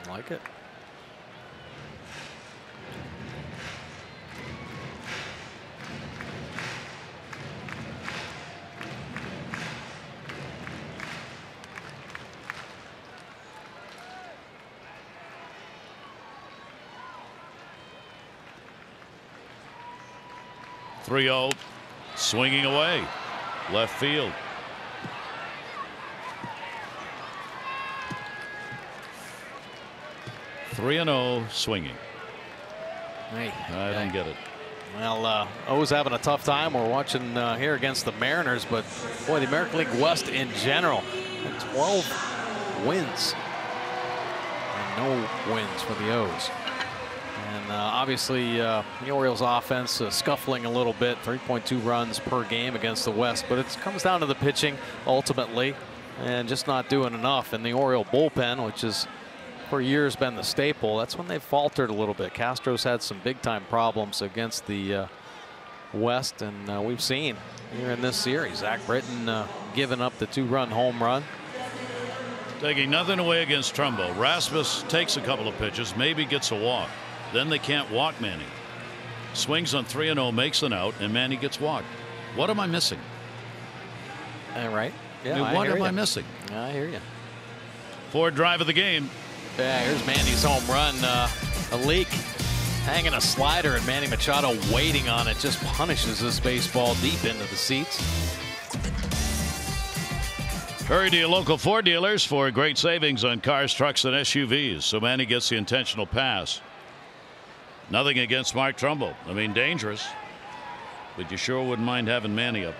I like it. Swinging away left field. Three and 0 swinging. Hey, I don't get it. Well, O's having a tough time. We're watching here against the Mariners, but boy, the American League West in general, 12 wins and no wins for the O's. And obviously the Orioles offense scuffling a little bit, 3.2 runs per game against the West, but it comes down to the pitching ultimately and just not doing enough. And the Oriole bullpen, which is for years been the staple, that's when they've faltered a little bit. Castro's had some big time problems against the West, and we've seen here in this series Zach Britton giving up the 2-run home run. Taking nothing away against Trumbo. Rasmus takes a couple of pitches, maybe gets a walk. Then they can't walk Manny. Swings on 3-0, makes an out, and Manny gets walked. What am I missing? Right. Yeah, I mean, what am I missing? Yeah, I hear you. Fourth drive of the game. Yeah, here's Manny's home run. A leak, hanging a slider, and Manny Machado waiting on it just punishes this baseball deep into the seats. Hurry to your local Ford dealers for great savings on cars, trucks, and SUVs. So Manny gets the intentional pass. Nothing against Mark Trumbo. I mean, dangerous, but you sure wouldn't mind having Manny up.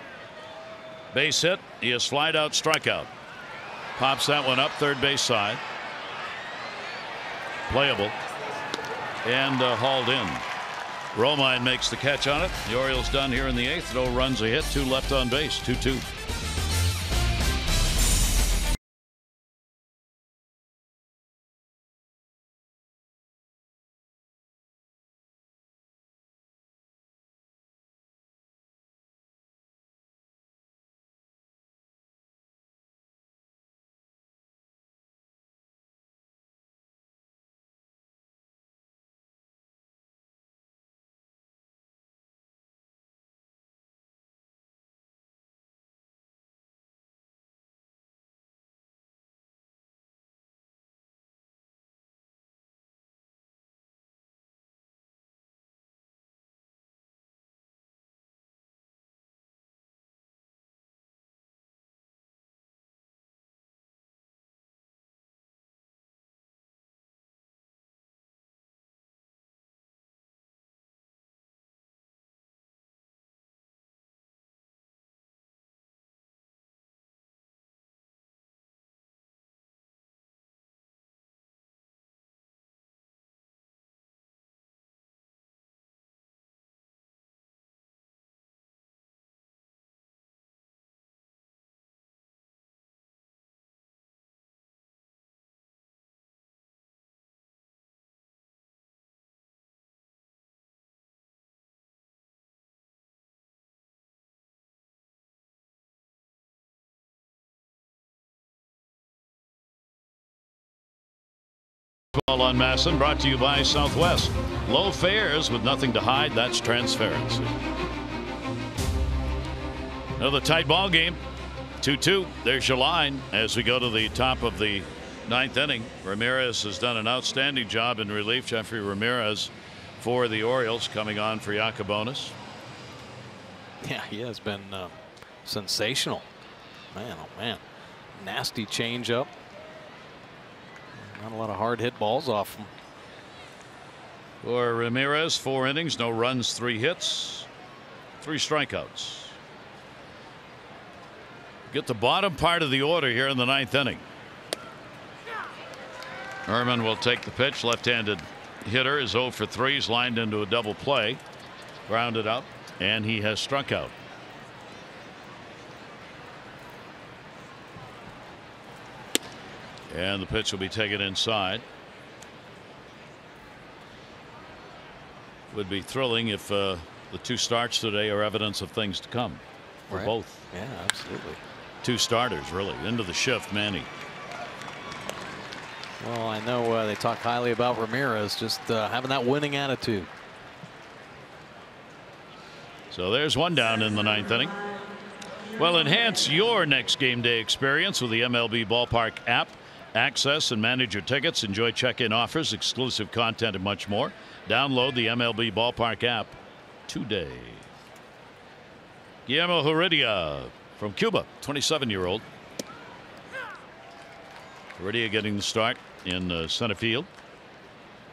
Base hit. He has flied out, strikeout. Pops that one up third base side. Playable and hauled in. Romine makes the catch on it. The Orioles done here in the 8th. No runs a hit, 2 left on base, 2-2. Ball on Masson, brought to you by Southwest. Low fares with nothing to hide. That's transparency. Another tight ball game. 2-2. There's your line as we go to the top of the 9th inning. Ramirez has done an outstanding job in relief. Jeffrey Ramirez for the Orioles coming on for Yacobonis. Yeah, he has been sensational. Man, oh man. Nasty changeup. Not a lot of hard hit balls off him. For Ramirez, 4 innings, no runs, 3 hits, 3 strikeouts. Get the bottom part of the order here in the 9th inning. Herman will take the pitch. Left-handed hitter is 0 for 3. He's lined into a double play. Grounded out, and he has struck out. And the pitch will be taken inside. Would be thrilling if the 2 starts today are evidence of things to come. for right. both. Yeah, absolutely. Two starters, really. Into the shift, Manny. Well, I know they talk highly about Ramirez, just having that winning attitude. So there's one down in the ninth inning. Well, enhance your next game day experience with the MLB Ballpark app. Access and manage your tickets, enjoy check-in offers, exclusive content, and much more. Download the MLB Ballpark app today. Guillermo Heredia from Cuba, 27-year-old. Heredia getting the start in center field.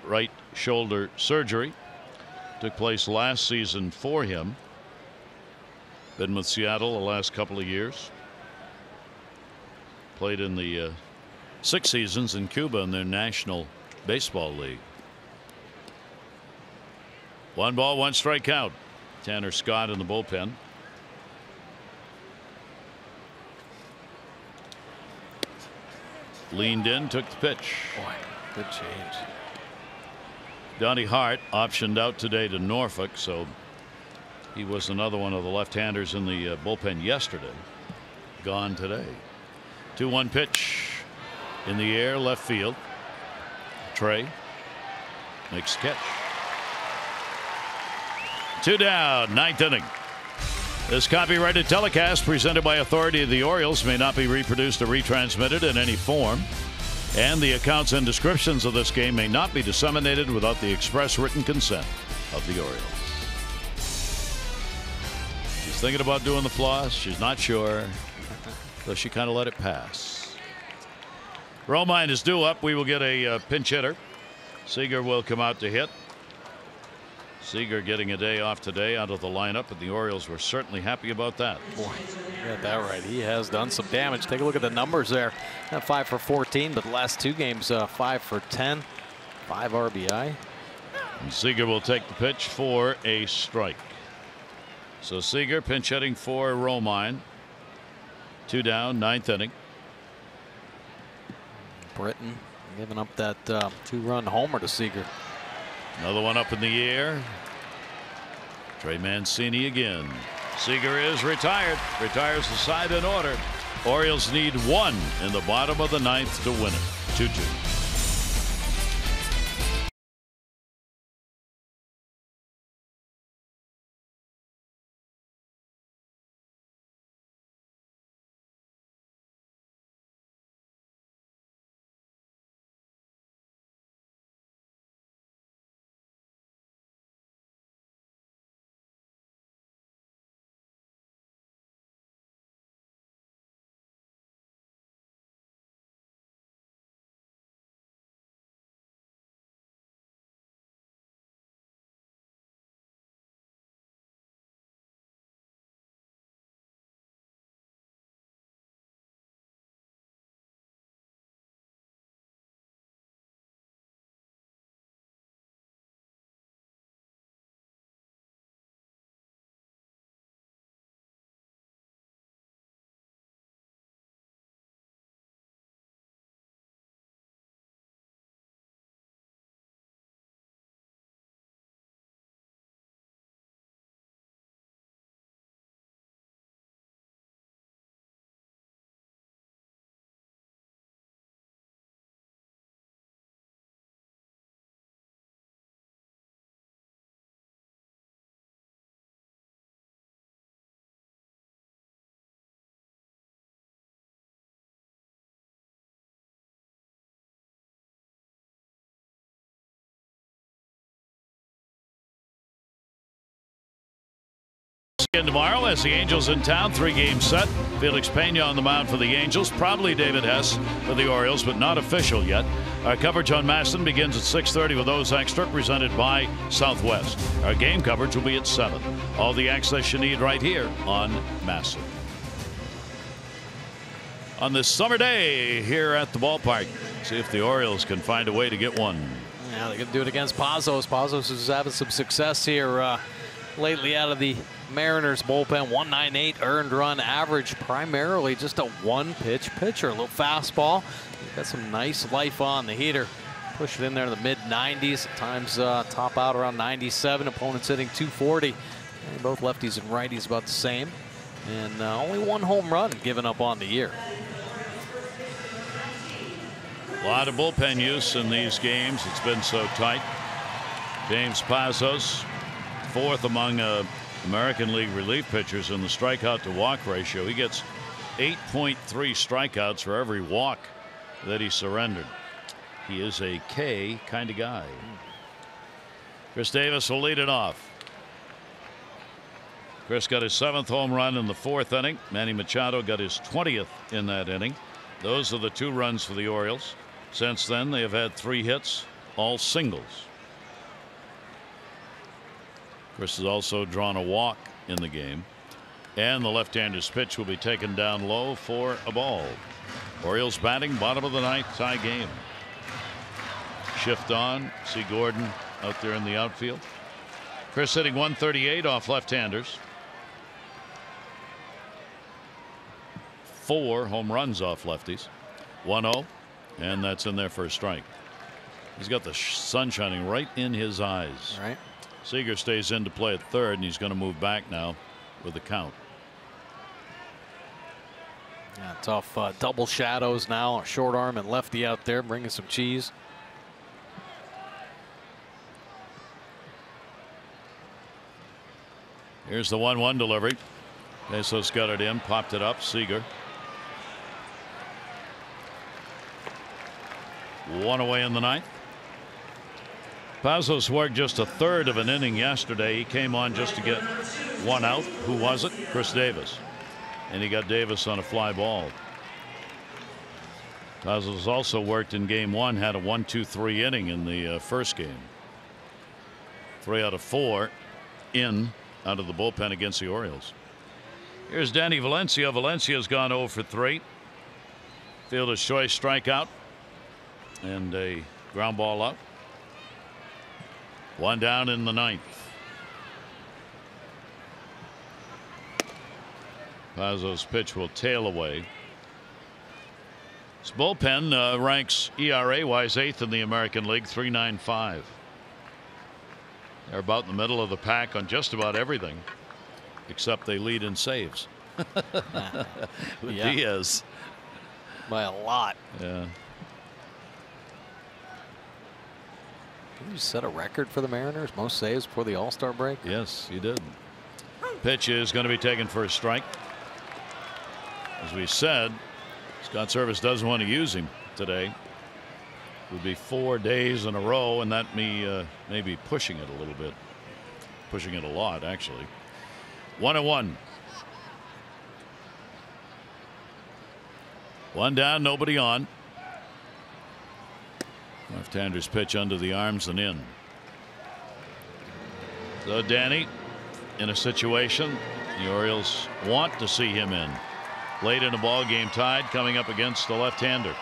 Right shoulder surgery took place last season for him. Been with Seattle the last couple of years. Played in the 6 seasons in Cuba in their National Baseball League. 1 ball, 1 strikeout. Tanner Scott in the bullpen. Leaned in, took the pitch. Boy, good change. Donnie Hart optioned out today to Norfolk, so he was another one of the left-handers in the bullpen yesterday. Gone today. 2-1 pitch in the air, left field. Trey makes the catch. 2 down, ninth inning. This copyrighted telecast presented by authority of the Orioles may not be reproduced or retransmitted in any form, and the accounts and descriptions of this game may not be disseminated without the express written consent of the Orioles. She's thinking about doing the floss. She's not sure, so she kind of let it pass. Romine is due up. We will get a pinch hitter. Seager will come out to hit. Seager getting a day off today out of the lineup, and the Orioles were certainly happy about that. Boy, you got that right. He has done some damage. Take a look at the numbers there. 5 for 14, but the last 2 games 5 for 10, 5 RBI. And Seager will take the pitch for a strike. So Seager pinch hitting for Romine. 2 down, ninth inning. Britton giving up that 2-run homer to Seager. Another one up in the air. Trey Mancini again. Seager is retired. Retires the side in order. Orioles need 1 in the bottom of the ninth to win it. 2-2. Again tomorrow as the Angels in town, 3-game set. Felix Pena on the mound for the Angels. Probably David Hess for the Orioles, but not official yet. Our coverage on Maston begins at 6:30 with Ozark Strip presented by Southwest. Our game coverage will be at 7. All the access you need right here on Maston. On this summer day here at the ballpark, see if the Orioles can find a way to get one. Yeah, they can do it against Pazos. Pazos is having some success here lately out of the Mariners bullpen. 198 earned run average, primarily just a 1-pitch pitcher. A little fastball. Got some nice life on the heater. Push it in there in the mid-90s. At times top out around 97. Opponents hitting 240. And both lefties and righties about the same. And only 1 home run given up on the year. A lot of bullpen use in these games. It's been so tight. James Pazos, 4th among American League relief pitchers in the strikeout to walk ratio. He gets 8.3 strikeouts for every walk that he surrendered. He is a K kind of guy. Chris Davis will lead it off. Chris got his 7th home run in the 4th inning. Manny Machado got his 20th in that inning. Those are the 2 runs for the Orioles. Since then, they have had 3 hits, all singles. Chris has also drawn a walk in the game. And the left-hander's pitch will be taken down low for a ball. Orioles batting, bottom of the 9th, tie game. Shift on. See Gordon out there in the outfield. Chris hitting 138 off left-handers. 4 home runs off lefties. 1-0, and that's in there for a strike. He's got the sun shining right in his eyes. Right. Seager stays in to play at 3rd, and he's going to move back now with the count. Yeah, tough double shadows now. A short arm and lefty out there bringing some cheese. Here's the 1-1 delivery. Pesos got it in, popped it up. Seager. 1 away in the 9th. Pazos worked just a 1/3 of an inning yesterday. He came on just to get 1 out. Who was it? Chris Davis. And he got Davis on a fly ball. Pazos also worked in game 1, had a 1-2-3 inning in the first game. 3 out of 4 in out of the bullpen against the Orioles. Here's Danny Valencia. Valencia's gone 0 for 3. Fielder's choice strikeout and a ground ball out. 1 down in the 9th. Pazos' pitch will tail away. His bullpen ranks ERA wise 8th in the American League, 3.95. They're about in the middle of the pack on just about everything, except they lead in saves. With Yeah. Diaz. By a lot. Yeah. Did you set a record for the Mariners? Most saves before the All-Star break? Yes, he did. Pitch is going to be taken for a strike. As we said, Scott Service doesn't want to use him today. It would be 4 days in a row, and that may be pushing it a little bit. Pushing it a lot, actually. 1-1. 1 down, nobody on. Left-hander's pitch under the arms and in. So Danny in a situation the Orioles want to see him in. Late in a ball game, tied, coming up against the left-hander.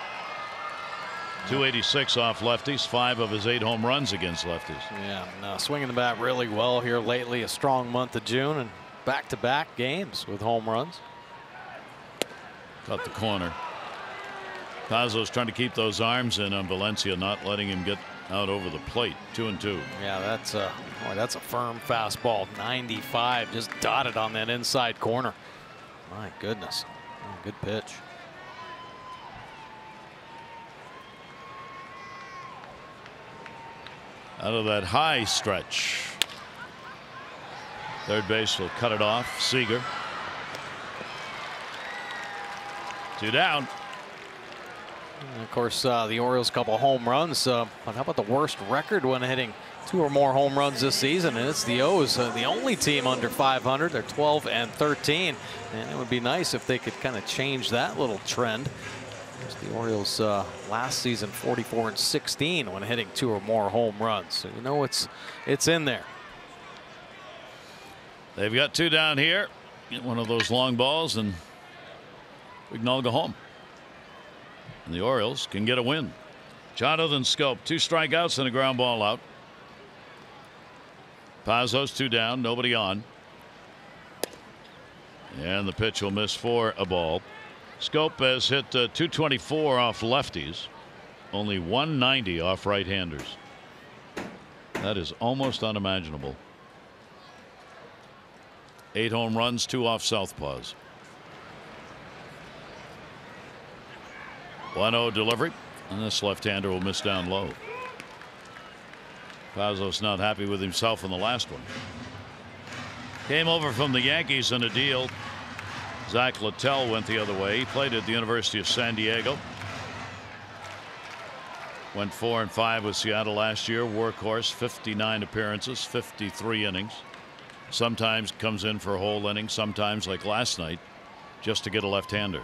286 off lefties, 5 of his 8 home runs against lefties. Yeah, swinging the bat really well here lately. A strong month of June and back-to-back games with home runs. Cut the corner. Pazos trying to keep those arms in on Valencia, not letting him get out over the plate. 2-2. Yeah, that's a firm fastball. 95, just dotted on that inside corner. My goodness, good pitch. Out of that high stretch. Third base will cut it off. Seager. 2 down. And of course, the Orioles couple home runs. But how about the worst record when hitting 2 or more home runs this season? And it's the O's, the only team under 500. They're 12-13, and it would be nice if they could kind of change that little trend. The Orioles last season 44-16 when hitting 2 or more home runs. So you know it's in there. They've got 2 down here. Get one of those long balls and we can all go home. And the Orioles can get a win. Jonathan Scope, 2 strikeouts and a ground ball out. Pazos 2 down, nobody on. And the pitch will miss for a ball. Scope has hit 224 off lefties, only 190 off right-handers. That is almost unimaginable. 8 home runs, 2 off southpaws. 1-0 delivery, and this left-hander will miss down low. Pazos not happy with himself in the last one. Came over from the Yankees in a deal. Zach Littell went the other way. He played at the University of San Diego. Went 4-5 with Seattle last year. Workhorse, 59 appearances, 53 innings. Sometimes comes in for a whole inning, sometimes like last night, just to get a left-hander.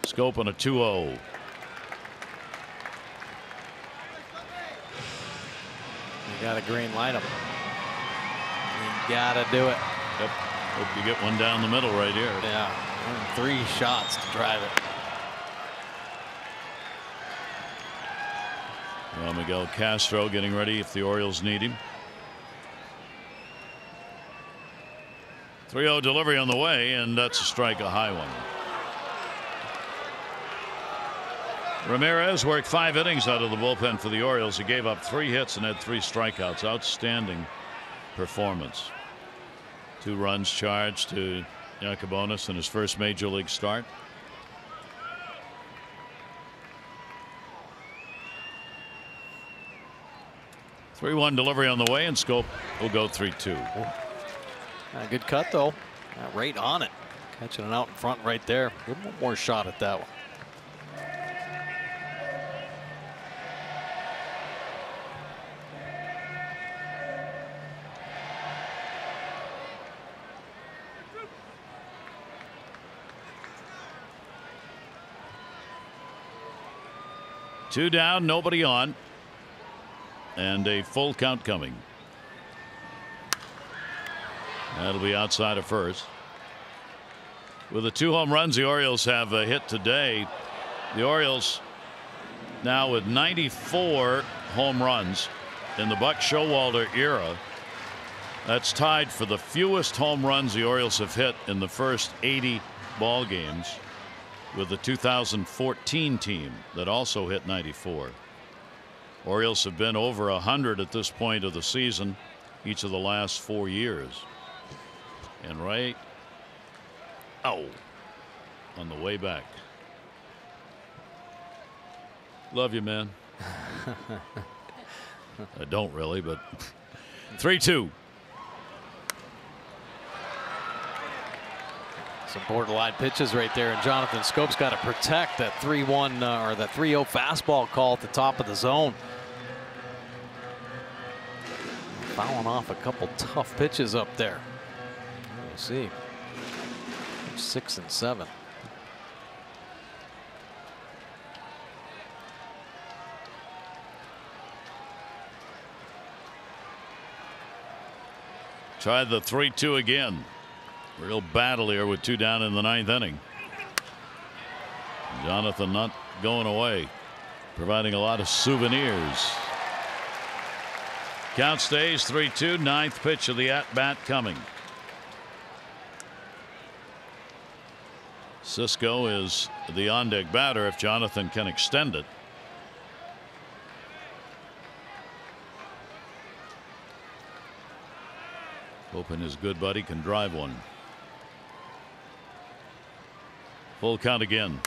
Scope on a 2-0. You got to green light him. You got to do it. Yep. Hope you get one down the middle right here. Yeah. 3 shots to drive it. Well, Miguel Castro getting ready if the Orioles need him. 3-0 delivery on the way, and that's a strike, a high one. Ramirez worked 5 innings out of the bullpen for the Orioles. He gave up 3 hits and had 3 strikeouts. Outstanding performance. 2 runs charged to Yacobonis in his first major league start. Three-one delivery on the way, and Scope will go 3-2. Good cut though. Right on it. Catching it out in front right there. Give him one more shot at that one. Two down, nobody on, and a full count coming. That'll be outside of first. With the 2 home runs the Orioles have hit today, the Orioles now with 94 home runs in the Buck Showalter era. That's tied for the fewest home runs the Orioles have hit in the first 80 ball games with the 2014 team that also hit 94. Orioles have been over 100 at this point of the season each of the last 4 years. And right on the way back. Love you, man. I don't really, but 3-2. Some borderline pitches right there, and Jonathan Scope's got to protect that 3-1 or that 3-0 fastball call at the top of the zone. Fouling off a couple tough pitches up there. We'll see. 6 and 7. Tried the 3-2 again. Real battle here with 2 down in the 9th inning. Jonathan not going away, providing a lot of souvenirs. Count stays 3-2. 9th pitch of the at-bat coming. Cisco is the on-deck batter if Jonathan can extend it. Hoping his good buddy can drive one. Full count again.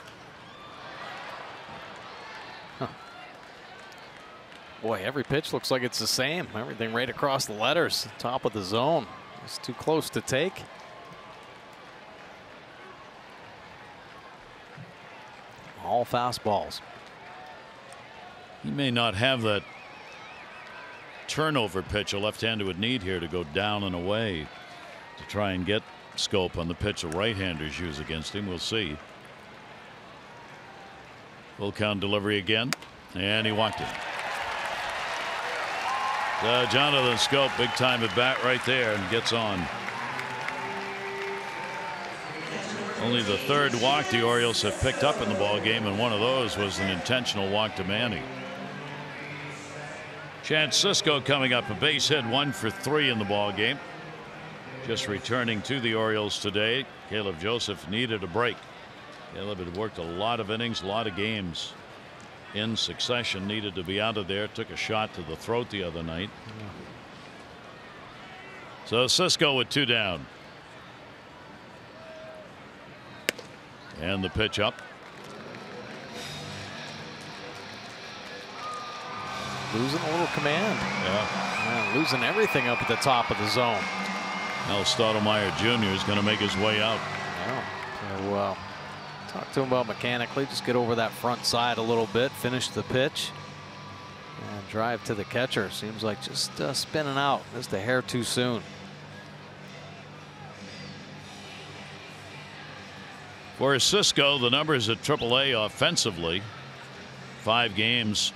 Boy, every pitch looks like it's the same. Everything right across the letters. Top of the zone. It's too close to take. All fastballs. He may not have that turnover pitch a left-hander would need here to go down and away to try and get Scope on the pitch the right-handers use against him. We'll see. Full count delivery again, and he walked it. Jonathan Scope, big time at bat right there, and gets on. Only the 3rd walk the Orioles have picked up in the ball game, and one of those was an intentional walk to Manny. Chance Cisco coming up, a base hit, 1 for 3 in the ball game. Just returning to the Orioles today. Caleb Joseph needed a break. Caleb had worked a lot of innings, a lot of games in succession, needed to be out of there. Took a shot to the throat the other night. So Cisco with 2 down. And the pitch up. Losing a little command. Yeah. Losing everything up at the top of the zone. Now Stottlemyre Jr. is going to make his way out. Yeah. So talk to him about mechanically. Just get over that front side a little bit. Finish the pitch. And drive to the catcher. Seems like just spinning out. Just a hair too soon. For Cisco, the numbers at AAA offensively. 5 games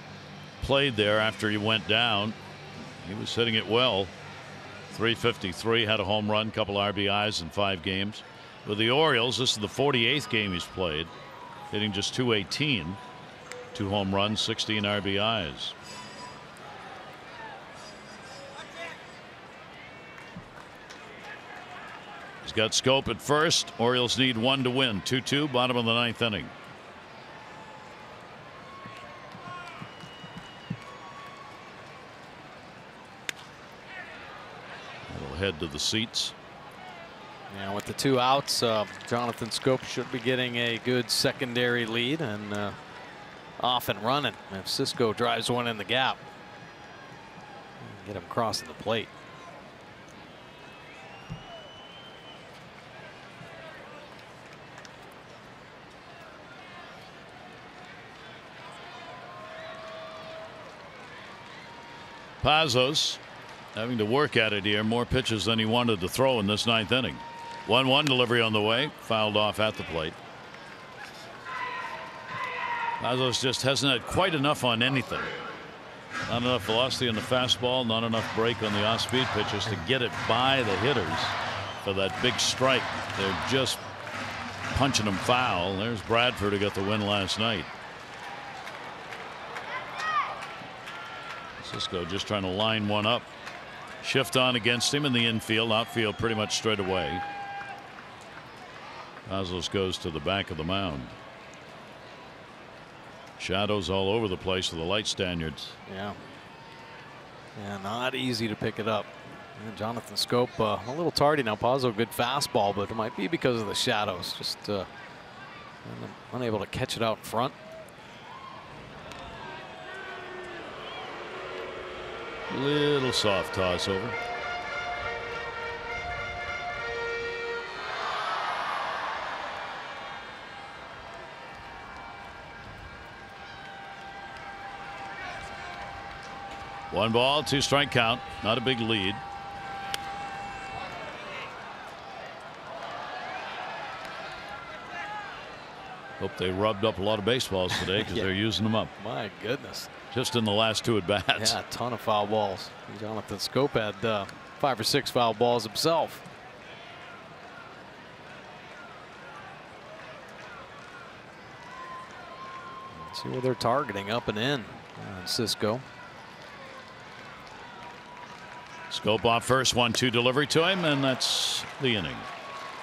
played there after he went down. He was hitting it well. .353, had a home run, couple RBIs in 5 games. With the Orioles, this is the 48th game he's played, hitting just .218, 2 home runs, 16 RBIs. He's got Scope at first. Orioles need 1 to win. 2-2, bottom of the 9th inning. It'll head to the seats. Yeah, with the 2 outs, Jonathan Scope should be getting a good secondary lead and off and running if Cisco drives one in the gap. Get him crossing the plate. Pazos having to work at it here. More pitches than he wanted to throw in this 9th inning. 1-1 delivery on the way. Fouled off at the plate. Pazos just hasn't had quite enough on anything. Not enough velocity on the fastball. Not enough break on the off-speed pitches to get it by the hitters for that big strike. They're just punching him foul. There's Bradford who got the win last night. Cisco just trying to line one up. Shift on against him in the infield. Outfield pretty much straight away. Pazos goes to the back of the mound. Shadows all over the place with the light standards. Yeah. Yeah, not easy to pick it up. And Jonathan Scope a little tardy now. Pazzo good fastball, but it might be because of the shadows. Just unable to catch it out in front. Little soft toss over. One ball, 2 strike count. Not a big lead. Hope they rubbed up a lot of baseballs today because they're using them up. My goodness. Just in the last 2 at bats. Yeah, a ton of foul balls. Jonathan Scope had 5 or 6 foul balls himself. Let's see where they're targeting, up and in. Cisco. Scope off first, 1-2 delivery to him, and that's the inning.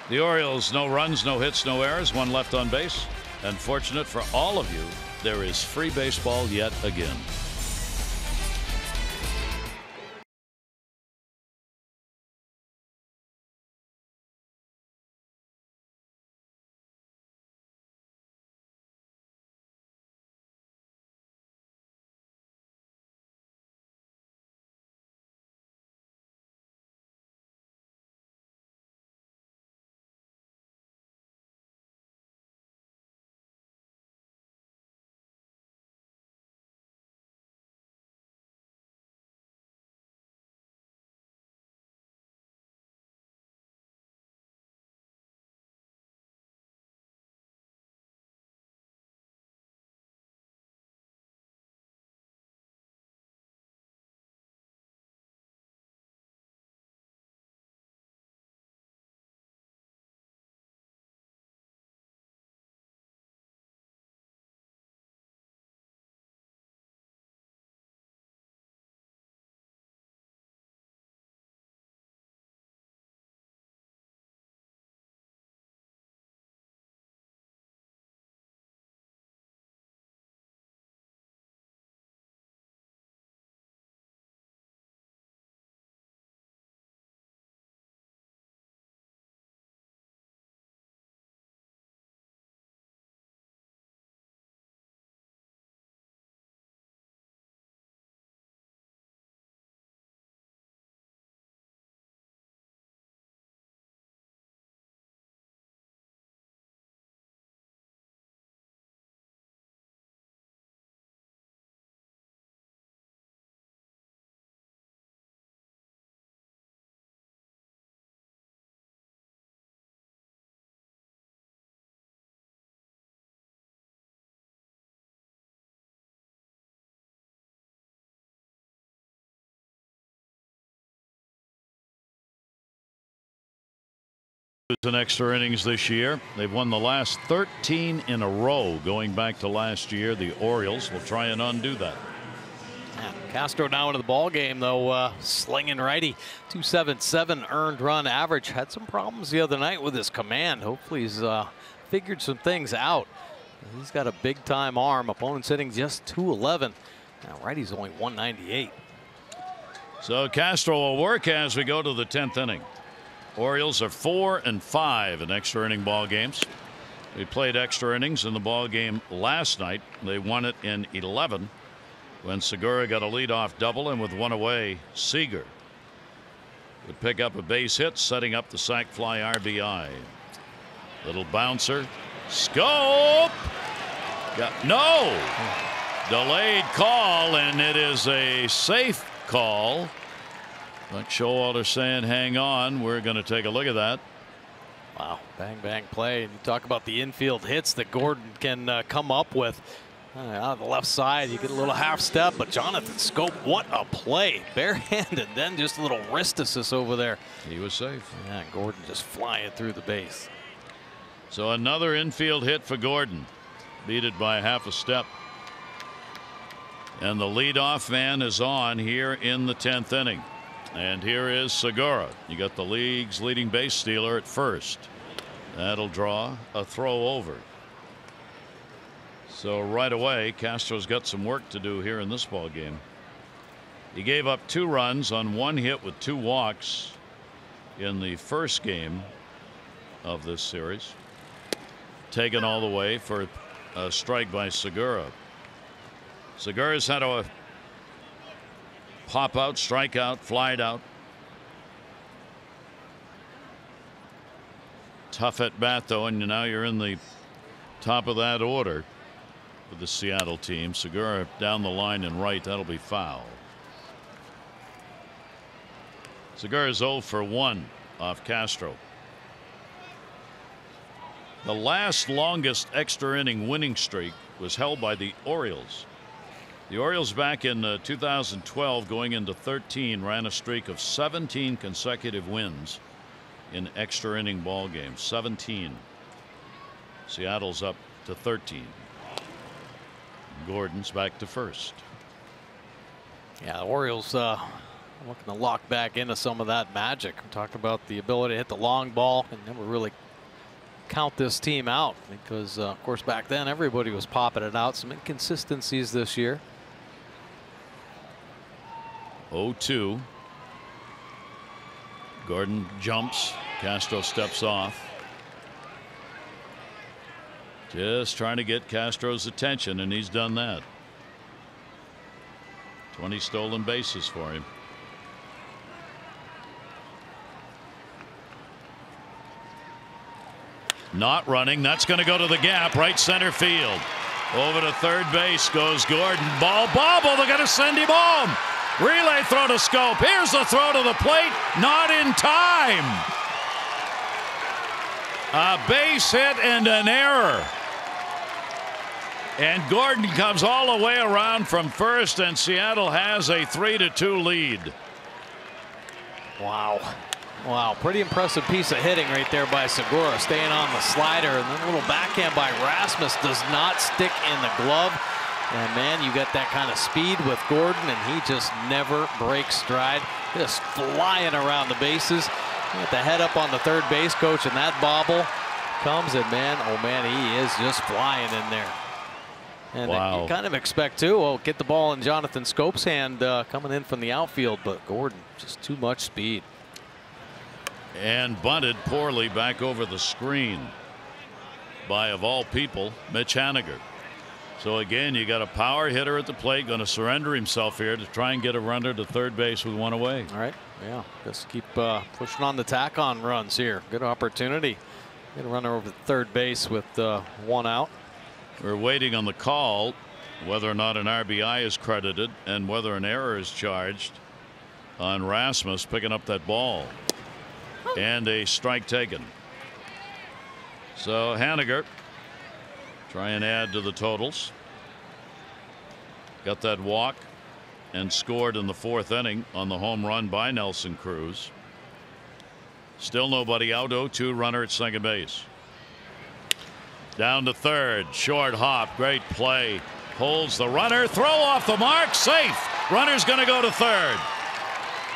The Orioles, no runs, no hits, no errors, 1 left on base. Unfortunate for all of you, there is free baseball yet again. in extra innings this year. They've won the last 13 in a row going back to last year. The Orioles will try and undo that. Yeah, Castro now into the ball game though, slinging righty. 277 earned run average. Had some problems the other night with his command. Hopefully he's figured some things out. He's got a big time arm. Opponent's hitting just 211. Now righty's only 198. So Castro will work as we go to the 10th inning. Orioles are 4-5 in extra inning ball games. They played extra innings in the ball game last night. They won it in 11 when Segura got a leadoff double, and with one away, Seager would pick up a base hit, setting up the sac fly RBI. Little bouncer. Scope. No. Delayed call, and it is a safe call. But Showalter saying, hang on, we're going to take a look at that. Wow, bang, bang play. And you talk about the infield hits that Gordon can come up with. Out of the left side, you get a little half step, but Jonathan Scope, what a play. Barehanded, then just a little wrist assist over there. He was safe. Yeah, Gordon just flying through the base. So another infield hit for Gordon. Beat it by half a step. And the leadoff man is on here in the 10th inning. And here is Segura. You got the league's leading base stealer at first. That'll draw a throw over. So right away, Castro's got some work to do here in this ball game. He gave up 2 runs on 1 hit with 2 walks in the first game of this series. Taken all the way for a strike by Segura. Segura's had a pop out, strike out, fly out. Tough at bat though, and now you're in the top of that order for the Seattle team. Segura down the line and right, that'll be foul. Segura's 0 for 1 off Castro. The last longest extra inning winning streak was held by the Orioles. The Orioles back in 2012 going into 13 ran a streak of 17 consecutive wins in extra inning ball games. 17. Seattle's up to 13. Gordon's back to first. Yeah, the Orioles looking to lock back into some of that magic. We talked about the ability to hit the long ball and never really count this team out because of course back then everybody was popping it out. Some inconsistencies this year. 0-2. Gordon jumps. Castro steps off. Just trying to get Castro's attention, and he's done that. 20 stolen bases for him. Not running. That's going to go to the gap, right center field. Over to third base goes Gordon. Ball bobble. They're going to send him home. Relay throw to Scope. Here's the throw to the plate. Not in time. A base hit and an error. And Gordon comes all the way around from first, and Seattle has a 3-2 lead. Wow. Wow, pretty impressive piece of hitting right there by Segura, staying on the slider, and then a little backhand by Rasmus does not stick in the glove. And man, you got that kind of speed with Gordon, and he just never breaks stride, just flying around the bases. Got the head up on the third base coach, and that bobble comes, and man, oh man, he is just flying in there. And wow. You kind of expect too, oh, get the ball in Jonathan Scope's hand coming in from the outfield, but Gordon, just too much speed. And bunted poorly back over the screen by, of all people, Mitch Haniger. So again, you got a power hitter at the plate, going to surrender himself here to try and get a runner to third base with 1 away. All right, yeah, just keep pushing on the tack on runs here. Good opportunity. Get a runner over to third base with 1 out. We're waiting on the call, whether or not an RBI is credited and whether an error is charged on Rasmus picking up that ball. And a strike taken. So Haniger try and add to the totals. Got that walk and scored in the 4th inning on the home run by Nelson Cruz. Still nobody out. 0-2 runner at second base. Down to third. Short hop. Great play. Holds the runner. Throw off the mark. Safe. Runner's going to go to third.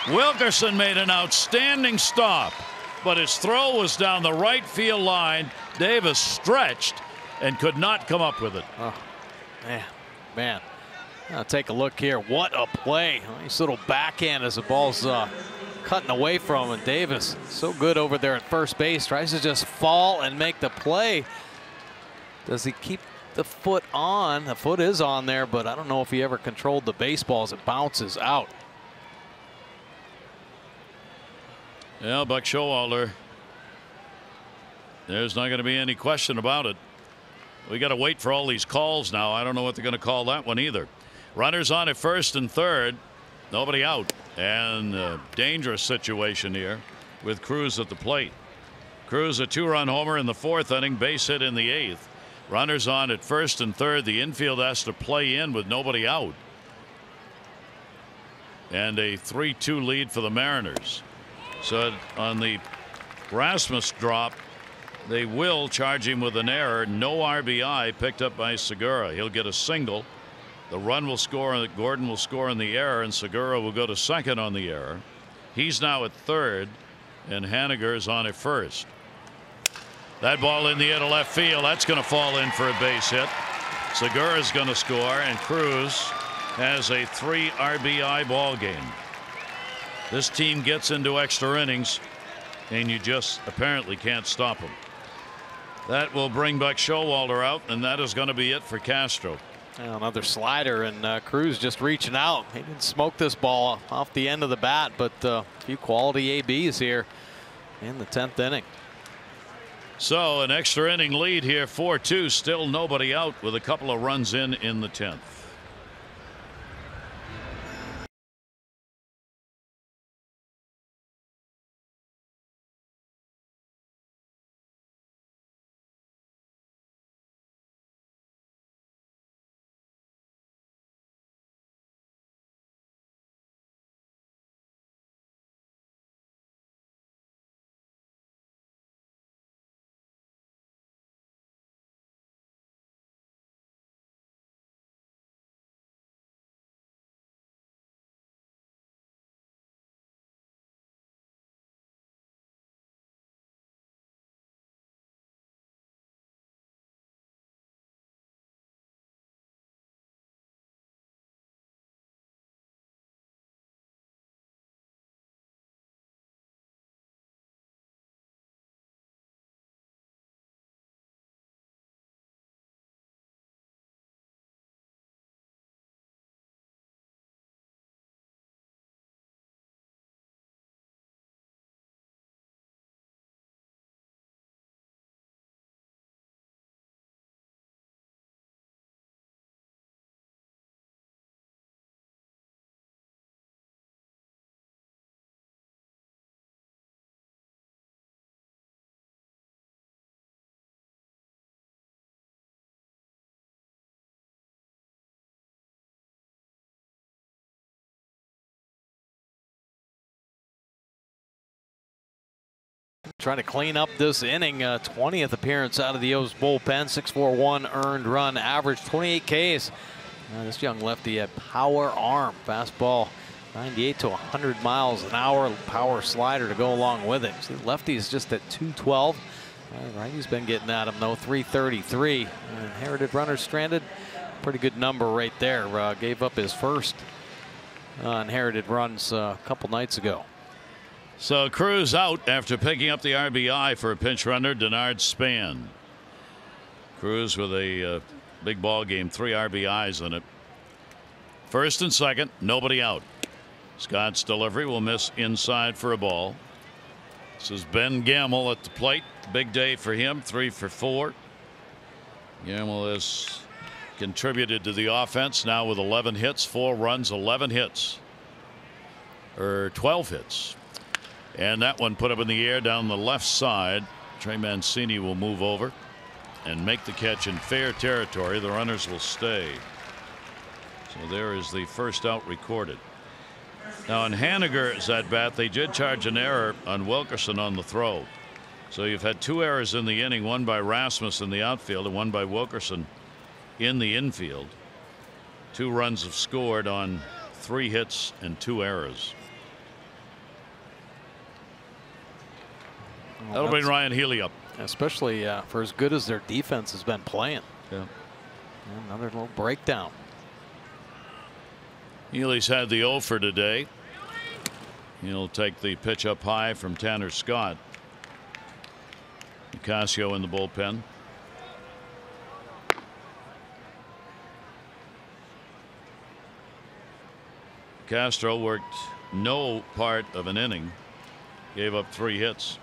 Wilkerson made an outstanding stop, but his throw was down the right field line. Davis stretched and could not come up with it. Oh, man. Now take a look here. What a play. Nice little backhand as the ball's cutting away from him. And Davis, so good over there at first base. Tries to just fall and make the play. Does he keep the foot on? The foot is on there, but I don't know if he ever controlled the baseball as it bounces out. Yeah, Buck Showalter. There's not going to be any question about it. We got to wait for all these calls now. I don't know what they're going to call that one either. Runners on at first and third. Nobody out. And a dangerous situation here with Cruz at the plate. Cruz a 2-run homer in the 4th inning. Base hit in the 8th. Runners on at first and third. The infield has to play in with nobody out. And a 3-2 lead for the Mariners. So on the Rasmus drop, they will charge him with an error. No RBI picked up by Segura. He'll get a single. The run will score. Gordon will score on the error, and Segura will go to second on the error. He's now at third, and Haniger's on at first. That ball in the air to left field. That's going to fall in for a base hit. Segura's going to score, and Cruz has a 3 RBI ball game. This team gets into extra innings, and you just apparently can't stop them. That will bring Buck Showalter out, and that is going to be it for Castro. Another slider, and Cruz just reaching out. He didn't smoke this ball off the end of the bat, but a few quality ABs here in the 10th inning. So an extra inning lead here, 4-2. Still nobody out with a couple of runs in the 10th. Trying to clean up this inning. 20th appearance out of the O's bullpen. 6.41 earned run average. 28 Ks. This young lefty had power arm. Fastball 98 to 100 miles an hour. Power slider to go along with it. See, lefty is just at 212. Righty's been getting at him though. 333. Inherited runner stranded. Pretty good number right there. Gave up his first inherited runs a couple nights ago. So Cruz out after picking up the RBI for a pinch runner, Denard Span. Cruz with a big ball game, 3 RBIs in it. First and second, nobody out. Scott's delivery will miss inside for a ball. This is Ben Gamble at the plate. Big day for him, 3 for 4. Gamble has contributed to the offense now with 11 hits, 4 runs, 11 hits. Or 12 hits. And that one put up in the air down the left side. Trey Mancini will move over and make the catch in fair territory. The runners will stay. So there is the first out recorded. Now in Haniger's at bat, they did charge an error on Wilkerson on the throw. So you've had 2 errors in the inning, one by Rasmus in the outfield and one by Wilkerson in the infield. 2 runs have scored on 3 hits and 2 errors. Well, that'll bring Ryan Healy up. Especially for as good as their defense has been playing. Yeah. Another little breakdown. Healy's had the 0 for today. He'll take the pitch up high from Tanner Scott. Nicasio in the bullpen. Castro worked no part of an inning. Gave up 3 hits.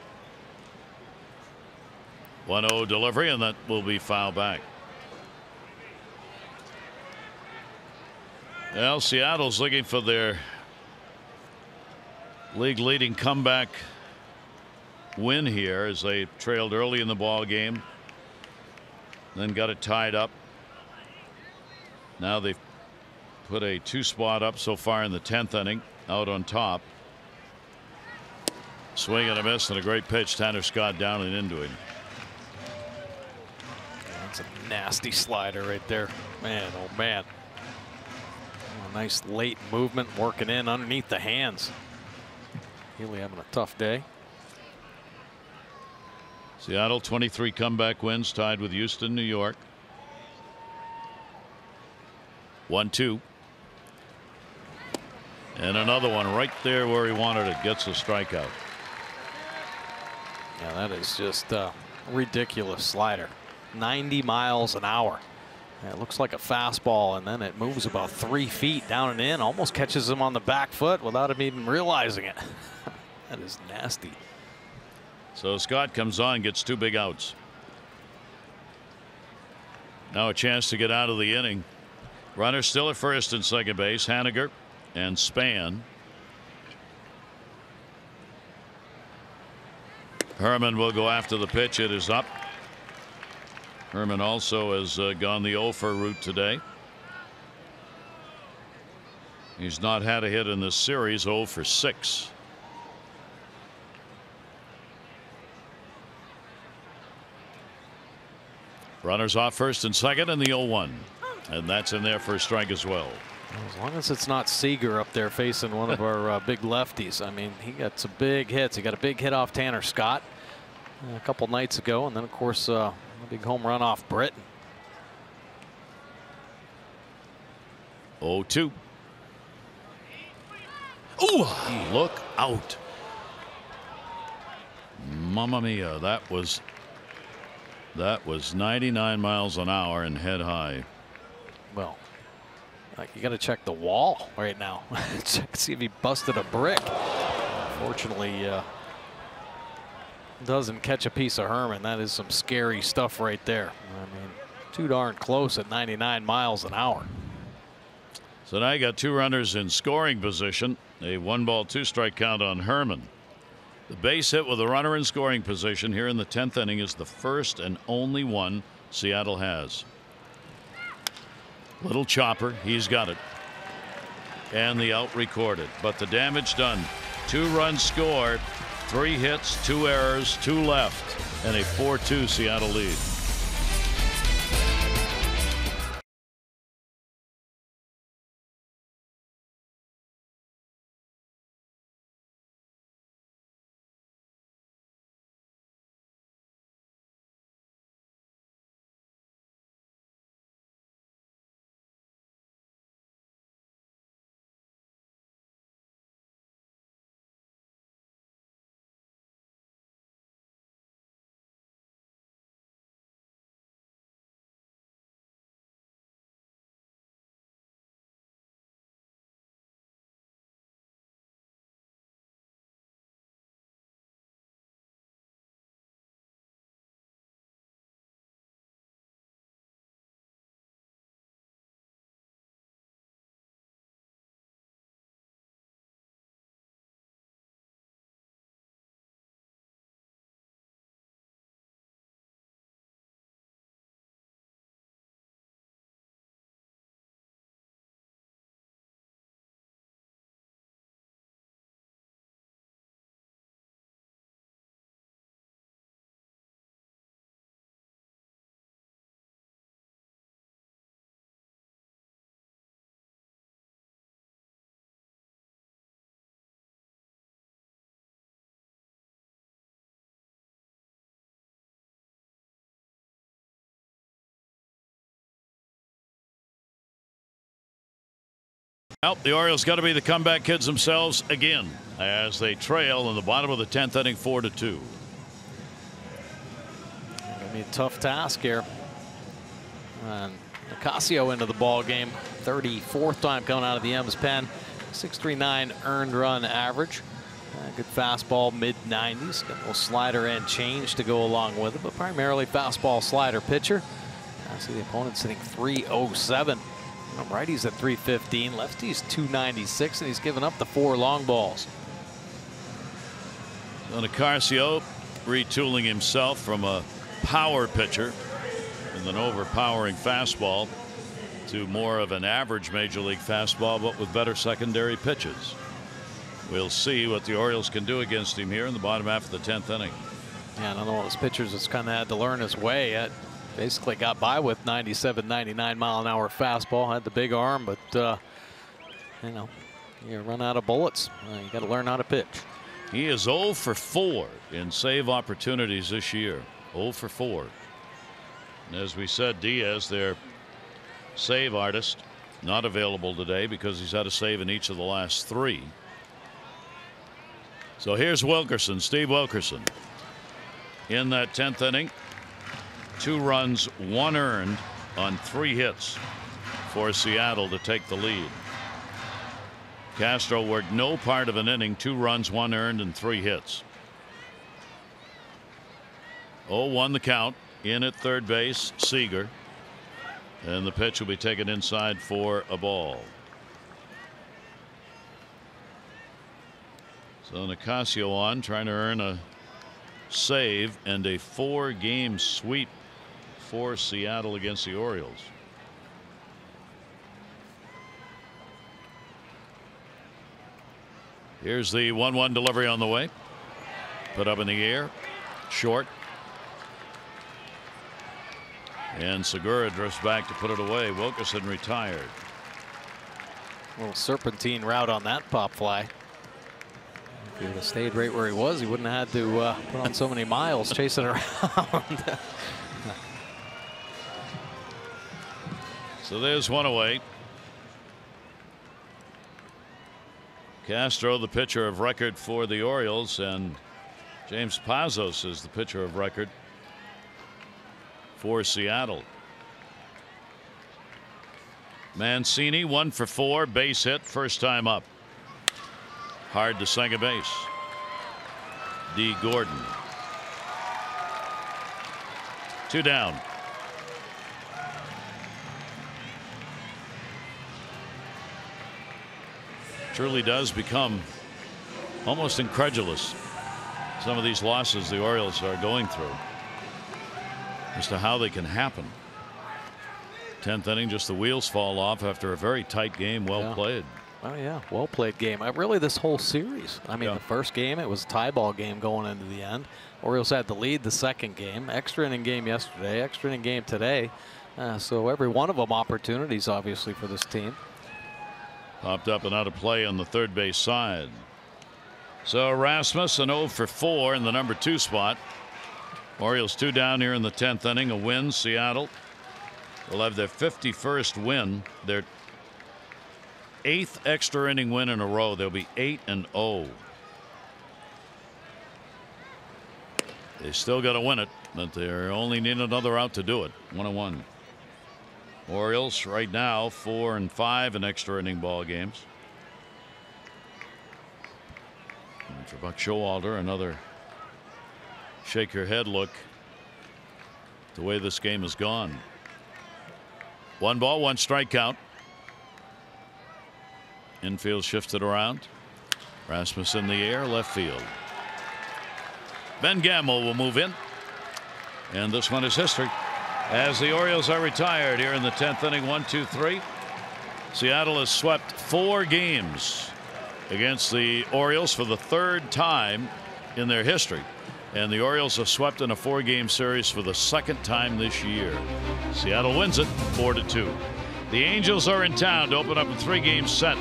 1-0 delivery, and that will be foul back. Well, Seattle's looking for their league leading comeback win here as they trailed early in the ball game, then got it tied up. Now they've put a 2 spot up so far in the 10th inning, out on top. Swing and a miss, and a great pitch. Tanner Scott down and into him. That's a nasty slider right there. Man, oh man. A nice late movement, working in underneath the hands. Healy having a tough day. Seattle 23 comeback wins, tied with Houston, New York. 1-2. And another one right there where he wanted it. Gets a strikeout. Yeah, that is just a ridiculous slider. 90 miles an hour. Yeah, it looks like a fastball, and then it moves about 3 feet down and in. Almost catches him on the back foot without him even realizing it. That is nasty. So Scott comes on, gets 2 big outs. Now a chance to get out of the inning. Runner still at first and second base. Haniger and Span. Herman will go after the pitch. It is up. Herman also has gone the 0 for route today. He's not had a hit in this series. 0 for 6. Runners off first and second, and the 0-1. And that's in there for a strike as well. As long as it's not Seager up there facing one of our big lefties. I mean, he got some big hits. He got a big hit off Tanner Scott a couple nights ago, and then of course a big home run off Britton. 0-2. Ooh, look out. Mamma mia, that was 99 miles an hour and head high. Well, you got to check the wall right now. Check, see if he busted a brick. Unfortunately, doesn't catch a piece of Herman. That is some scary stuff right there. I mean, too darn close at 99 miles an hour. So now you got 2 runners in scoring position. A 1-ball 2-strike count on Herman. The base hit with a runner in scoring position here in the 10th inning is the first and only one Seattle has. Little chopper, he's got it. And the out recorded, but the damage done. 2 runs scored, 3 hits, 2 errors, 2 left, and a 4-2 Seattle lead. Oh, the Orioles got to be the comeback kids themselves again as they trail in the bottom of the 10th inning, 4-2. Gonna be a tough task here. And Nicasio into the ball game. 34th time coming out of the M's pen. 6.39 earned run average. Good fastball, mid-90s. Got a little slider and change to go along with it, but primarily fastball slider pitcher. I see the opponent sitting 307. Righties at 315, lefties 296, and he's given up the 4 long balls. Nicasio retooling himself from a power pitcher with an overpowering fastball to more of an average major league fastball, but with better secondary pitches. We'll see what the Orioles can do against him here in the bottom half of the 10th inning. Yeah, another one of those pitchers that's kind of had to learn his way. Basically got by with 97, 99 mile an hour fastball. Had the big arm, but you know, you run out of bullets. You got to learn how to pitch. He is 0 for 4 in save opportunities this year. 0 for 4. And as we said, Diaz, their save artist, not available today because he's had a save in each of the last 3. So here's Wilkerson, Steve Wilkerson. In that 10th inning, 2 runs, 1 earned on 3 hits for Seattle to take the lead. Castro worked no part of an inning, 2 runs, 1 earned, and 3 hits. 0-1 the count. In at third base, Seager. And the pitch will be taken inside for a ball. So Nicasio on, trying to earn a save and a 4-game sweep for Seattle against the Orioles. Here's the 1-1 delivery on the way. Put up in the air, short. And Segura drifts back to put it away. Wilkerson retired. A little serpentine route on that pop fly. If he would have stayed right where he was, he wouldn't have had to put on so many miles chasing around. So there's one away. Castro, the pitcher of record for the Orioles, and James Pazos is the pitcher of record for Seattle. Mancini 1 for 4, base hit, first time up. Hard to second base. D. Gordon. 2 down. Truly does become almost incredulous, some of these losses the Orioles are going through, as to how they can happen. 10th inning, just the wheels fall off after a very tight game, well played. Oh yeah, well played game. Really, this whole series. I mean, the first game, it was a tie ball game going into the end. Orioles had the lead the second game. Extra inning game yesterday, extra inning game today. So every one of them opportunities, obviously, for this team. Popped up and out of play on the third base side. So Rasmus an 0 for 4 in the number 2 spot. Orioles 2 down here in the 10th inning. A win. Seattle will have their 51st win, their 8th extra inning win in a row. They'll be 8-0. They still got to win it, but they only need another out to do it. 1-1. Orioles right now 4-5 in extra inning ball games. And for Buck Showalter, another shake your head look the way this game has gone. 1 ball, 1 strike count. Infield shifted around. Rasmus in the air, left field. Ben Gamel will move in, and this one is history as the Orioles are retired here in the 10th inning. 1-2-3. Seattle has swept 4 games against the Orioles for the 3rd time in their history, and the Orioles have swept in a 4-game series for the 2nd time this year. Seattle wins it 4-2. The Angels are in town to open up a 3-game set.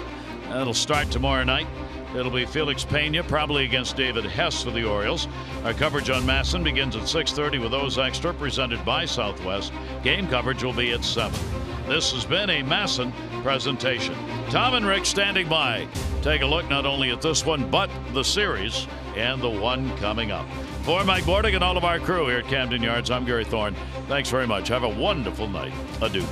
That'll start tomorrow night. It'll be Felix Pena, probably against David Hess for the Orioles. Our coverage on Masson begins at 6:30 with those extra, presented by Southwest. Game coverage will be at 7. This has been a Masson presentation. Tom and Rick standing by. Take a look not only at this one, but the series and the one coming up. For Mike Bordick and all of our crew here at Camden Yards, I'm Gary Thorne. Thanks very much. Have a wonderful night. Adieu.